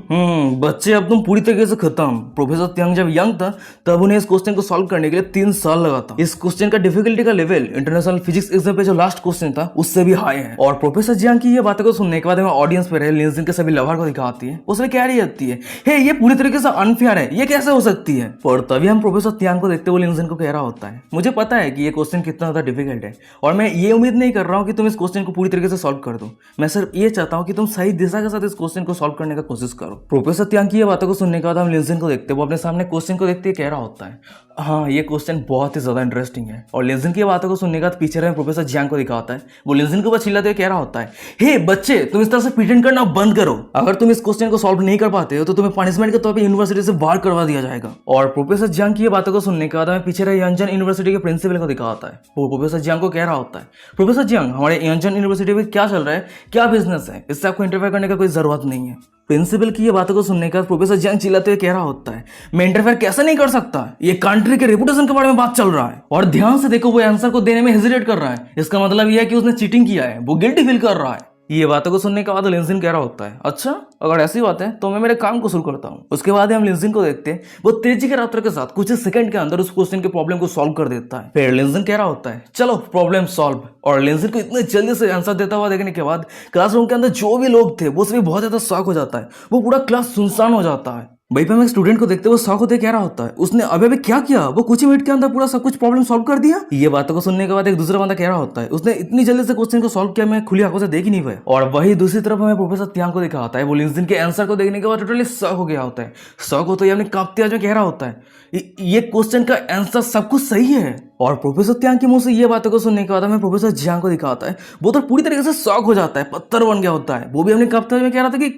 बच्चे अब तुम पूरी तरीके से खत्म। प्रोफेसर तियांग जब यंग था तब उन्हें इस क्वेश्चन को सॉल्व करने के लिए 3 साल लगा था। इस क्वेश्चन का डिफिकल्टी का लेवल इंटरनेशनल फिजिक्स एग्जाम पे जो लास्ट क्वेश्चन था उससे भी हाई है। और प्रोफेसर जियांग की ये बातों को सुनने के बाद हमें ऑडियंस पे रहे लिंजिन के सभी लवर को दिखाती है। उसमें कह रही होती है, हे ये पूरी तरीके से अनफेयर है, ये कैसे हो सकती है। और तभी हम प्रोफेसर तियांग को देखते हुए लिंजिन को कह रहा होता है, मुझे पता है कि ये क्वेश्चन कितना ज्यादा डिफिकल्ट है और मैं ये उम्मीद नहीं कर रहा हूँ कि तुम इस क्वेश्चन को पूरी तरीके से सॉल्व कर दो। मैं सिर्फ ये चाहता हूँ कि तुम सही दिशा के साथ इस क्वेश्चन को सॉल्व करने का कोशिश करो। प्रोफेसर तियांग की ये बातों को सुनने के बाद हम लिंजिन को देखते हैं, वो अपने सामने क्वेश्चन को देखते कह रहा होता है, हाँ ये क्वेश्चन बहुत ही ज्यादा इंटरेस्टिंग है। और लिंजिन की बातों को सुनने के बाद पीछे रहे प्रोफेसर जियांग को दिखाता है। वो लिंजिन के ऊपर चिल्लाते हुए कह रहा होता है, हे बच्चे तुम इस तरह से प्रिटेंड करना बंद करो। अगर तुम इस क्वेश्चन को सॉल्व नहीं कर पाते हो तो तुम्हें पनिशमेंट के तौर पर यूनिवर्सिटी से बाहर करवा दिया जाएगा। और प्रोफेसर जियांग की ये बातों को सुनने के बाद हमें पीछे रहे यंजन यूनिवर्सिटी के प्रिंसिपल को दिखाता है। वो प्रोफेसर जियांग को कह रहा होता है, प्रोफेसर जियांग हमारे यंजन यूनिवर्सिटी में क्या चल रहा है, क्या बिजनेस है, इससे आपको इंटरफेयर करने का कोई जरूरत नहीं है। प्रिंसिपल की ये बातों को सुनने के बाद प्रोफेसर जियांग चिल्लाते हुए कह रहा होता है, मैं इंटरफेयर कैसे नहीं कर सकता, ये कंट्री के रेपुटेशन के बारे में बात चल रहा है। और ध्यान से देखो वो आंसर को देने में हेजिटेट कर रहा है, इसका मतलब यह है कि उसने चीटिंग किया है, वो गिल्टी फील कर रहा है। ये बातों को सुनने के बाद लिंजिन कह रहा होता है, अच्छा अगर ऐसी बात है तो मैं मेरे काम को शुरू करता हूँ। उसके बाद हम लिंजिन को देखते हैं, वो तेजी के रफ्तार के साथ कुछ सेकंड के अंदर उस क्वेश्चन के प्रॉब्लम को सॉल्व कर देता है। फिर लिंजिन कह रहा होता है, चलो प्रॉब्लम सॉल्व। और लिंजिन को इतने जल्दी से आंसर देता हुआ देखने के बाद क्लासरूम के अंदर जो भी लोग थे वो सभी बहुत ज्यादा शॉक हो जाता है। वो पूरा क्लास सुनसान हो जाता है। वहीं पे हम एक स्टूडेंट को देखते हुए शॉक होते कह रहा होता है, उसने अभी क्या किया, वो कुछ ही मिनट के अंदर पूरा सब कुछ प्रॉब्लम सॉल्व कर दिया। ये बातों को सुनने के बाद एक दूसरा बंदा कह रहा होता है, उसने इतनी जल्दी से क्वेश्चन को सॉल्व किया, मैं खुली आंखों से देख ही नहीं पाया। और वही दूसरी तरफ हमें प्रोफेसर तियांग को दिखा होता है। वो लिंजिन के आंसर को देखने के बाद टोटली शॉक हो गया होता है। शॉक होते ही अपने कांपते आवाज में कह रहा होता है, ये क्वेश्चन का आंसर सब कुछ सही है। और प्रोफेसर तियांग के मुंह से ये बातों को सुनने के बाद हमें प्रोफेसर जियांग को दिखाता है। वो तो पूरी तरीके से शॉक हो जाता है, पत्थर बन गया होता है। वो भी अपने कांपते हुए कह रहा था कि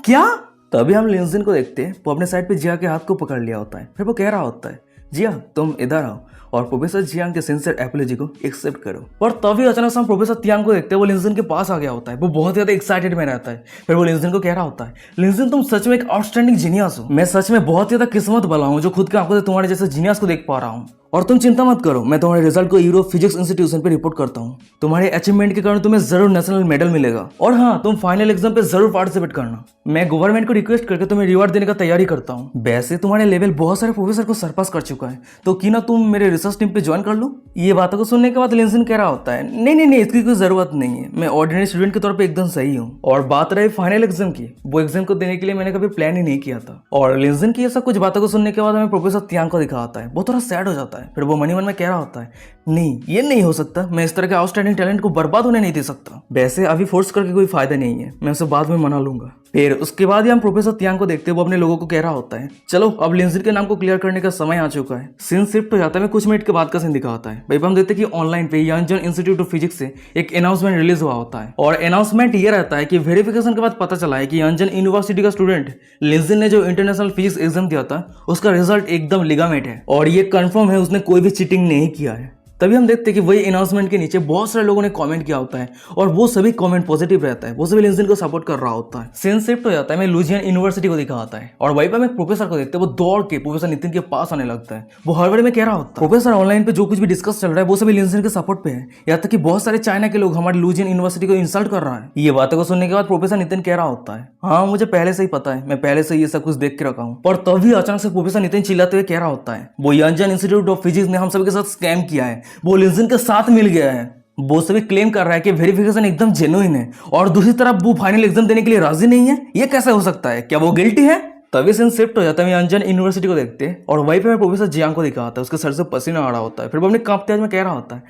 क्या। तभी हम लिंजिन को देखते हैं, वो अपने साइड पे जिया के हाथ को पकड़ लिया होता है। फिर वो कह रहा होता है, जिया तुम इधर आओ और प्रोफेसर जियांग के सिंसियर एपोलॉजी को एक्सेप्ट करो। और तभी अचानक से हम प्रोफेसर तियांग को देखते हैं, वो लिंजिन के पास आ गया होता है। वो बहुत ज्यादा एक्साइटेड में रहता है। फिर वो लिंजिन को कह रहा होता है, लिंजिन तुम सच में एक आउटस्टैंडिंग जीनियस हो, मैं सच में बहुत ज्यादा किस्मत वाला हूँ जो खुद के आंखों से तुम्हारे जैसे जीनियस को देख पा रहा हूँ। और तुम चिंता मत करो, मैं तुम्हारे रिजल्ट को यूरो फिजिक्स इंस्टीट्यूशन पे रिपोर्ट करता हूँ। तुम्हारे अचीवमेंट के कारण तुम्हें जरूर नेशनल मेडल मिलेगा। और हाँ, तुम फाइनल एग्जाम पे जरूर पार्टिसिपेट करना। मैं गवर्नमेंट को रिक्वेस्ट करके तुम्हें रिवार्ड देने का तैयारी करता हूँ। वैसे तुम्हारे लेवल बहुत सारे प्रोफेसर को सरपास कर चुका है, तो क्यों ना तुम मेरे रिसर्च टीम पे ज्वाइन कर लो। ये बातों को सुनने के बाद लिंजिन कह रहा होता है, नहीं इसकी कोई जरूरत नहीं है, मैं ऑर्डिनरी स्टूडेंट के तौर पे एकदम सही हूँ। और बात रही फाइनल एग्जाम की, वो एग्जाम को देने के लिए मैंने कभी प्लान ही नहीं किया था। और लिंजिन की ये सब कुछ बातों को सुनने के बाद हमें प्रोफेसर तियांग को दिखाता है। वो थोड़ा सैड हो जाता है। फिर वो मन में कह रहा होता है, नहीं ये नहीं हो सकता, मैं इस तरह के आउटस्टैंडिंग टैलेंट को बर्बाद होने नहीं दे सकता। वैसे अभी फोर्स करके कोई फायदा नहीं है, मैं उसे बाद में मना लूंगा। फिर उसके बाद ही हम प्रोफेसर तियांग को देखते हैं, वो अपने लोगों को कह रहा होता है, चलो अब लिंजिन के नाम को क्लियर करने का समय आ चुका है। सीन शिफ्ट हो जाता है, कुछ मिनट के बाद का सीन दिखाता है। भाई हम देखते हैं कि ऑनलाइन पे यंजन इंस्टीट्यूट ऑफ फिजिक्स से एक अनाउंसमेंट रिलीज हुआ होता है। और अनाउंसमेंट ये रहता है कि वेरिफिकेशन के बाद पता चला है कि यंजन यूनिवर्सिटी का स्टूडेंट लिंजिन ने जो इंटरनेशनल फिजिक्स एग्जाम दिया था उसका रिजल्ट एकदम लिगामेट है और ये कंफर्म है उसने कोई भी चीटिंग नहीं किया है। तभी हम देखते हैं कि वही अनाउंसमेंट के नीचे बहुत सारे लोगों ने कमेंट किया होता है और वो सभी कमेंट पॉजिटिव रहता है, वो सभी लिंजिन को सपोर्ट कर रहा होता है। सीन शिफ्ट हो जाता है, मैं लुजियाना यूनिवर्सिटी को दिखाता है और वहीं पर हम एक प्रोफेसर को देखते हैं, वो दौड़ के प्रोफेसर नितिन के पास आने लगता है। वो हर बार में कह रहा होता है, प्रोफेसर ऑनलाइन पे जो कुछ भी डिस्कस चल रहा है वो सभी लिंजिन के सपोर्ट पे है, यहाँ तक कि बहुत सारे चाइना के लोग हमारे लुजियाना यूनिवर्सिटी को इंसल्ट कर रहा है। ये बातों को सुनने के बाद प्रोफेसर नितिन कह रहा होता है, हाँ मुझे पहले से ही पता है, मैं पहले से ये सब कुछ देख के रखा हूँ। पर तभी अचानक से प्रोफेसर नितिन चिल्लाते हुए कह रहा होता है, वो यंजन इंस्टीट्यूट ऑफ फिजिक्स ने हम सभी के साथ स्कैम किया है, वो लिंजिन के साथ मिल गया है। वो सभी क्लेम कर रहा है कि वेरिफिकेशन एकदम जेन्युइन है और दूसरी तरफ वो फाइनल एग्जाम देने के लिए राजी नहीं है। ये कैसे हो सकता है, क्या वो गिल्टी है? तभी सीन शिफ्ट हो जाता है, मैं अंजन यूनिवर्सिटी को देखते हैं और वहीं पे मैं प्रोफेसर जियांग को दिखा होता है, उसके सर से पसीना आ रहा होता है। फिर वो अपने कांपते में कह रहा होता है,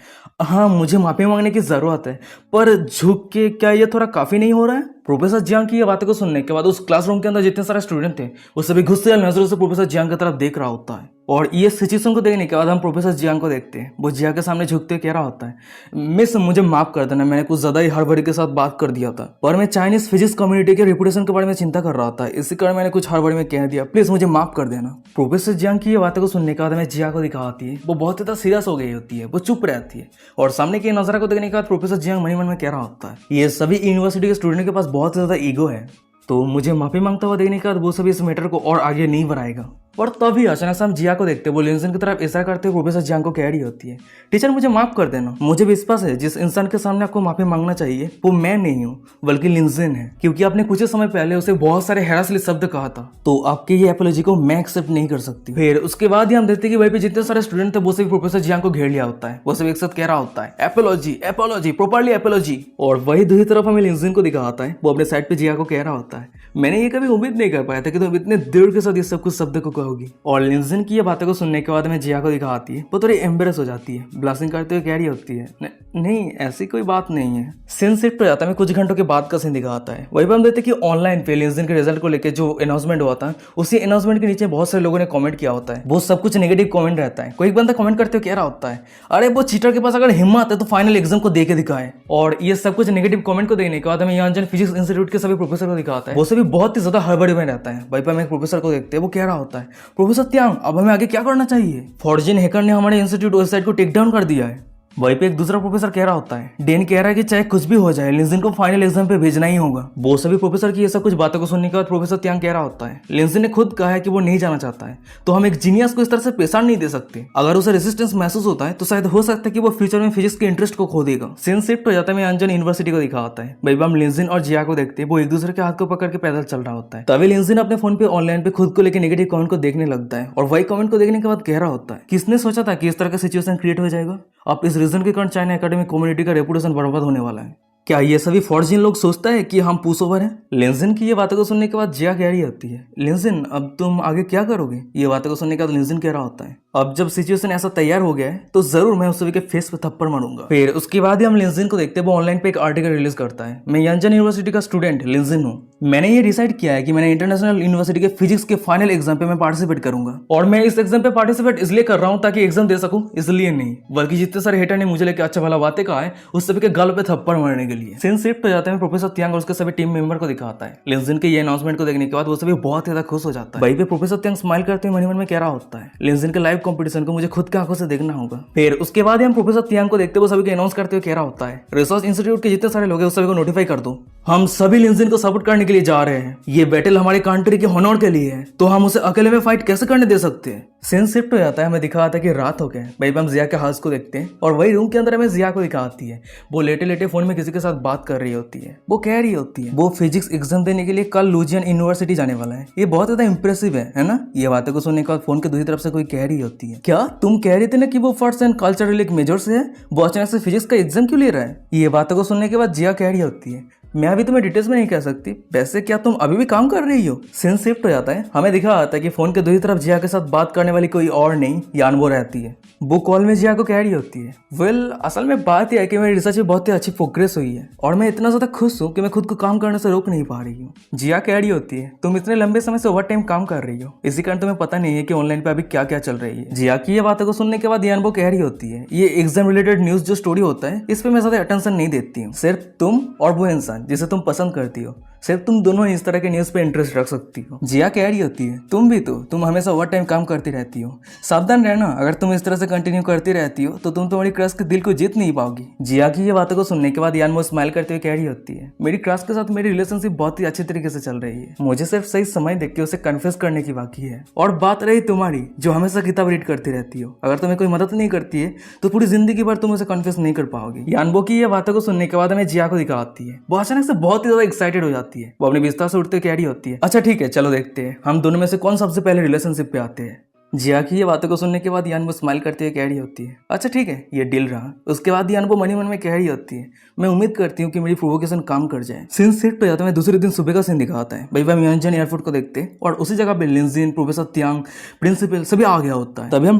हाँ मुझे माफी मांगने की जरूरत है, पर झुक के क्या ये थोड़ा काफी नहीं हो रहा है? प्रोफेसर जियांग की ये बातें को सुनने के बाद उस क्लासरूम के अंदर जितने सारे स्टूडेंट थे वो सभी गुस्से वाली नजरों से प्रोफेसर जियांग की तरफ देख रहा होता है। और ये सिचुएशन को देखने के बाद हम प्रोफेसर जियांग को देखते हैं, वो जिया के सामने झुकते कह रहा होता है, मिस मुझे माफ कर देना, मैंने कुछ ज्यादा ही हड़बड़ी के साथ बात कर दिया था, पर मैं चाइनीज फिजिक्स कम्युनिटी के रेपुटेशन के बारे में चिंता कर रहा था, इसी कारण मैंने कुछ हड़बड़ी में कह दिया, प्लीज मुझे माफ कर देना। प्रोफेसर जियांग की ये बातें को सुनने के बाद हमें जिया को दिखाती है, वो बहुत ज्यादा सीरियस हो गई होती है, वो चुप रहती है और सामने के नजारा को देखने के बाद प्रोफेसर जियांग मन में कह रहा होता है, ये सभी यूनिवर्सिटी के स्टूडेंट के पास बहुत ज्यादा ईगो है, तो मुझे माफी मांगता हुआ देखने के बाद वो सभी इस मैटर को और आगे नहीं बढ़ाएगा। और तभी अचानक से हम जिया को देखते हैं, वो लिंजन की तरफ इशारा करते हुए प्रोफेसर जियांग को कह रही होती है, टीचर मुझे माफ कर देना, मुझे विश्वास है जिस इंसान के सामने आपको माफी मांगना चाहिए वो मैं नहीं हूँ बल्कि लिंजन है, क्योंकि आपने कुछ समय पहले उसे बहुत सारे हैरासली शब्द कहा था, तो आपकी ये एपोलॉजी को मैं एक्सेप्ट नहीं कर सकती। फिर उसके बाद ही हम देखते हैं कि वहीं पे जितने सारे स्टूडेंट थे वो सभी प्रोफेसर जियांग को घेर लिया होता है, वो सब एक साथ कह रहा होता है, एपोलॉजी एपोलॉजी प्रोपरली एपोलॉजी। और वही दूसरी तरफ हमें लिंजन को दिखा आता है, वो अपने साइड पे जिया को कह रहा होता है, मैंने ये कभी उम्मीद नहीं कर पाया था कि तुम इतने दृढ़ के साथ ये सब कुछ शब्द को कहोगी। और लिंजन की ये बातों को सुनने के बाद हमें जिया को दिखा आती है, वो थोड़ी एम्बेरस हो जाती है, ब्लशिंग करते हुए कह रही होती है, नहीं ऐसी कोई बात नहीं है। सीन शिफ्ट हो जाता है, कुछ घंटों के बाद का सीन दिखा आता है, वही पर हम देखते हैं कि ऑनलाइन पे लिंजन के रिजल्ट को लेकर जो अनाउंसमेंट हुआ था उसी अनाउंसमेंट के नीचे बहुत सारे लोगों ने कमेंट किया होता है, वो सब कुछ नेगेटिव कमेंट रहता है। कोई एक बंदा कमेंट करते हुए कह रहा होता है, अरे वो चीटर के पास अगर हिम्मत है तो फाइनल एग्जाम को दे के दिखाए। और ये सब कुछ नेगेटिव कमेंट को देखने के बाद हमें यांजन फिजिक्स इंस्टीट्यूट के सभी प्रोफेसर को दिखाता है, वो सभी बहुत ही ज्यादा हड़बड़ी में रहता है। वहीं पर हम एक प्रोफेसर को देखते हैं, वो कह रहा होता है, प्रोफेसर त्यांग अब हमें आगे क्या करना चाहिए? फॉर्जिन हैकर ने हमारे इंस्टीट्यूट वेबसाइट को टेक डाउन कर दिया है। वहीं पे एक दूसरा प्रोफेसर कह रहा होता है, डेन कह रहा है कि चाहे कुछ भी हो जाए लिंजन को फाइनल एग्जाम पे भेजना ही होगा। वो सभी प्रोफेसर की ये सब कुछ बातों को सुनने के बाद प्रोफेसर त्यांग कह रहा होता है, लिंजन ने खुद कहा है कि वो नहीं जाना चाहता है, तो हम एक जीनियस को इस तरह से पेशान नहीं दे सकते। अगर उसे रेजिस्टेंस महसूस होता है तो शायद हो सकता है कि वो फ्यूचर में फिजिक्स के इंटरेस्ट को खो देगा। सीन शिफ्ट हो जाता है, मैं अंजन यूनिवर्सिटी को दिखा आता है, भाई हम लिंजन और जिया को देखते हैं, वो एक दूसरे के हाथ को पकड़ के पैदल चल रहा होता है। तभी लिंजन अपने फोन पे ऑनलाइन पे खुद को लेकर नेगेटिव कमेंट को देखने लगता है और वही कमेंट को देखने के बाद कह रहा होता है, किसने सोचा था कि इस तरह का सिचुएशन क्रिएट हो जाएगा? अब इस रीजन के कारण चाइना एकेडमिक कम्युनिटी का रेपुटेशन बर्बाद होने वाला है। क्या ये सभी फॉर्जिन लोग सोचता है कि हम पुश ओवर हैं? लिंजन की ये बातों को सुनने के बाद जिया कह रही होती है, लिंजन अब तुम आगे क्या करोगे? ये बातों को सुनने के बाद लिंजन कह रहा होता है, अब जब सिचुएशन ऐसा तैयार हो गया है तो जरूर मैं उस सभी के फेस पे थप्पड़ मारूंगा। फिर उसके बाद ही हम लिंजन को देखते हैं, वो ऑनलाइन पे एक आर्टिकल रिलीज करता है, मैं यांजन यूनिवर्सिटी का स्टूडेंट लिंजन हूँ, मैंने ये डिसाइड किया है कि मैंने इंटरनेशनल यूनिवर्सिटी के फिजिक्स के फाइनल एग्जाम पे मैं पार्टिसिपेट करूंगा, और मैं इस एग्जाम पे पार्टिसिपेट इसलिए कर रहा हूँ ताकि एग्जाम दे सकूं, इसलिए नहीं बल्कि जितने सारे हेटर ने मुझे लेकर अच्छा भला बातें कहा है उस सभी के गल पे थप्पड़ मारने के लिए। सीन शिफ्ट हो जाता है, प्रोफेसर त्यांग और उसके सभी टीम मेंबर को दिखाता है। लिंजन के ये अनाउंसमेंट को देखने के बाद वो सभी बहुत ज्यादा खुश हो जाता है। वहीं पे प्रोफेसर त्यांग स्माइल करते हुए मन में कह रहा होता है, लिंजन के लाइव कॉम्पिटिशन को मुझे खुद की आंखों से देखना होगा। फिर उसके बाद हम प्रोफेसर त्यांग को देखते हुए सभी को अनाउंस करते हुए कह रहा होता है, रिसर्च इंस्टीट्यूट के जितने सारे लोग हैं उस सभी को नोटिफाई कर दो, हम सभी लिंजन को सपोर्ट करने के लिए जा रहे हैं, ये बैटल हमारे कंट्री के हॉनर के लिए है, तो हम उसे अकेले में फाइट कैसे करने दे सकते हैं? सीन शिफ्ट हो जाता है, हमें दिखा आता है कि रात हो गए। भाई हम जिया के हाउस को देखते हैं और वही रूम के अंदर हमें जिया को दिखाती है, वो लेटे लेटे फोन में किसी के साथ बात कर रही होती है। वो कह रही होती है वो फिजिक्स एग्जाम देने के लिए कल लुजियन यूनिवर्सिटी जाने वाला है, ये बहुत ज्यादा इंप्रेसिव है ना? ये बातें को सुनने के बाद फोन के दूसरी तरफ से कोई कह रही होती है, क्या तुम कह रहे थे ना कि वो फर्स्ट एंड कल्चरल मेजर से है, वो अचानक से फिजिक्स का एग्जाम क्यों ले रहा है? ये बातों को सुनने के बाद जिया कह रही होती है, मैं अभी तुम्हें डिटेल्स में नहीं कह सकती, वैसे क्या तुम अभी भी काम कर रही हो? सीन शिफ्ट हो जाता है, हमें दिखा आता है कि फोन के दूसरी तरफ जिया के साथ बात करने वाली कोई और नहीं यानबो रहती है। वो कॉल में जिया को कह रही होती है, वेल असल में बात यह है कि मेरी रिसर्च में बहुत ही अच्छी प्रोग्रेस हुई है और मैं इतना ज्यादा खुश हूँ कि मैं खुद को काम करने से रोक नहीं पा रही हूँ। जिया कह रही होती है, तुम इतने लंबे समय से ओवर टाइम काम कर रही हो, इसी कारण तुम्हें पता नहीं है कि ऑनलाइन पे अभी क्या क्या चल रही है। जिया की ये बातों को सुनने के बाद यानबो कह रही होती है, ये एग्जाम रिलेटेड न्यूज जो स्टोरी होता है इस पे मैं ज्यादा अटेंशन नहीं देती हूँ, सिर्फ तुम और वो इंसान जिसे तुम पसंद करती हो, सिर्फ तुम दोनों इस तरह के न्यूज पे इंटरेस्ट रख सकती हो। जिया कह रही होती है, तुम भी तो, तुम हमेशा ओवर टाइम काम करती रहती हो, सावधान रहना, अगर तुम इस तरह से कंटिन्यू करती रहती हो तो तुम तुम्हारी क्रश के दिल को जीत नहीं पाओगी। जिया की ये बातों को सुनने के बाद यानबो स्माइल करते हुए कह रही होती है, मेरी क्रश के साथ मेरी रिलेशनशिप बहुत ही अच्छे तरीके से चल रही है, मुझे सिर्फ सही समय देख के उसे कन्फेस करने की बाकी है। और बात रही तुम्हारी जो हमेशा किताब रीड करती रहती हो, अगर तुम्हें कोई मदद नहीं करती है तो पूरी जिंदगी भर तुम उसे कन्फेस नहीं कर पाओगी। यानबो की ये बातों को सुनने के बाद हमें जिया को दिखाती है, वो अचानक से बहुत ही ज्यादा एक्साइटेड हो जाती है, वो अपने बिस्तर से उठते कह रही होती है, अच्छा ठीक है चलो देखते हैं हम दोनों में से कौन सबसे पहले रिलेशनशिप पे आते हैं। जिया की ये बातों को सुनने के बाद यान वो स्माइल करते हुए कह रही होती है, अच्छा ठीक है ये डील रहा। उसके बाद यान वो मन में कह रही होती है, मैं उम्मीद करती हूँ कि मेरी प्रोवोकेशन काम कर जाए। सीन शिफ्ट हो जाता है, दूसरे दिन सुबह का सीन दिखाता है। भाई हम यंजन एयरपोर्ट को देखते हैं और उसी जगह पे लिंजिन, प्रोफेसर त्यांग, प्रिंसिपल सभी आ गया होता है। तभी हम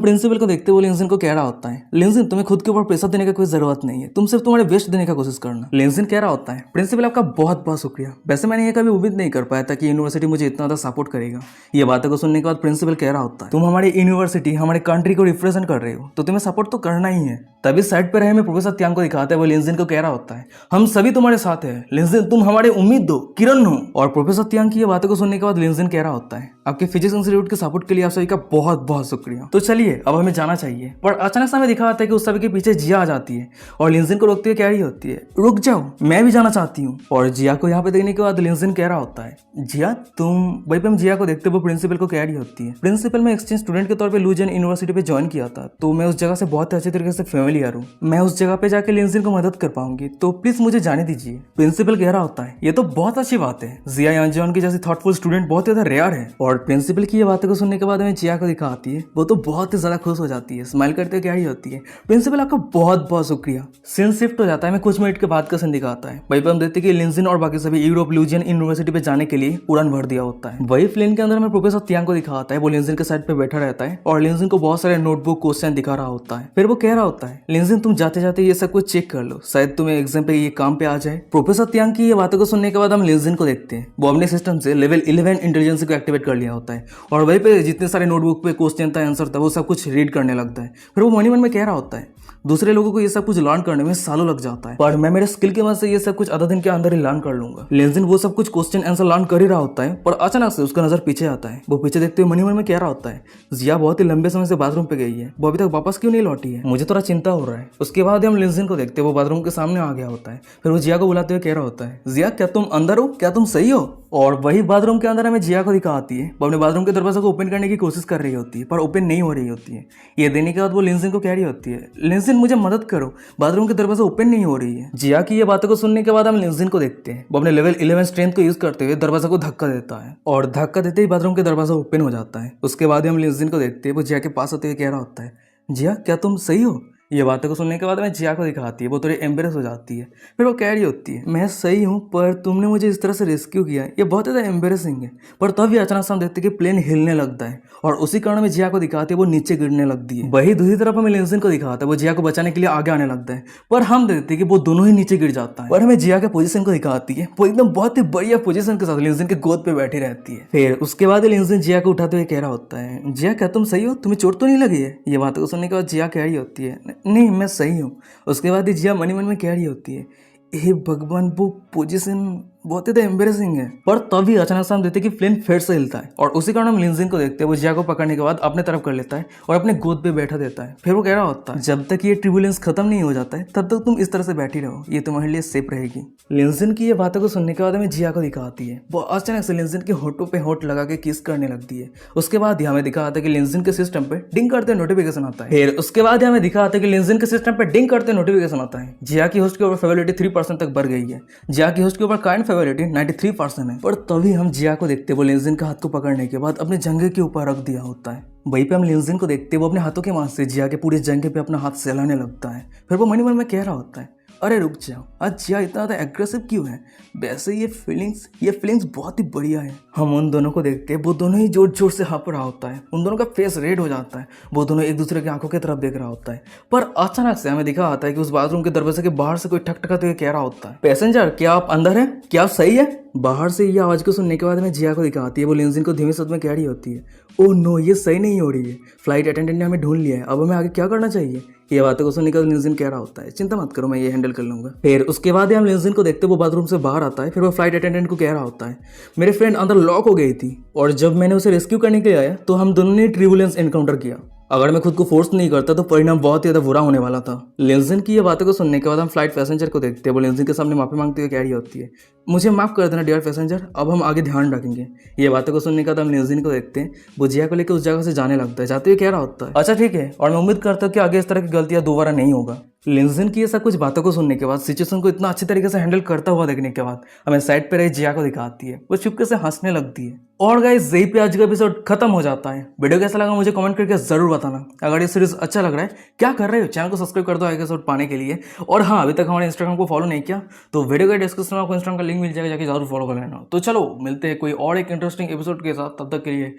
प्रिंसिपल को देखते, वो लिंजिन को कह रहा होता है, लिंजिन तुम्हें खुद के ऊपर प्रेशर देने की कोई जरूरत नहीं है, तुम सिर्फ तुम्हारे बेस्ट देने का कोशिश करना। लिंजिन कह रहा होता है, प्रिंसिपल आपका बहुत बहुत शुक्रिया, वैसे मैंने ये कभी उम्मीद नहीं कर पाया था कि यूनिवर्सिटी मुझे इतना ज्यादा सपोर्ट करेगा। ये बातों को सुनने के बाद प्रिंसिपल कह रहा होता है, तुम हमारी यूनिवर्सिटी, हमारे कंट्री को रिप्रेजेंट कर रहे हो तो तुम्हें सपोर्ट तो करना ही है। तभी साइड पर रहे में प्रोफेसर त्यांग को दिखाता है, वो लिंजिन को कह रहा होता है, हम सभी तुम्हारे साथ हैं लिंजिन, तुम हमारे उम्मीद हो, किरण हो। और प्रोफेसर त्यांग की ये बातों को सुनने के बाद लिंजिन कह रहा होता है, आपके फिजिक्स इंस्टीट्यूट के सपोर्ट के लिए आप सभी का बहुत बहुत शुक्रिया। तो चलिए अब हमें जाना चाहिए। पर अचानक से हमें दिखा आता है कि उस सभी के पीछे जिया आ जाती है और लिंजिन को रोकते हुए कह रही होती है, रुक जाओ मैं भी जाना चाहती हूँ। और जिया को यहाँ पे देखने के बाद लिंजिन कह रहा होता है, जिया तुम। वहीं पे हम जिया को देखते हुए प्रिंसिपल को कह रही होती है, प्रिंसिपल मैं एक्सचेंज स्टूडेंट के तौर पे लुजियन यूनिवर्सिटी पे ज्वाइन किया था, तो मैं उस जगह से बहुत अच्छे तरीके से फेमिलियर हूँ, मैं उस जगह पे जाके लिंजिन को मदद कर पाऊंगी, तो प्लीज मुझे जाने दीजिए। प्रिंसिपल कह रहा होता है, ये तो बहुत अच्छी बात है, जिया यांजन की जैसी थॉटफुल स्टूडेंट बहुत ज्यादा रेयर है। और प्रिंसिपल की ये बातों को सुनने के बाद हमें जिया को दिखाती है, वो तो बहुत ही ज्यादा खुश हो जाती है, स्माइल करते हुए कह रही होती है, प्रिंसिपल आपका बहुत बहुत शुक्रिया। सीन शिफ्ट हो जाता है, हमें कुछ मिनट के बाद का सीन दिखाता है। वहीं पर हम देखते हैं कि लिंजिन और बाकी सभी यूरोप लुजियन यूनिवर्सिटी पे जाने के लिए उड़ान भर दिया होता है। वही प्लेन के अंदर हमें प्रोफेसर त्यांग को दिखाता है, वो लिंजिन के साइड पे बैठा रहता है और लिंजिन को बहुत सारे नोटबुक क्वेश्चन दिखा रहा होता है। फिर वो कह रहा होता है, लिंजिन तुम जाते जाते ये सब कुछ चेक कर लो, शायद तुम्हें एग्जाम पे ये काम पे आ जाए। प्रोफेसर त्यांग की ये बातों को सुनने के बाद हम लिंजिन को देखते हैं, वो अपने सिस्टम से लेवल 11 इंटेलिजेंस को एक्टिवेट कर लिया होता है और वहीं पे जितने सारे नोटबुक पे क्वेश्चन था, आंसर था, वो सब कुछ रीड करने लगता है। फिर वो मन में कह रहा होता है, दूसरे लोगों को ये सब कुछ लर्न करने में सालों लग जाता है, पर मैं मेरे स्किल की मदद से ये सब कुछ आधा दिन के अंदर ही लर्न कर लूंगा। लिंजिन वो सब कुछ क्वेश्चन आंसर लर्न कर ही रहा होता है, पर अचानक से उसका नजर पीछे आता है। वो पीछे देखते हुए मन में कह रहा होता है, जिया बहुत ही लंबे समय से बाथरूम पे गई है, वो अभी तक वापस क्यों नहीं लौटी है, मुझे थोड़ा चिंता हो रहा है। उसके बाद हम लिंजिन को देखते, वो बाथरूम के सामने आ गया होता है। फिर वो जिया को बुलाते हुए कह रहा होता है, जिया क्या तुम अंदर हो, क्या तुम सही हो। और वही बाथरूम के अंदर हमें जिया को दिखा आती है, वो अपने बाथरूम के दरवाजे को ओपन करने की कोशिश कर रही होती है, पर ओपन नहीं हो रही होती है। ये देने के बाद वो लिंजिन को कह रही होती है, लिंजिन मुझे मदद करो, बाथरूम के दरवाजा ओपन नहीं हो रही है। जिया की ये बातों को सुनने के बाद हम लिंजिन को देखते हैं, वो अपने लेवल 11 स्ट्रेंथ को यूज करते हुए दरवाजा को धक्का देता है और धक्का देते ही बाथरूम के दरवाजा ओपन हो जाता है। उसके बाद हम लिंजिन को देखते हैं, वो जिया के पास आते हुए कह रहा होता है, जिया क्या तुम सही हो। ये बातों को सुनने के बाद मैं जिया को दिखाती है, वो थोड़ी एम्बेरस हो जाती है। फिर वो कह रही होती है, मैं सही हूँ, पर तुमने मुझे इस तरह से रेस्क्यू किया, ये बहुत ज़्यादा एम्बेरसिंग है। पर तभी अचानक से हम देखते हैं कि प्लेन हिलने लगता है और उसी कारण में जिया को दिखाती है, वो नीचे गिरने लगती है। वही दूसरी तरफ हमें लिंजिन को दिखाता है, वो जिया को बचाने के लिए आगे आने लगता है, पर हम देखते हैं कि वो दोनों ही नीचे गिर जाता है। और हमें जिया के पोजीशन को दिखाती है, वो एकदम बहुत ही बढ़िया पोजीशन के साथ लिंजिन के गोद पे बैठी रहती है। फिर उसके बाद लिंजिन जिया को उठाते हुए कह रहा होता है, जिया क्या तुम सही हो, तुम्हें चोट तो नहीं लगी है। ये बातों को सुनने के बाद जिया कह रही होती है, नहीं मैं सही हूँ। उसके बाद जिया मन में कह रही होती है, हे भगवान वो पोजीशन बहुत ही एम्बेरसिंग है। पर तभी अचानक से हम देखते हैं कि प्लेन फिर से हिलता है और उसी कारण हम लिंजिन को देखते हैं, वो जिया को पकड़ने के बाद अपने तरफ कर लेता है और अपने गोद पे बैठा देता है। फिर वो कह रहा होता है, जब तक ये ट्रिब्यूलेंस खत्म नहीं हो जाता है तब तक तुम इस तरह से बैठी रहो, ये तुम्हारे लिए सेफ रहेगी। लिंजिन की ये बातों को सुनने के बाद हमें जिया को दिखाती है, वो अचानक से लिंजिन के होठों पे होठ लगा के किस करने लगती है। उसके बाद ही हमें दिखा आता है कि लिंजिन के सिस्टम पे डिंग करते नोटिफिकेशन आता है। फिर उसके बाद हमें दिखा आता है कि लिंजिन के सिस्टम पे डिंग करते नोटिफिकेशन आता है, जिया की होस्ट के ऊपर फेवरिटी 3% तक बढ़ गई है। जिया की होस्ट के ऊपर काइंड फेवरिटी 93% है। पर तभी हम जिया को देखते, वो लिंजिन का हाथ को पकड़ने के बाद अपने जंघे के ऊपर रख दिया होता है। वहीं पे हम लिंजिन को देखते, वो अपने हाथों के मांस से जिया के पूरे जंघे पे अपना हाथ सहलाने लगता है। फिर वो मन में कह रहा होता है, अरे रुक जाओ, आज जिया इतना ज़्यादा एग्रेसिव क्यों है, वैसे ये फीलिंग्स बहुत ही बढ़िया है। हम उन दोनों को देखते, वो दोनों ही जोर जोर से हाँफ रहा होता है, उन दोनों का फेस रेड हो जाता है, वो दोनों एक दूसरे की आंखों की तरफ देख रहा होता है। पर अचानक से हमें दिखा आता है कि उस बाथरूम के दरवाजे के बाहर से कोई ठकठकाते हुए कह रहा होता है, पैसेंजर क्या आप अंदर हैं, क्या आप सही है। बाहर से ये आवाज को सुनने के बाद हमें जिया को दिखाती है, वो लिंजिन को धीमे शब्द में कह रही होती है, ओह नो ये सही नहीं हो रही है, फ्लाइट अटेंडेंट ने हमें ढूंढ लिया है, अब हमें आगे क्या करना चाहिए। ये बातों को सुनने के बाद लिंजिन कह रहा होता है, चिंता मत करो मैं ये हैंडल कर लूंगा। फिर उसके बाद हम लिंजिन को देखते, वो बाथरूम से बाहर आता है। फिर वो फ्लाइट अटेंडेंट को कह रहा होता है, मेरे फ्रेंड अंदर लॉक हो गई थी और जब मैंने उसे रेस्क्यू करने के लिए आया तो हम दोनों ने ट्रिब्यूलेंस एनकाउंटर किया, अगर मैं खुद को फोर्स नहीं करता तो परिणाम बहुत ही ज्यादा बुरा होने वाला था। लिंजिन की ये बातों को सुनने के बाद हम फ्लाइट पैसेंजर को देखते हैं, वो लिंजिन के सामने माफी मांगते हुए कह रही होती है, मुझे माफ कर देना डियर पैसेंजर, अब हम आगे ध्यान रखेंगे। ये बातों को सुनने के बाद हम लिंजिन को देखते हैं, वो जिया को लेकर उस जगह से जाने लगता है, जाते हुए कह रहा होता है, अच्छा ठीक है, और मैं उम्मीद करता हूँ कि आगे इस तरह की गलतियां दोबारा नहीं होगा। लिंजिन की ये सब कुछ बातों को सुनने के बाद, सिचुएशन को इतना अच्छी तरीके से हैंडल करता हुआ देखने के बाद हमें साइड पे रही जिया को दिखाती है, वो चुपके से हंसने लगती है और गाइस यही पे आज का एपिसोड खत्म हो जाता है। वीडियो कैसा लगा मुझे कमेंट करके जरूर बताना। अगर ये सीरीज अच्छा लग रहा है, क्या कर रहे हो, चैनल को सब्सक्राइब कर दो आगे एपिसोड पाने के लिए। और हाँ, अभी तक हमारे इंस्टाग्राम को फॉलो नहीं किया तो वीडियो के डिस्क्रिप्शन में आपको इंस्टाग्राम का लिंक मिल जाएगा, जाके जरूर फॉलो कर लेना। तो चलो मिलते हैं कोई और एक इंटरेस्टिंग एपिसोड के साथ, तब तक के लिए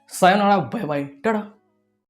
सायोनारा, बाय बाय, टाटा।